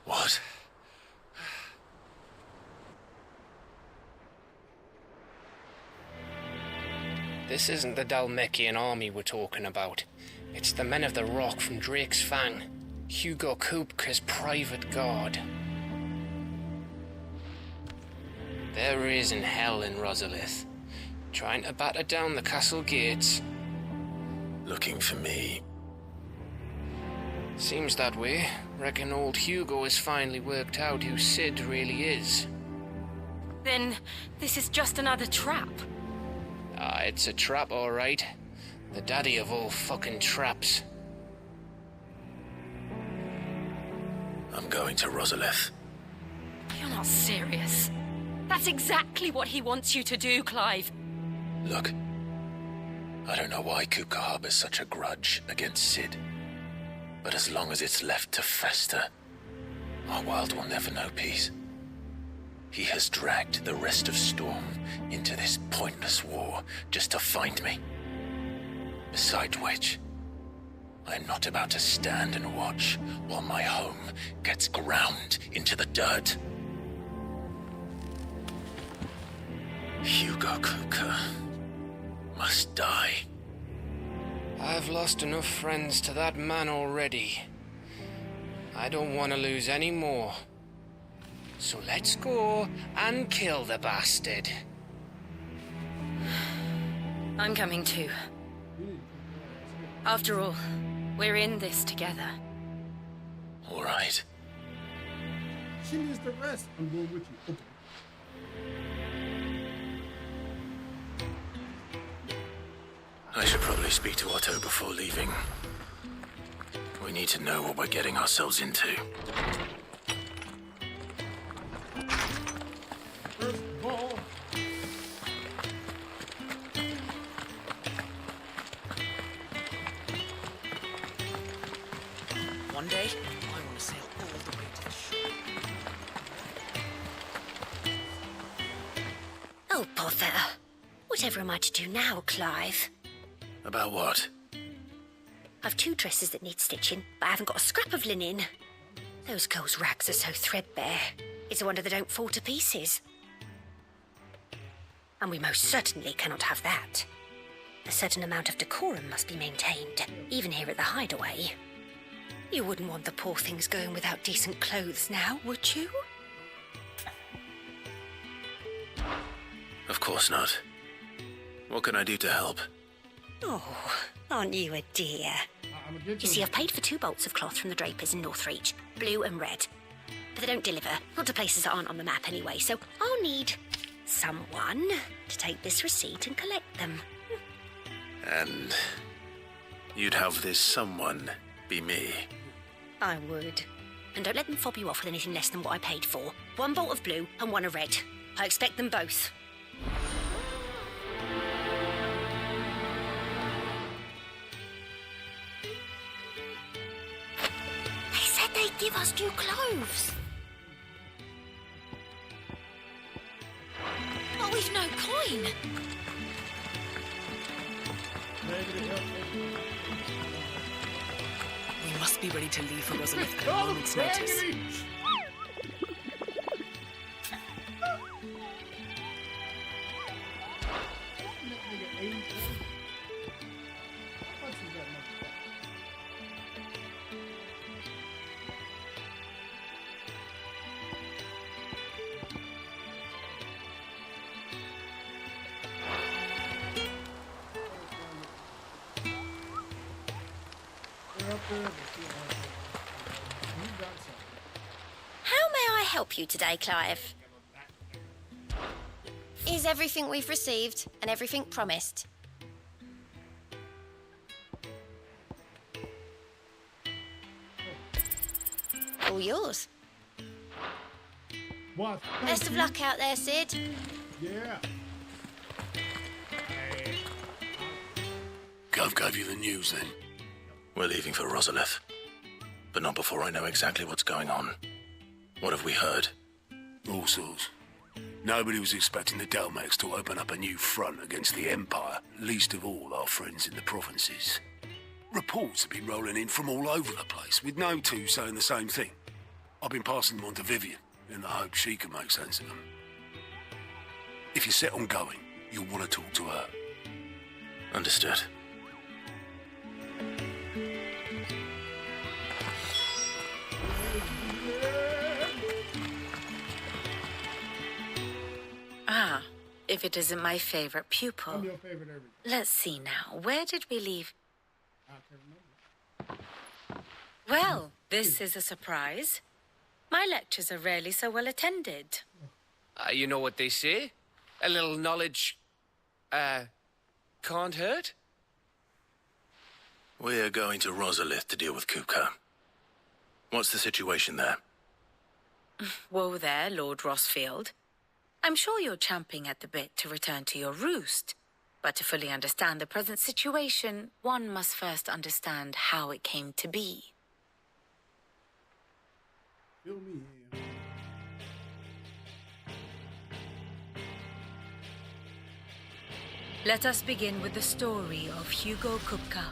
What? This isn't the Dalmekian army we're talking about. It's the men of the Rock from Drake's Fang, Hugo Kupka's private guard. There is in hell in Rosalith, trying to batter down the castle gates. Looking for me. Seems that way. Reckon old Hugo has finally worked out who Sid really is. Then this is just another trap. Ah, it's a trap, all right. The daddy of all fucking traps. I'm going to Rosalith. You're not serious. That's exactly what he wants you to do, Clive. Look, I don't know why Kupka harbors such a grudge against Sid. But as long as it's left to fester, our world will never know peace. He has dragged the rest of Storm into this pointless war just to find me. Besides which, I'm not about to stand and watch while my home gets ground into the dirt. Hugo Kuka must die. I've lost enough friends to that man already. I don't want to lose any more. So let's go and kill the bastard. I'm coming too. After all, we're in this together. All right. She needs the rest. I'm going with you. Okay. I should probably speak to Otto before leaving. We need to know what we're getting ourselves into. First ball. One day, I want to sail all the way to the shore. Oh, bother. Whatever am I to do now, Clive? About what? I've 2 dresses that need stitching, but I haven't got a scrap of linen. Those girls' rags are so threadbare. It's a wonder they don't fall to pieces. And we most certainly cannot have that. A certain amount of decorum must be maintained, even here at the Hideaway. You wouldn't want the poor things going without decent clothes now, would you? Of course not. What can I do to help? Oh, aren't you a dear? You see, I've paid for 2 bolts of cloth from the drapers in Northreach, blue and red. But they don't deliver, not to places that aren't on the map anyway, so I'll need someone to take this receipt and collect them. And you'd have this someone be me. I would. And don't let them fob you off with anything less than what I paid for. 1 bolt of blue and 1 of red. I expect them both. They said they'd give us new clothes. But we've no coin. We must be ready to leave for Rosalith at a moment's notice. How may I help you today, Clive? Is everything we've received and everything promised? All yours. What? Best of luck out there, Sid. Yeah. Gov gave you the news then? We're leaving for Rosalith. But not before I know exactly what's going on. What have we heard? All sorts. Nobody was expecting the Delmex to open up a new front against the Empire, least of all our friends in the provinces. Reports have been rolling in from all over the place, with no 2 saying the same thing. I've been passing them on to Vivian, in the hope she can make sense of them. If you're set on going, you'll want to talk to her. Understood. Ah, if it isn't my favorite pupil. I'm your favorite everything. Let's see now. Where did we leave? I can't remember. Well, this is a surprise. My lectures are rarely so well attended. You know what they say? A little knowledge, can't hurt? We're going to Rosalith to deal with Kuka. What's the situation there? Whoa there, Lord Rossfield. I'm sure you're champing at the bit to return to your roost. But to fully understand the present situation, one must first understand how it came to be. Feel me, yeah. Let us begin with the story of Hugo Kupka,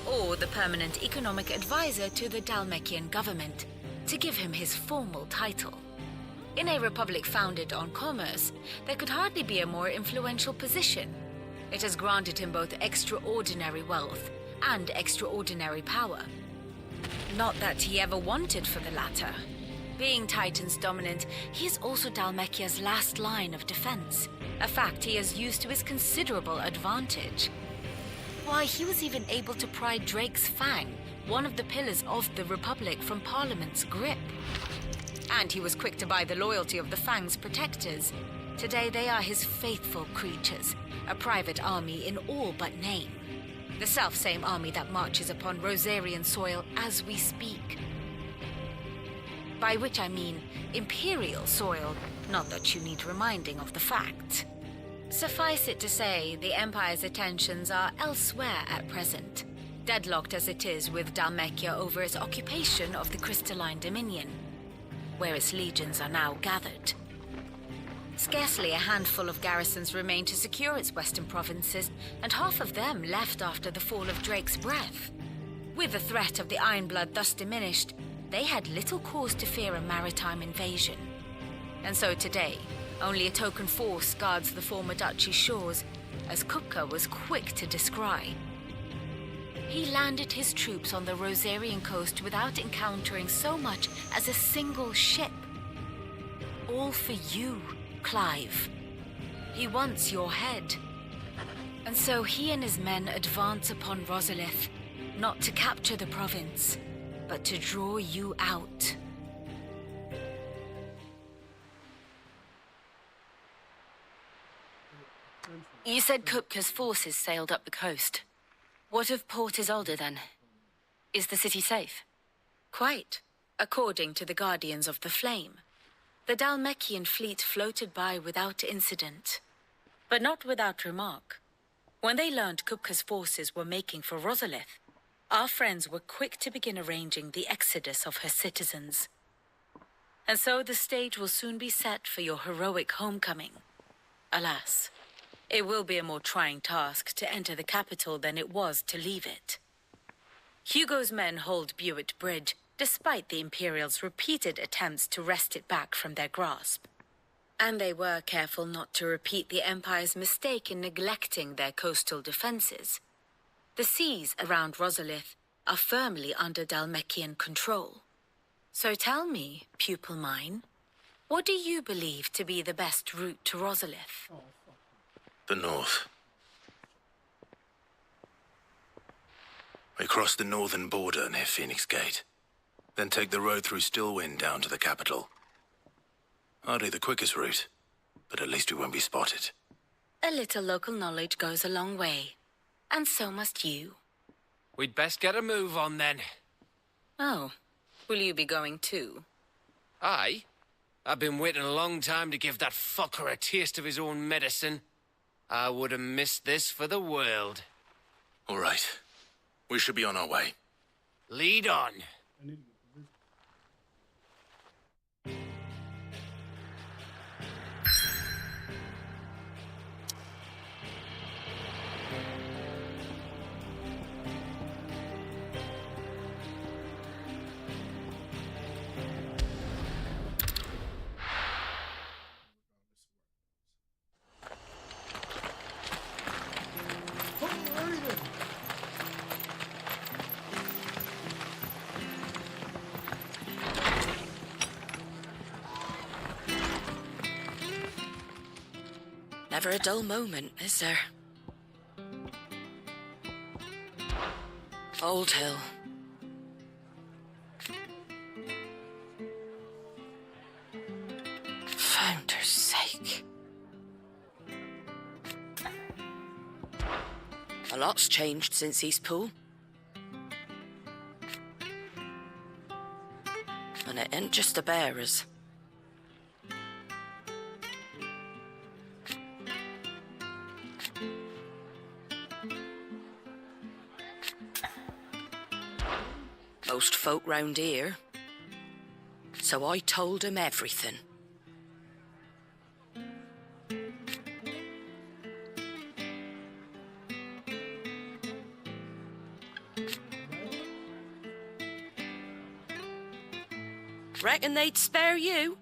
or the permanent economic advisor to the Dalmekian government, to give him his formal title. In a republic founded on commerce, there could hardly be a more influential position. It has granted him both extraordinary wealth and extraordinary power. Not that he ever wanted for the latter. Being Titan's dominant, he is also Dalmekia's last line of defense, a fact he has used to his considerable advantage. Why, he was even able to pry Drake's Fang, one of the pillars of the Republic, from Parliament's grip. And he was quick to buy the loyalty of the Fang's protectors. Today they are his faithful creatures, a private army in all but name. The self-same army that marches upon Rosarian soil as we speak. By which I mean Imperial soil, not that you need reminding of the fact. Suffice it to say, the Empire's attentions are elsewhere at present, deadlocked as it is with Dalmekia over its occupation of the Crystalline Dominion, where its legions are now gathered. Scarcely a handful of garrisons remain to secure its western provinces, and half of them left after the fall of Drake's Breath. With the threat of the Ironblood thus diminished, they had little cause to fear a maritime invasion. And so today, only a token force guards the former duchy's shores, as Kupka was quick to descry. He landed his troops on the Rosarian coast without encountering so much as a single ship. All for you, Clive. He wants your head. And so he and his men advance upon Rosalith, not to capture the province, but to draw you out. You said Kupka's forces sailed up the coast. What of Port Isolde, then? Is the city safe? Quite, according to the Guardians of the Flame. The Dalmekian fleet floated by without incident, but not without remark. When they learned Kupka's forces were making for Rosalith, our friends were quick to begin arranging the exodus of her citizens. And so the stage will soon be set for your heroic homecoming. Alas, it will be a more trying task to enter the capital than it was to leave it. Hugo's men hold Buet Bridge, despite the Imperials' repeated attempts to wrest it back from their grasp. And they were careful not to repeat the Empire's mistake in neglecting their coastal defenses. The seas around Rosalith are firmly under Dalmekian control. So tell me, pupil mine, what do you believe to be the best route to Rosalith? The north. We cross the northern border near Phoenix Gate, then take the road through Stillwind down to the capital. Hardly the quickest route, but at least we won't be spotted. A little local knowledge goes a long way, and so must you. We'd best get a move on then. Oh, will you be going too? Aye. I've been waiting a long time to give that fucker a taste of his own medicine. I would have missed this for the world. All right. We should be on our way. Lead on. Never a dull moment, is there? Old Hill. Founder's sake. A lot's changed since Eastpool. And it ain't just the bearers. Most folk round here. So I told him everything. Reckon they'd spare you?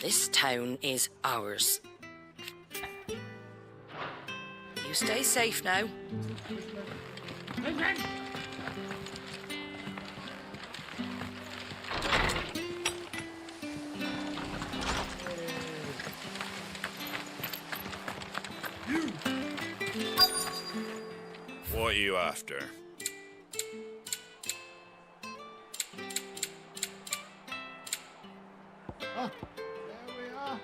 This town is ours. You stay safe now. What are you after? Ah, there we are.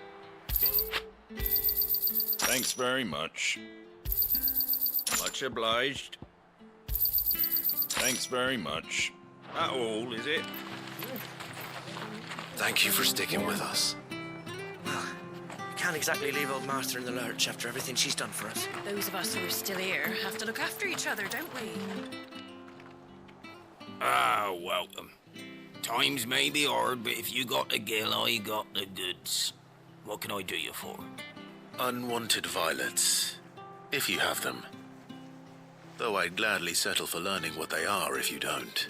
Thanks very much. Much obliged. Thanks very much. That all, is it? Thank you for sticking with us. We can't exactly leave old Martha in the lurch after everything she's done for us. Those of us who are still here have to look after each other, don't we? Ah, welcome. Times may be hard, but if you got the gill, I got the goods. What can I do you for? Unwanted violets, if you have them. Though I'd gladly settle for learning what they are if you don't.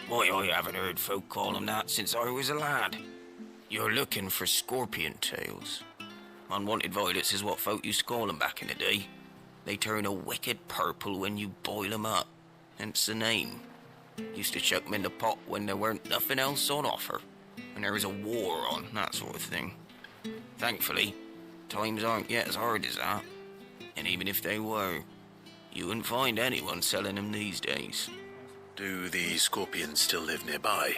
Why, I haven't heard folk call them that since I was a lad. You're looking for scorpion tails. Unwanted violets is what folk used to call them back in the day. They turn a wicked purple when you boil them up, hence the name. Used to chuck them in the pot when there weren't nothing else on offer, and there was a war on, that sort of thing. Thankfully, times aren't yet as hard as that. And even if they were, you wouldn't find anyone selling them these days. Do the scorpions still live nearby?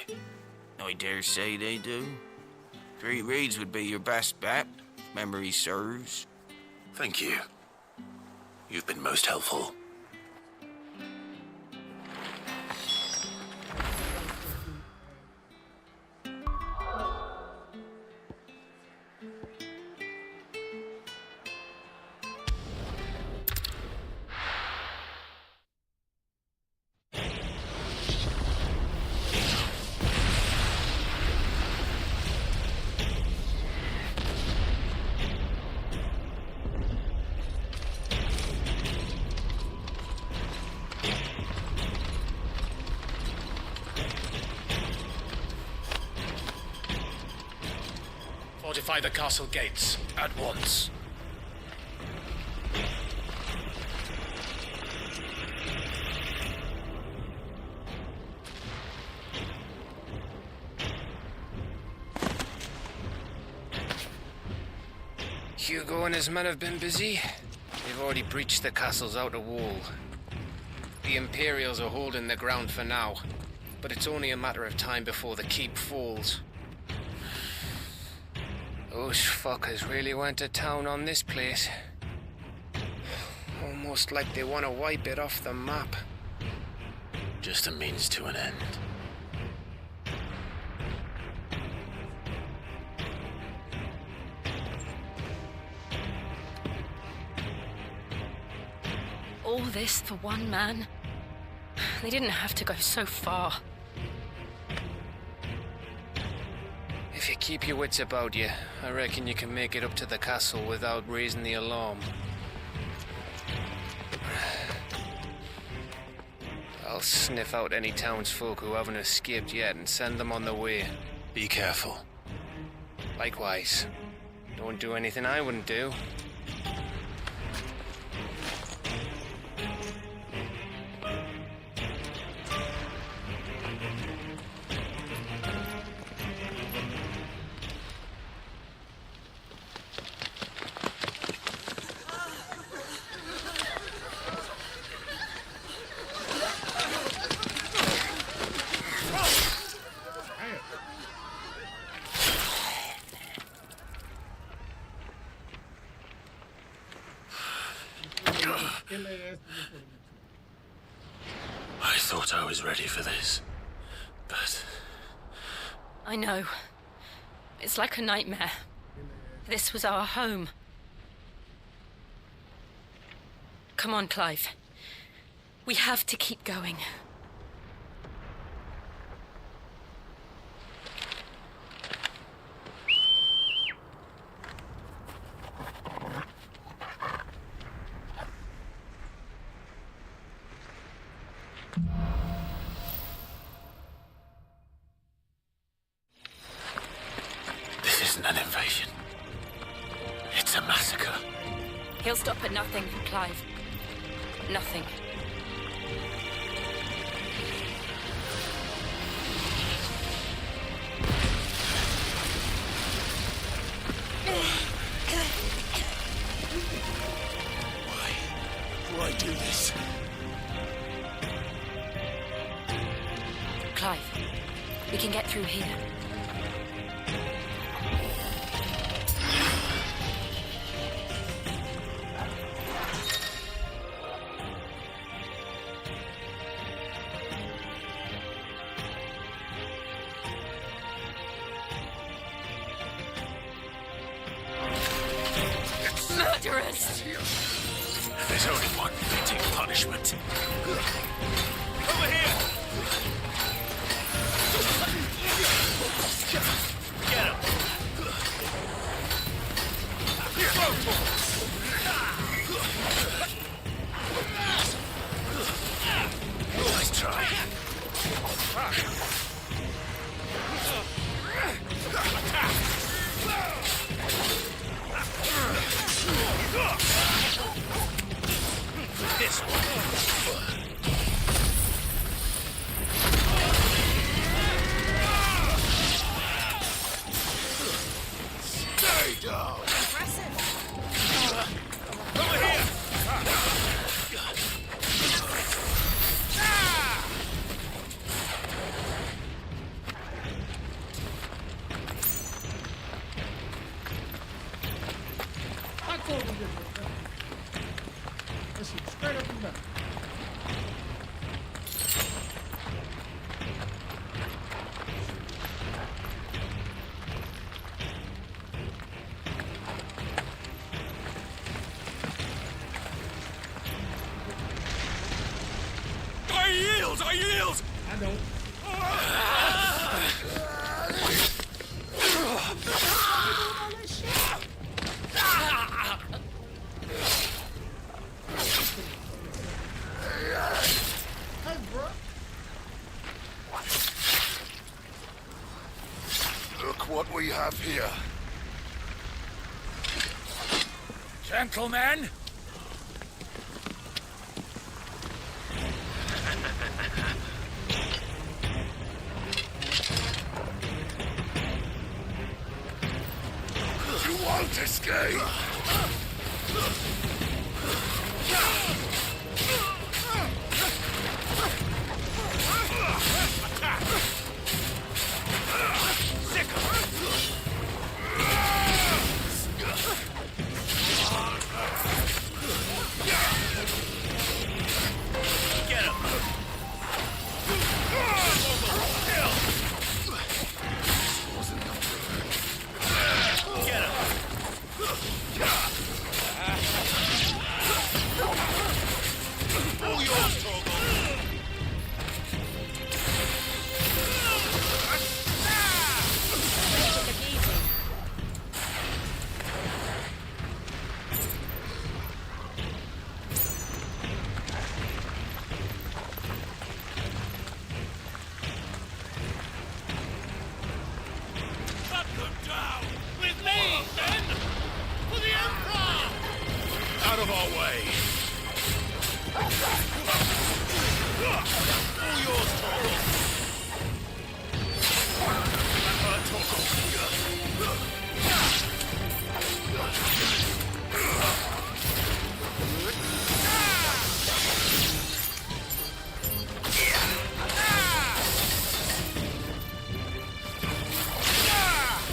I dare say they do. 3 Reeds would be your best bet, if memory serves. Thank you. You've been most helpful. Fortify the castle gates at once. Hugo and his men have been busy. They've already breached the castle's outer wall. The Imperials are holding the ground for now, but it's only a matter of time before the keep falls. Those fuckers really went to town on this place. Almost like they want to wipe it off the map. Just a means to an end. All this for one man? They didn't have to go so far. If you keep your wits about you, I reckon you can make it up to the castle without raising the alarm. I'll sniff out any townsfolk who haven't escaped yet and send them on their way. Be careful. Likewise. Don't do anything I wouldn't do. I thought I was ready for this, but... I know. It's like a nightmare. This was our home. Come on, Clive. We have to keep going. He'll stop at nothing, Clive. Nothing. Why do this? Clive, we can get through here. Murderers! There's only one fitting punishment. Over here! Get him! Nice try. This one. Stay down. Over here. I told him this. Listen, straight up and down. I yield! I yield! I know. Hey, bro. Look what we have here. Gentlemen, You won't escape. Get him! Get him! All yours, Torgal. Cut them down! With me, then! For the Emperor! Out of our way. All yours, Torgal.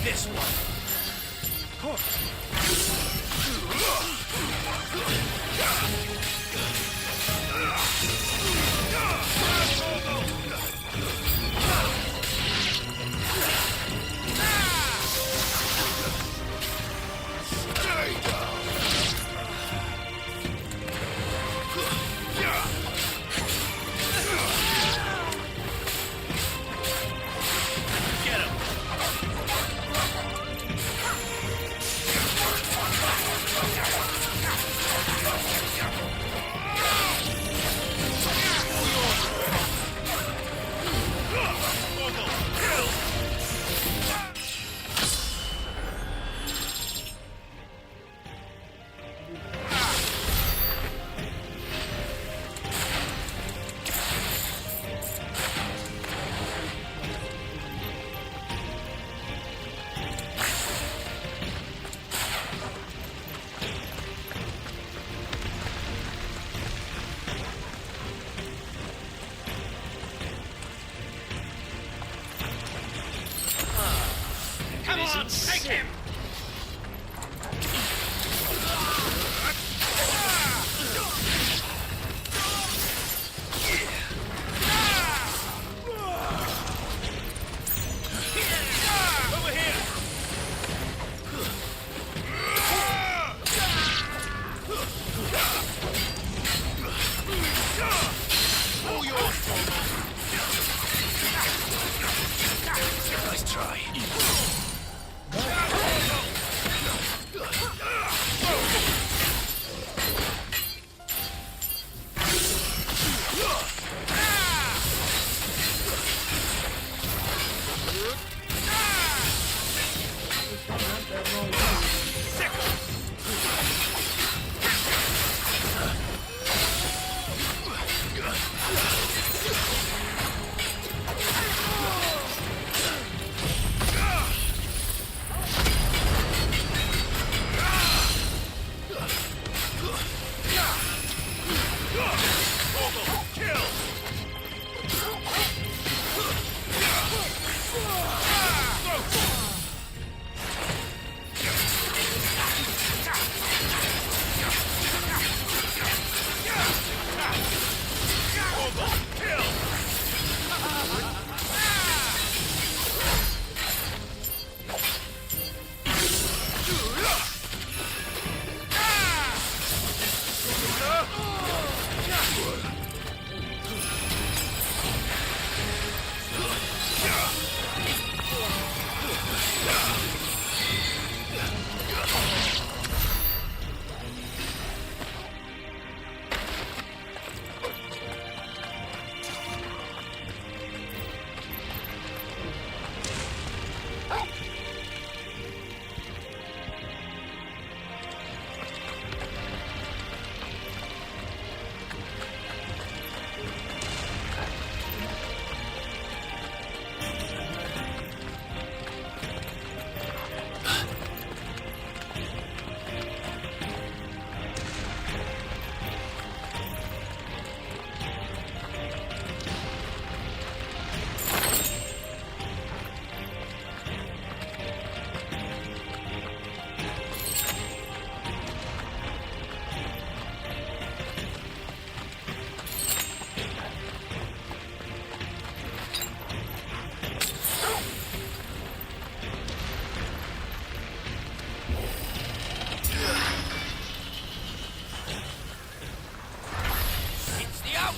This one! Stay down. on, take him! Over here! All yours, nice try.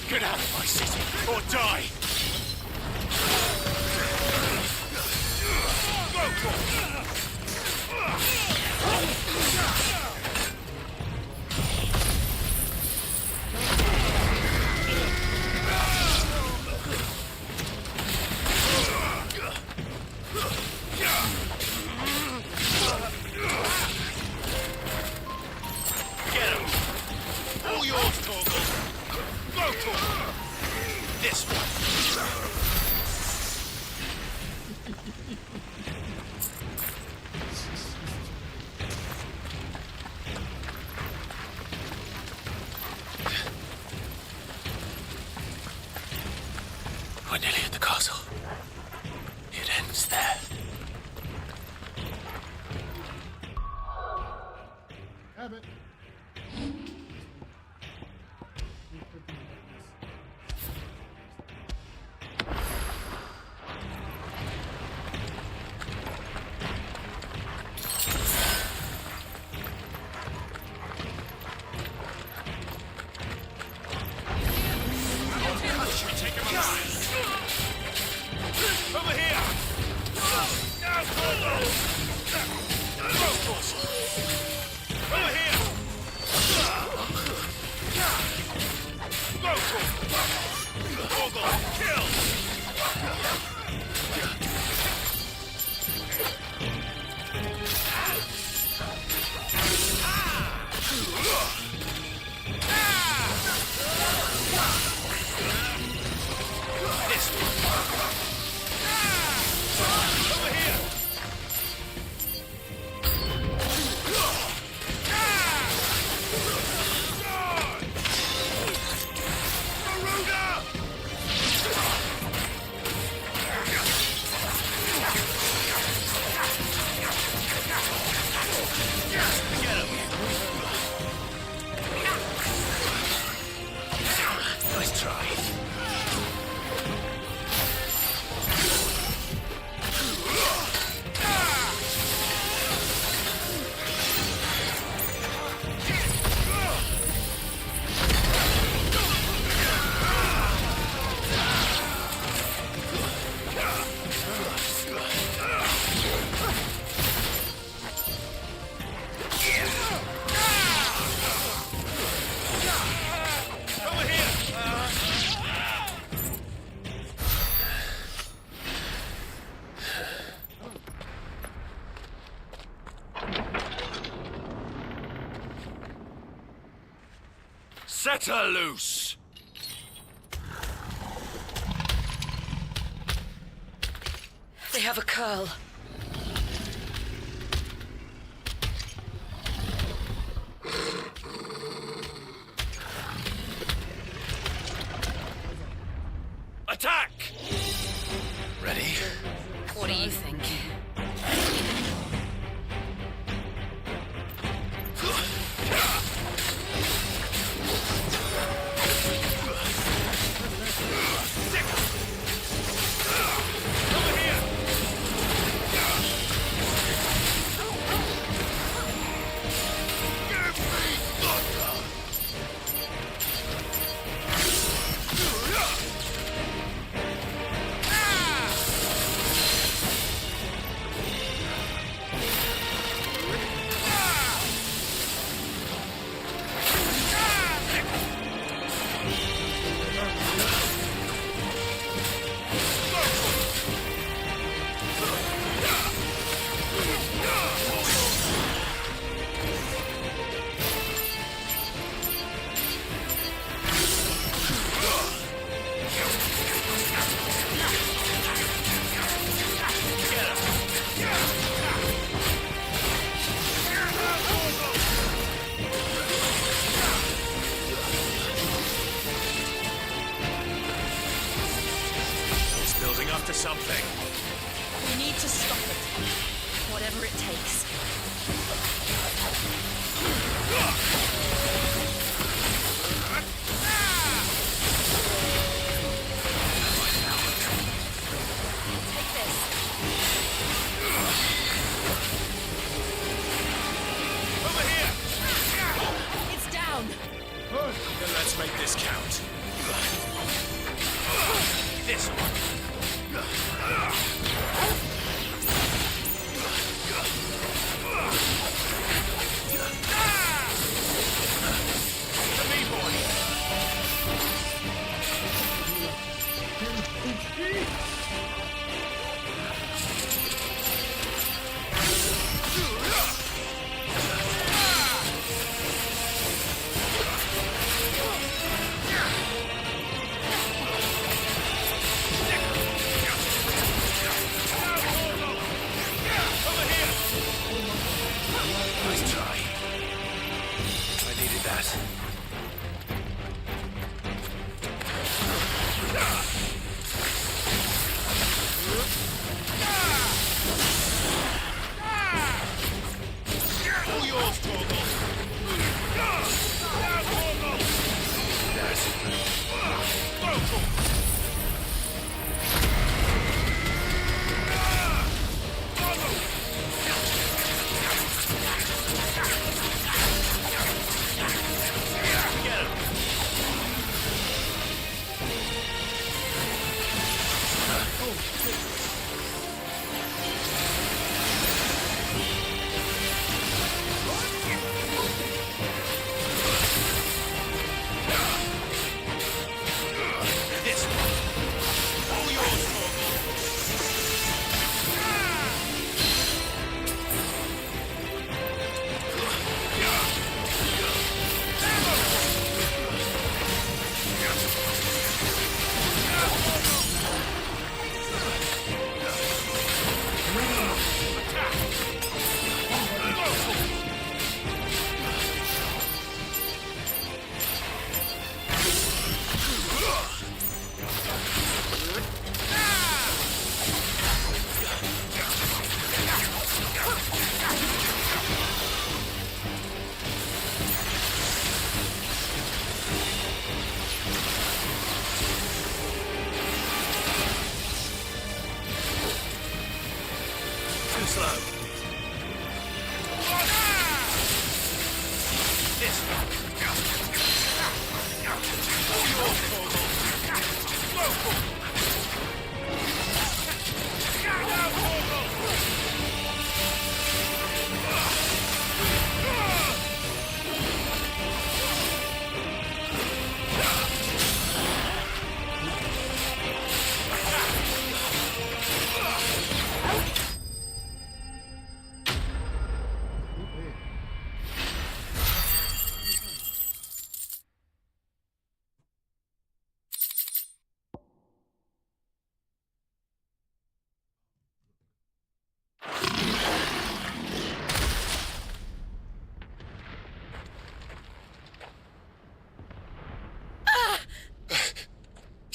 Get out of my city, or die! Get him! All yours, Torgal! Go, Torgal! This one! We're nearly at the castle. It ends there. Have it. Set her loose! They have a curl. Attack! Ready? What do you think? To something. We need to stop it. Whatever it takes. Take this. Over here! It's down. Then let's make this count. This one.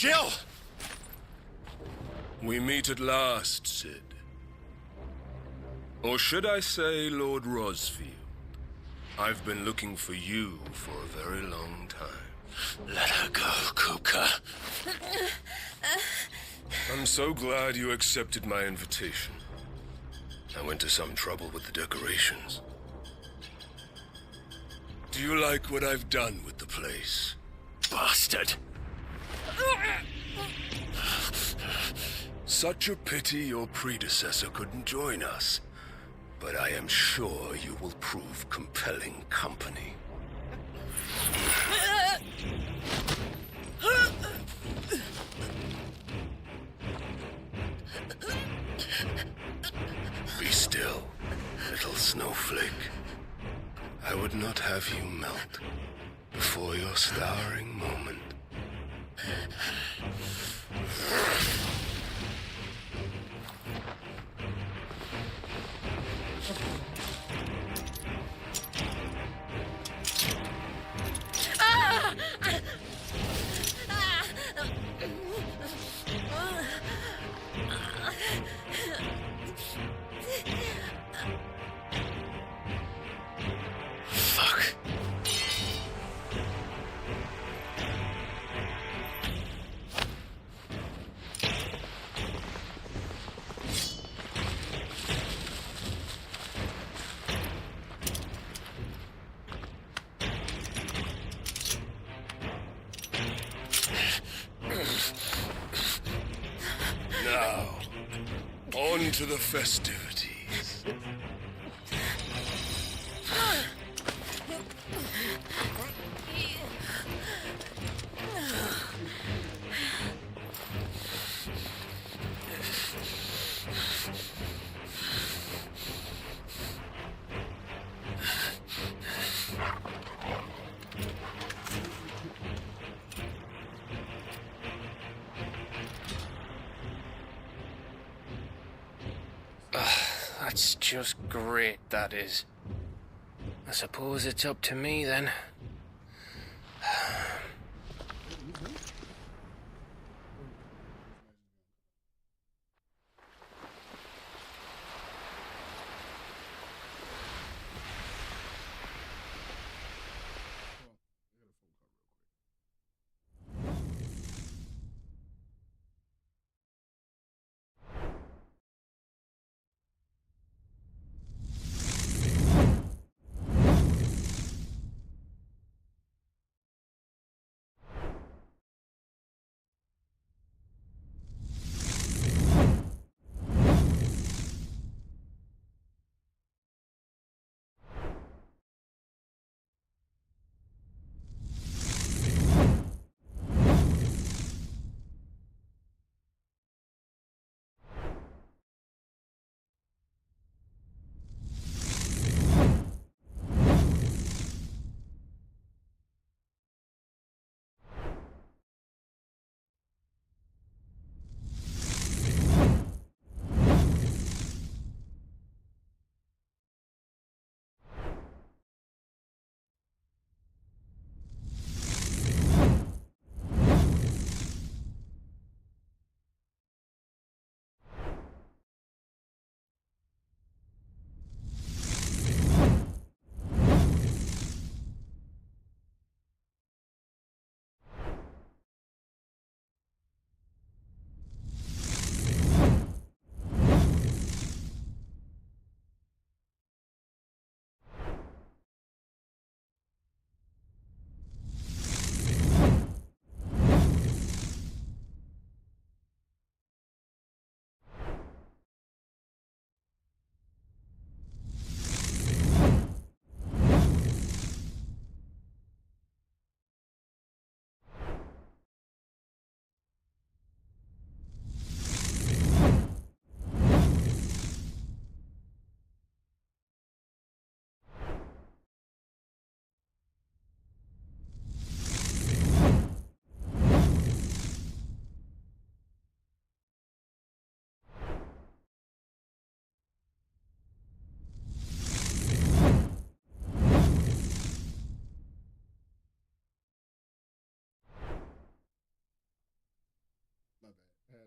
Jill! We meet at last, Sid. Or should I say, Lord Rosfield? I've been looking for you for a very long time. Let her go, Kuka. I'm so glad you accepted my invitation. I went to some trouble with the decorations. Do you like what I've done with the place? Bastard! Such a pity your predecessor couldn't join us. But I am sure you will prove compelling company. Be still, little snowflake. I would not have you melt before your starring moment. Fuck. Now, on to the festivities. That's just great, that is. I suppose it's up to me then.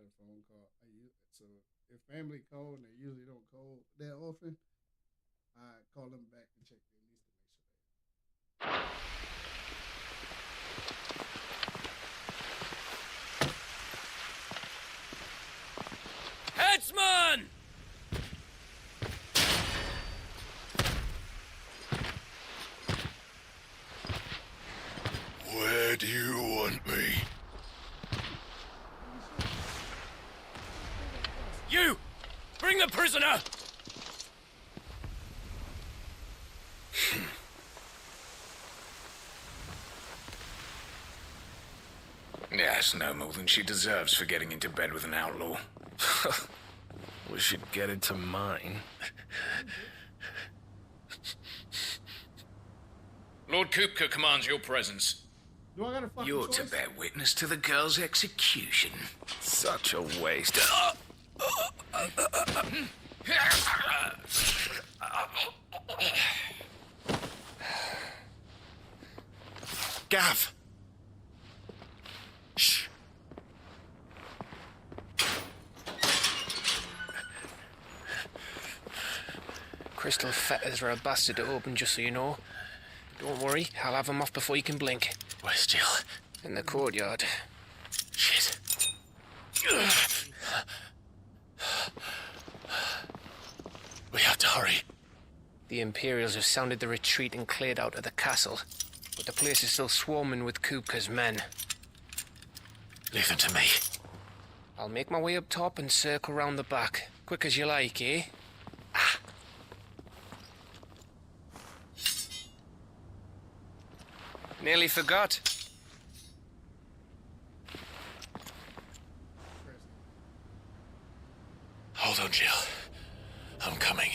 a phone call. So if family call and they usually don't call that often, I call them back and check their needs to make sure they. Headsman! Where do you want me? You! Bring the prisoner! Yes, no more than she deserves for getting into bed with an outlaw. We should get into mine. Lord Kupka commands your presence. Do I got a fucking You're choice? to bear witness to the girl's execution. Such a waste. Gav! Shh. Crystal fetters are a bastard to open, just so you know. Don't worry, I'll have them off before you can blink. Where's Jill? In the courtyard. Shit. We have to hurry. The Imperials have sounded the retreat and cleared out of the castle, but the place is still swarming with Kupka's men. Leave them to me. I'll make my way up top and circle round the back. Quick as you like, eh? Nearly forgot. Hold on, Jill. I'm coming.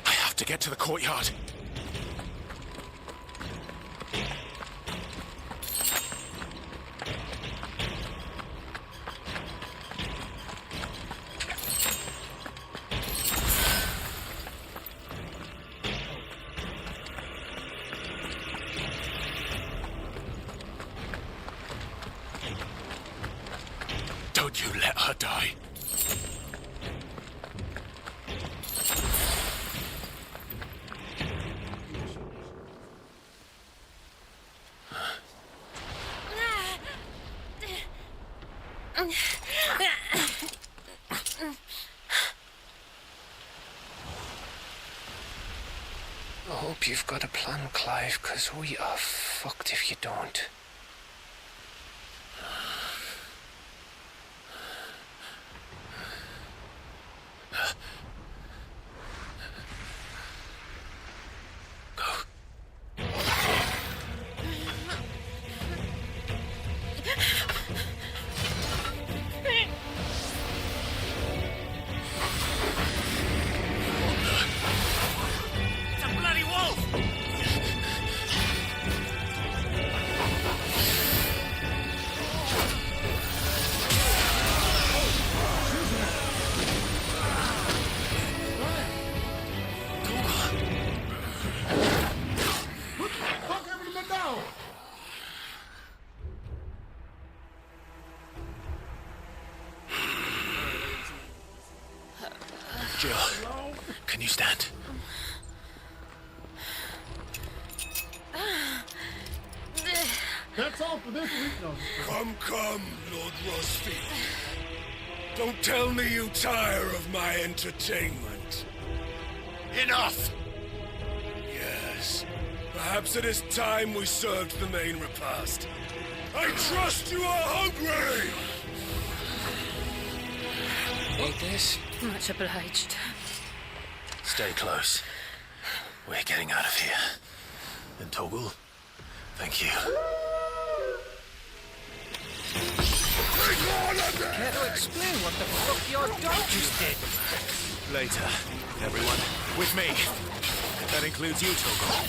I have to get to the courtyard. Don't you let her die. I hope you've got a plan, Clive, because we are fucked if you don't. It's a bloody wolf! Fuck everyone down! Jill, can you stand? That's all for this week, though. Come, Lord Rosfield. Don't tell me you tire of my entertainment. Enough! Yes. Perhaps it is time we served the main repast. I trust you are hungry! Eat this? Much obliged. Stay close. We're getting out of here. And Toggle, thank you. Care to explain what the fuck your dog just did? Later, everyone. With me. That includes you, Toggle.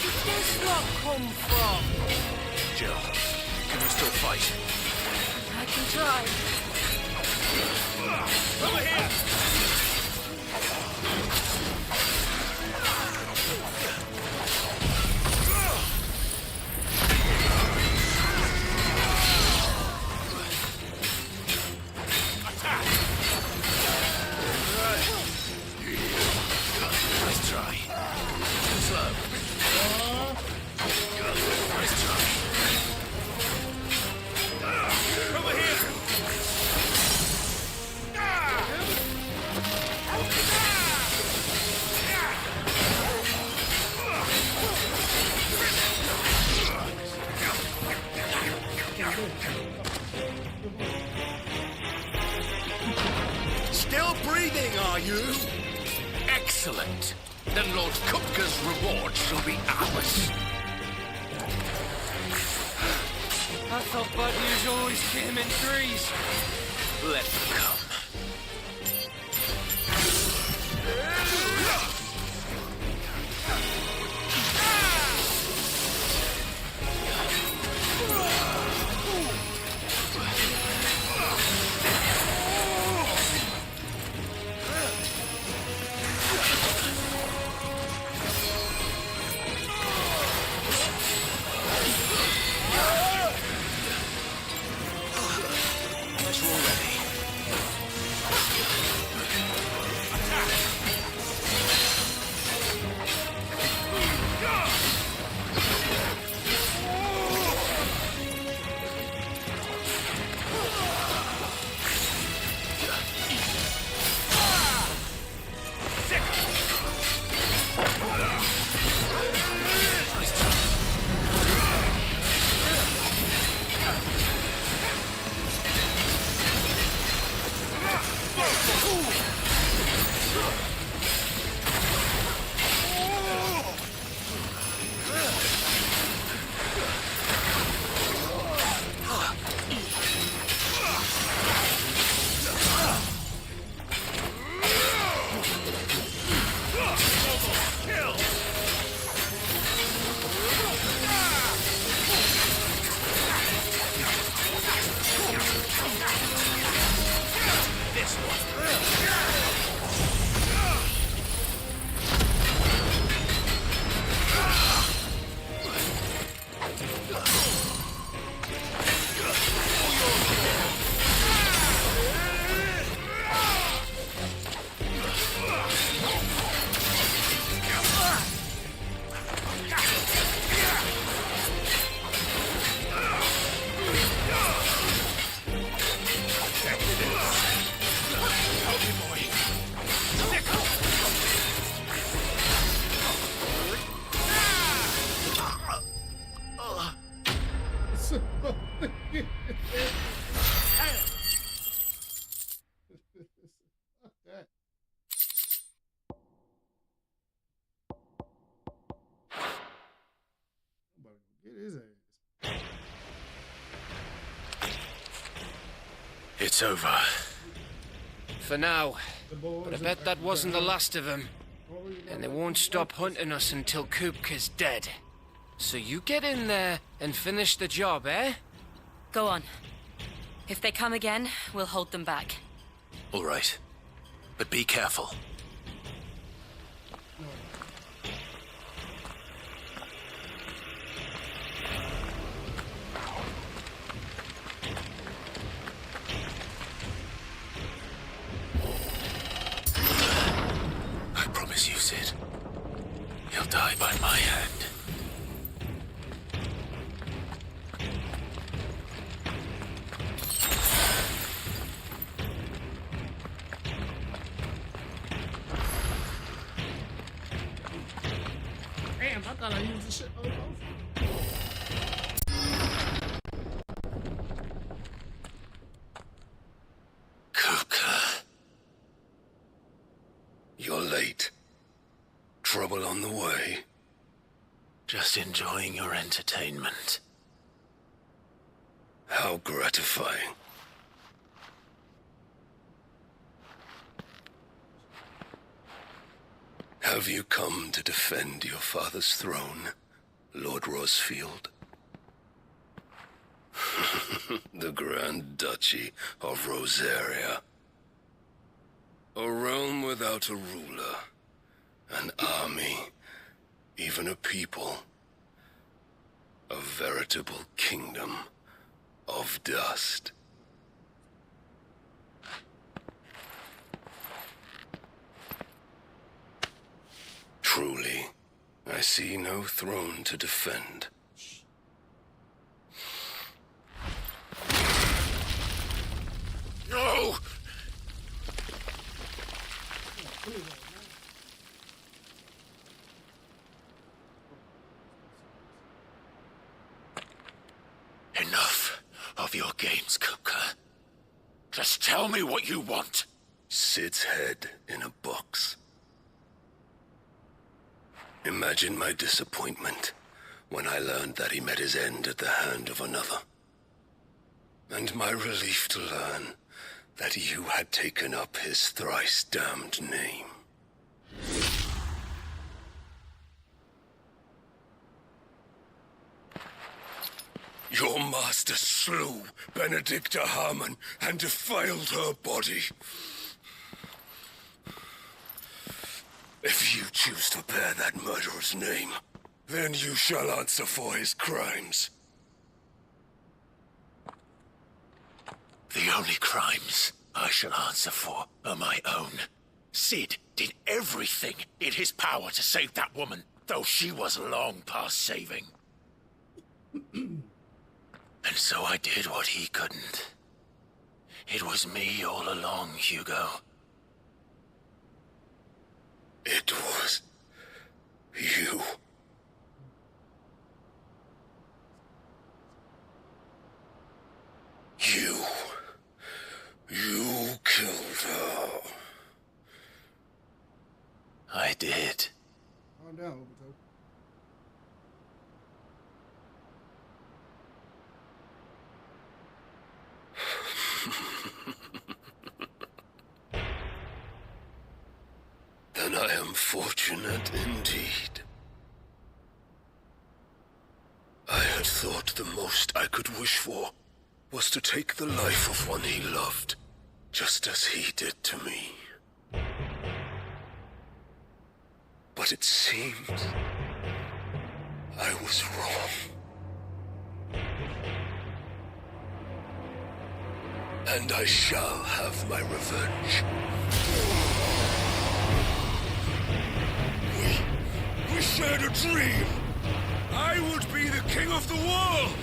did this lot come from? Jill, can you still fight? I can try. Over here! Nice try. Too slow. Nice try. Over here! Still breathing, are you? Excellent. Then Lord Kupka's reward shall be ours. I thought bad news always came in threes. Let them come. Get his ass. It's over. For now. But I bet that wasn't the last of them. And they won't stop hunting us until Kupka's dead. So you get in there and finish the job, eh? Go on. If they come again, we'll hold them back. All right. But be careful. I promise you, Sid. He'll die by my hand. Damn, I thought I used the shit on both. Kupka. You're late. Trouble on the way. Just enjoying your entertainment. How gratifying. Have you come to defend your father's throne Lord Rosfield. The Grand Duchy of Rosaria. A realm without a ruler, an army, even a people. A veritable kingdom of dust. Truly, I see no throne to defend. No! Enough of your games, Kupka. Just tell me what you want. Sid's head in a box. Imagine my disappointment when I learned that he met his end at the hand of another. And my relief to learn that you had taken up his thrice-damned name. Your master slew Benedicta Harmon and defiled her body. If you choose to bear that murderer's name, then you shall answer for his crimes. The only crimes I shall answer for are my own. Sid did everything in his power to save that woman, though she was long past saving. And so I did what he couldn't. It was me all along, Hugo. It was you. You killed her. I did. Calm down, Obito. Then I am fortunate indeed. I had thought the most I could wish for was to take the life of one he loved, just as he did to me. But it seems I was wrong. And I shall have my revenge. We shared a dream. I would be the king of the world.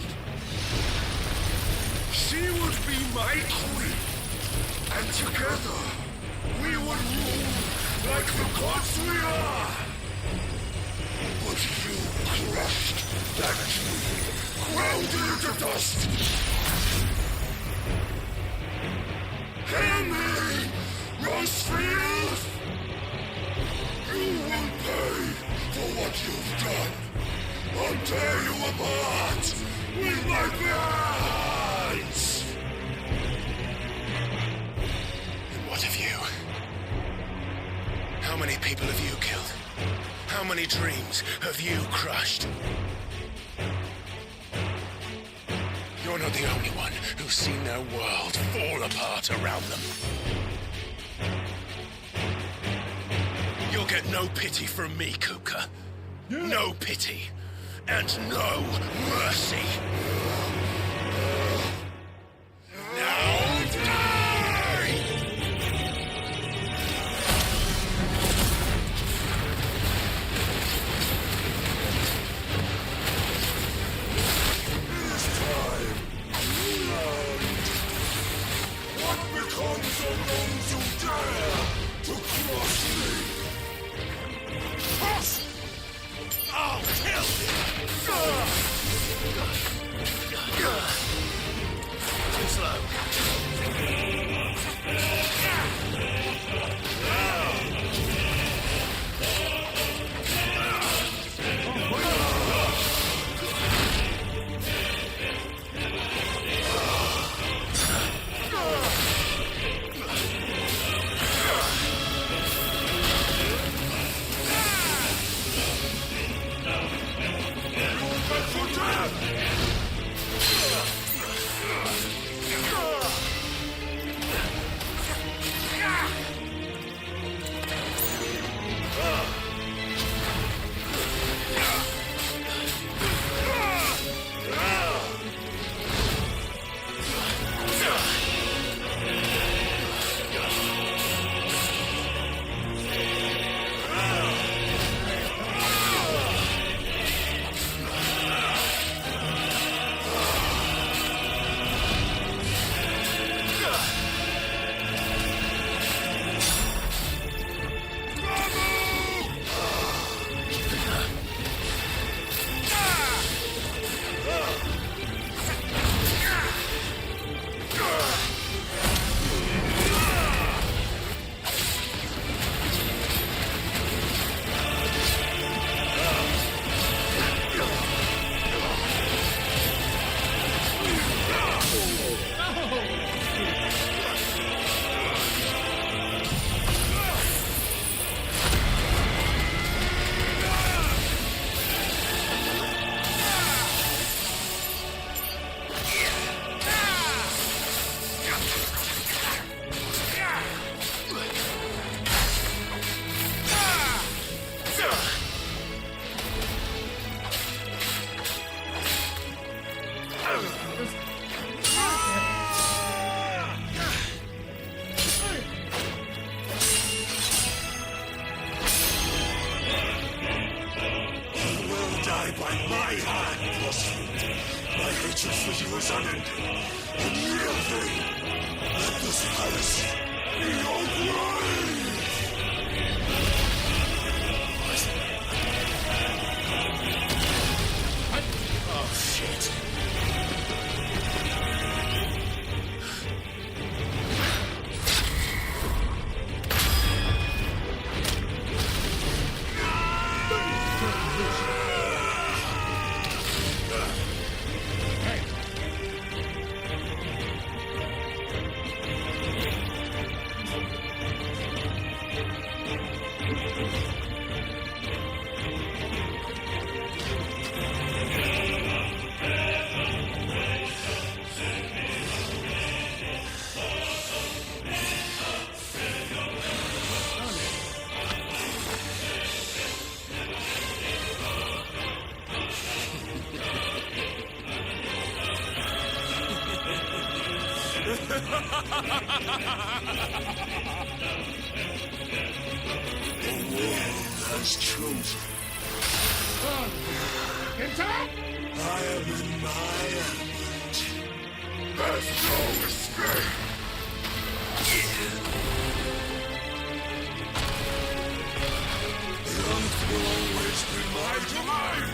She would be my queen. And together, we would rule like the gods we are. But you crushed that dream, ground it into dust. Hear me, Rosfield! You will pay for what you've done. I'll tear you apart with my bare hands! And what of you? How many people have you killed? How many dreams have you crushed? You're not the only one who's seen their world fall apart around them. You'll get no pity from me, Kupka. No pity. And no mercy. Now die! It is time. What becomes of those who dare to cross me? Cross! I'll kill you! by my hand, prostrate. My hatred for you is unending. In real thing, let this palace be your grave! Oh, shit. Has chosen. Attack! I am in my element. There's no escape. The earth will always be my domain.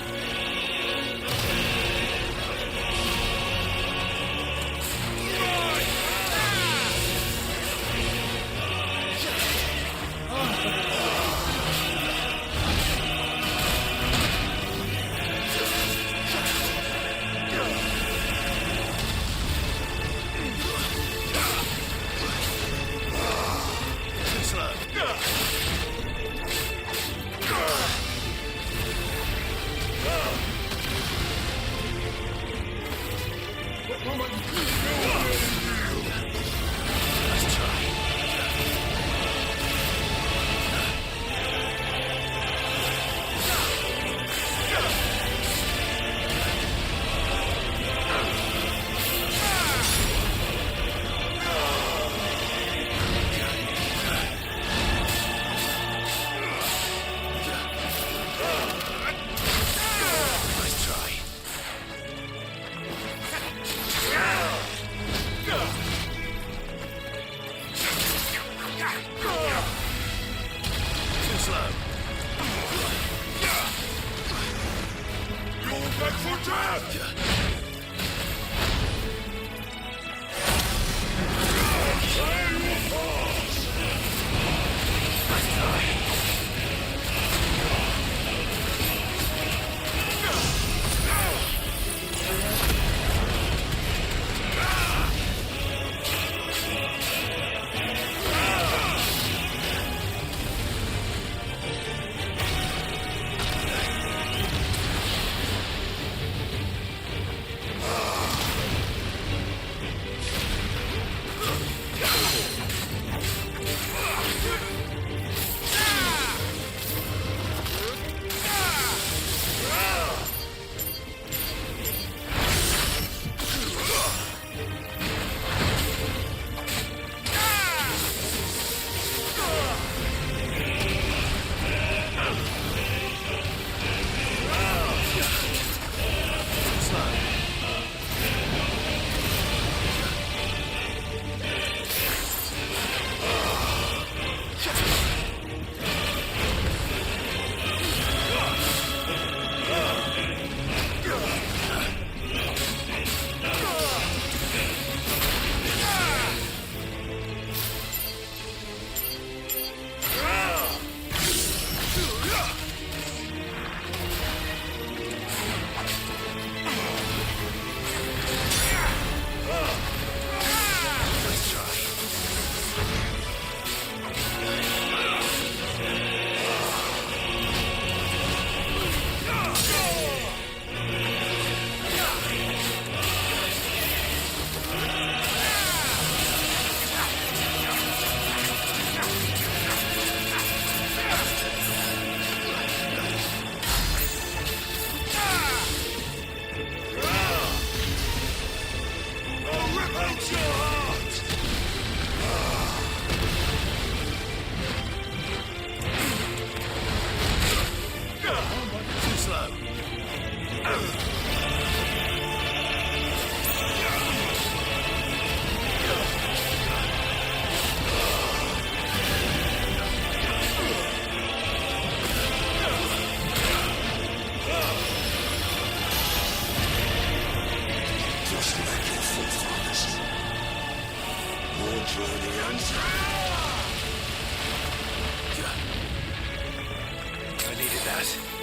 that.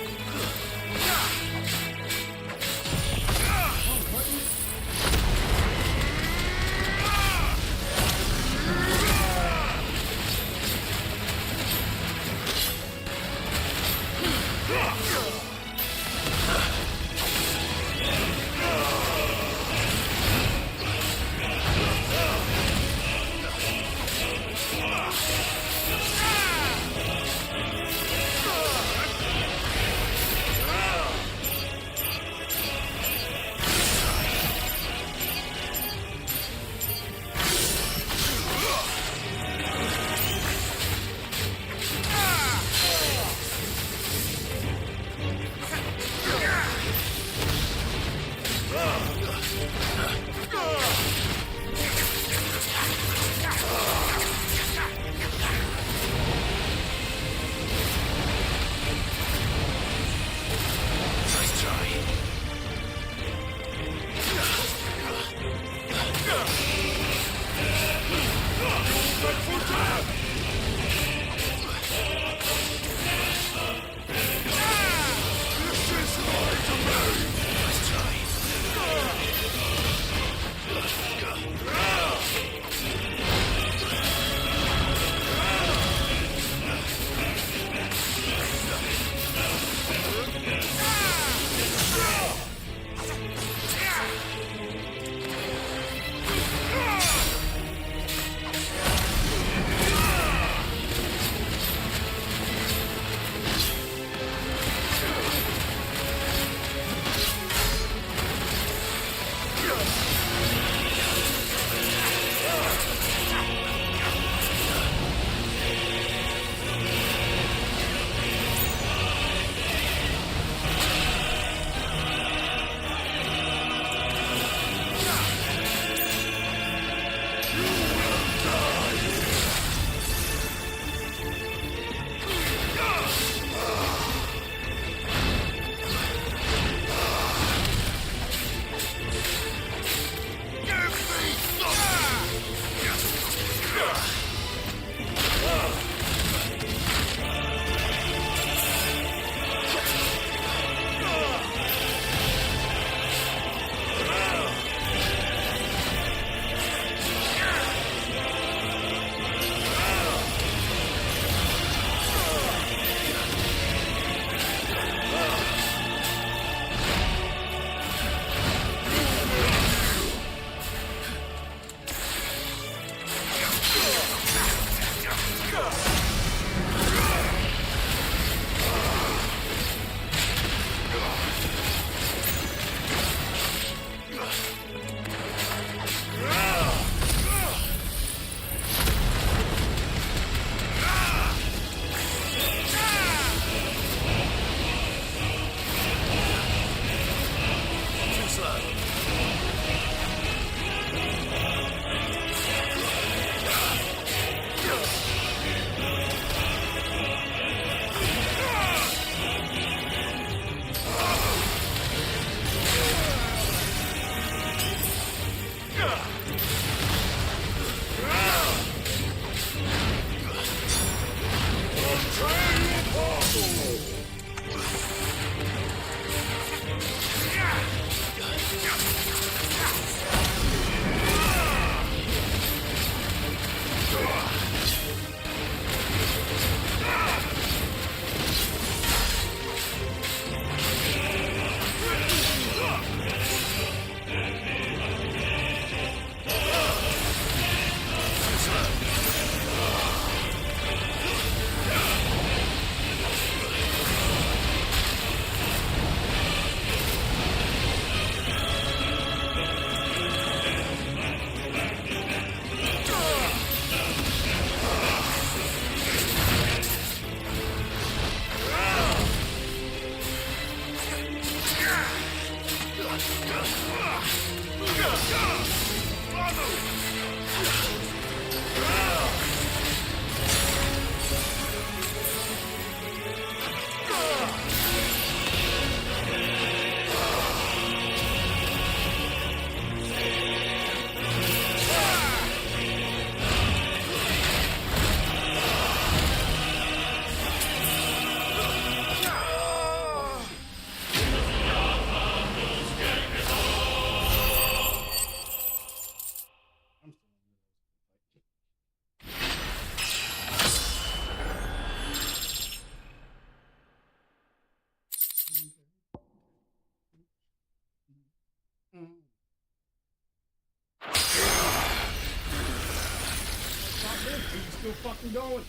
still fucking going.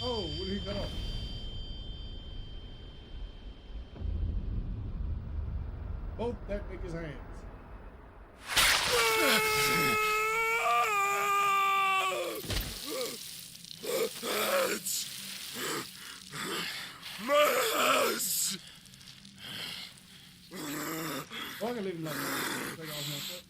Oh, what did he cut off? Both that nigga's hands. Mess! Oh, I can leave him like that. Take off my foot.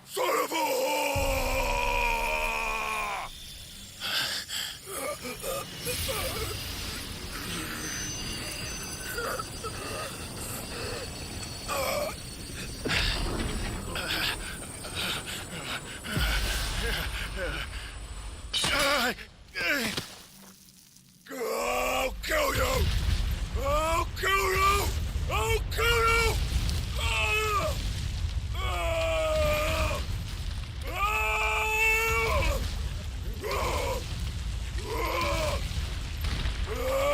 Son of a I'll kill you! I'll kill you! I'll kill you! Ah! Ah! Ah! Ah! Ah!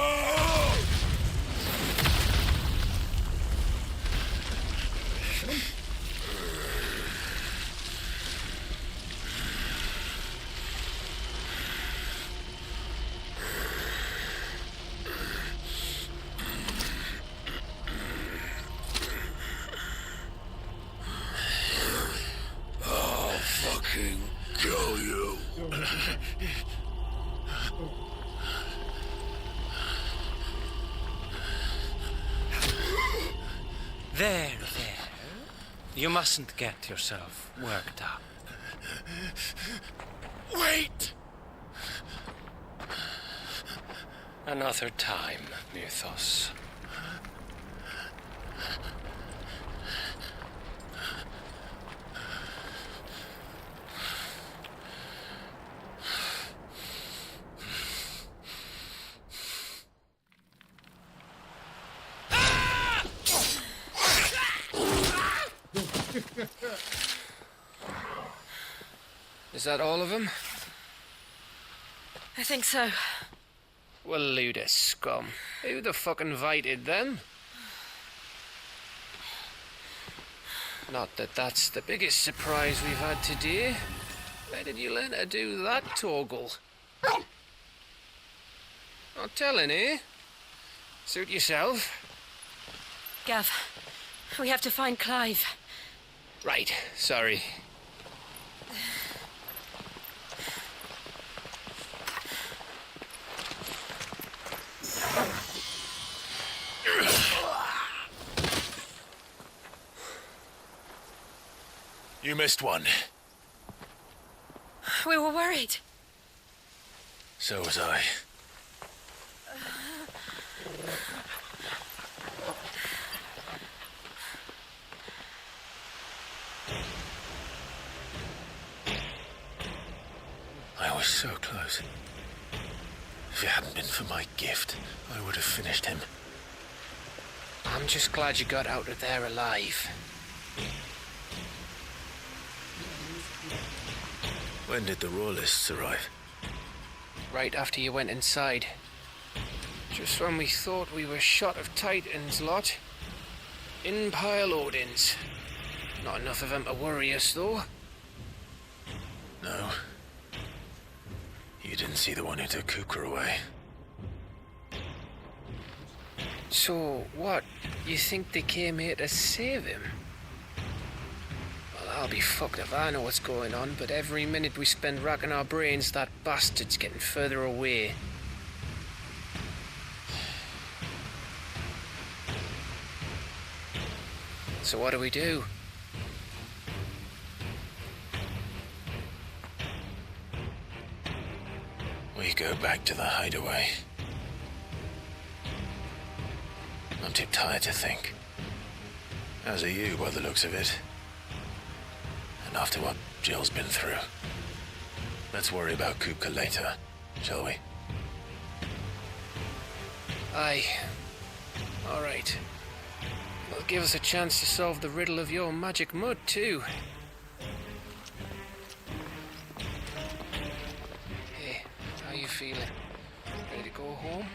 I'll fucking kill you. There. You mustn't get yourself worked up. Wait! Another time, Mythos. Is that all of them? I think so. Well, Luda scum. Who the fuck invited them? Not that that's the biggest surprise we've had today. Where did you learn to do that, Torgal? Not telling, eh? Suit yourself. Gav, we have to find Clive. Right, sorry. You missed one. We were worried. So was I. I was so close. If it hadn't been for my gift, I would have finished him. I'm just glad you got out of there alive. When did the royalists arrive? Right after you went inside. Just when we thought we were shot of Titans, lot. In pile Odins. Not enough of them to worry us, though. No. You didn't see the one who took Kukra away. So, what? You think they came here to save him? Well, I'll be fucked if I know what's going on, but every minute we spend racking our brains, that bastard's getting further away. So what do we do? We go back to the hideaway. I'm too tired to think. As are you, by the looks of it. after what Jill's been through. Let's worry about Kupka later, shall we? Aye. All right. It'll give us a chance to solve the riddle of your magic mud, too. Hey, how you feeling? Ready to go home?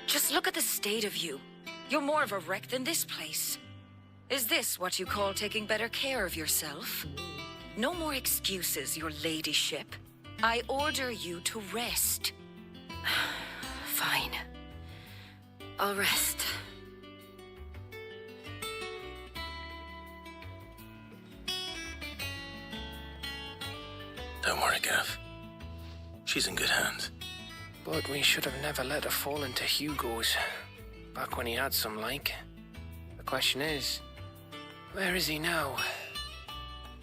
Just look at the state of you. You're more of a wreck than this place. Is this what you call taking better care of yourself? No more excuses, your ladyship. I order you to rest. Fine. I'll rest. Don't worry, Gav. She's in good hands. But we should have never let her fall into Hugo's. Back when he had some like. The question is, where is he now?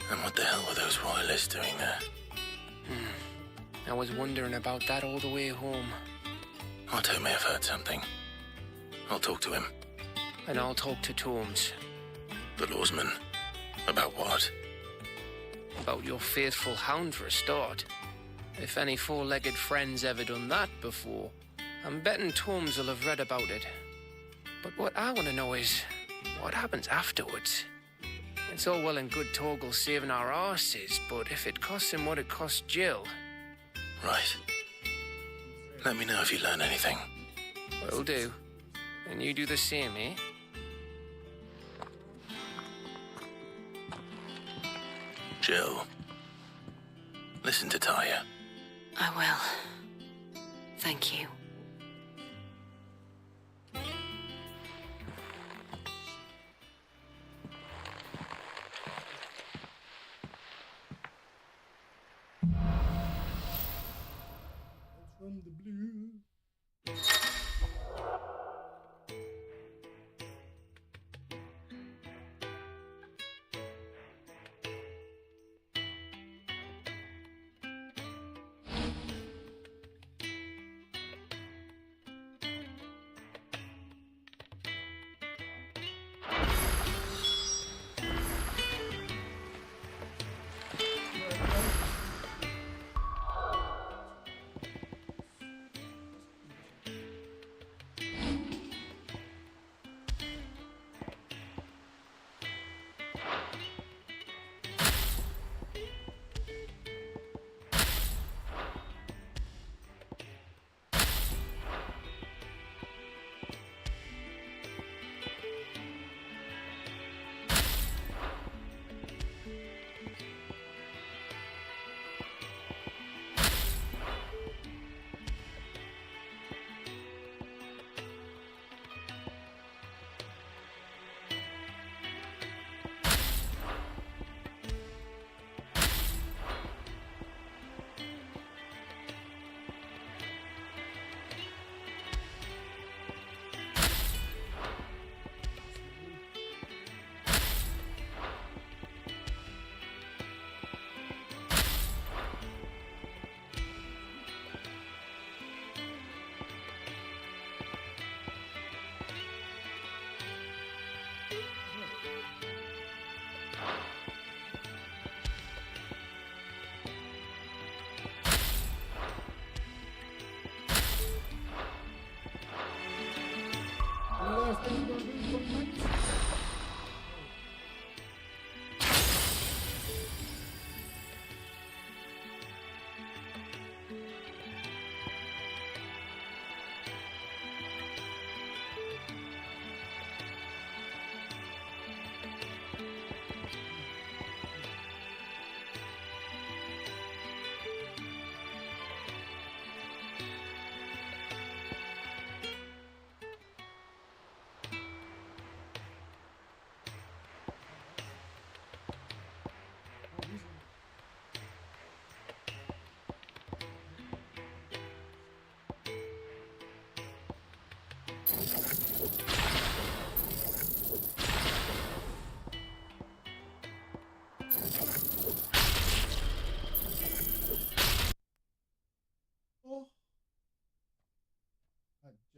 And what the hell were those royalists doing there? I was wondering about that all the way home. Otto may have heard something. I'll talk to him. And I'll talk to Tomes. The lawsman? About what? About your faithful hound for a start. If any four-legged friend's ever done that before, I'm betting Tomes will have read about it. But what I want to know is, what happens afterwards? It's all well and good Torgal saving our arses, but if it costs him what it cost Jill... Right. Let me know if you learn anything. Will do. And you do the same, eh? Jill, listen to Taya. I will. Thank you. From the blue.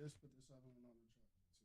Just put this other one on the truck too.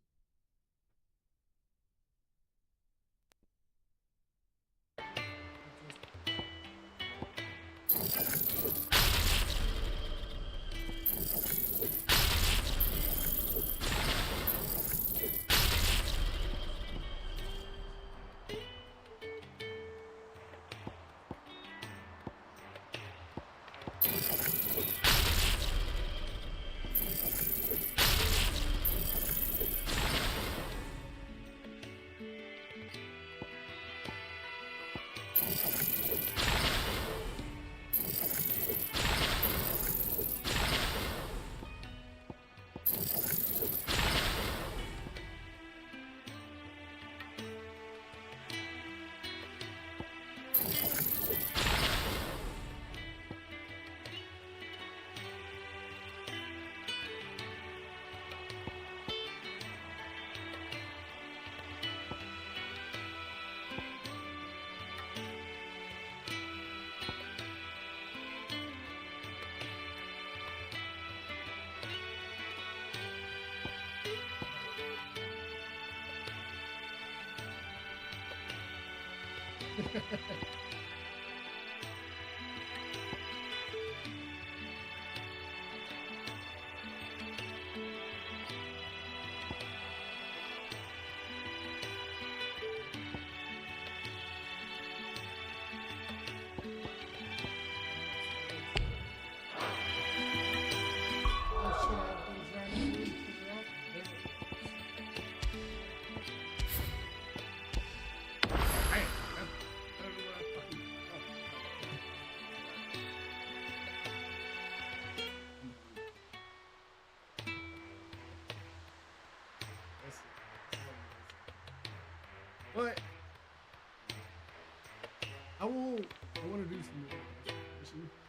But I want to do some more.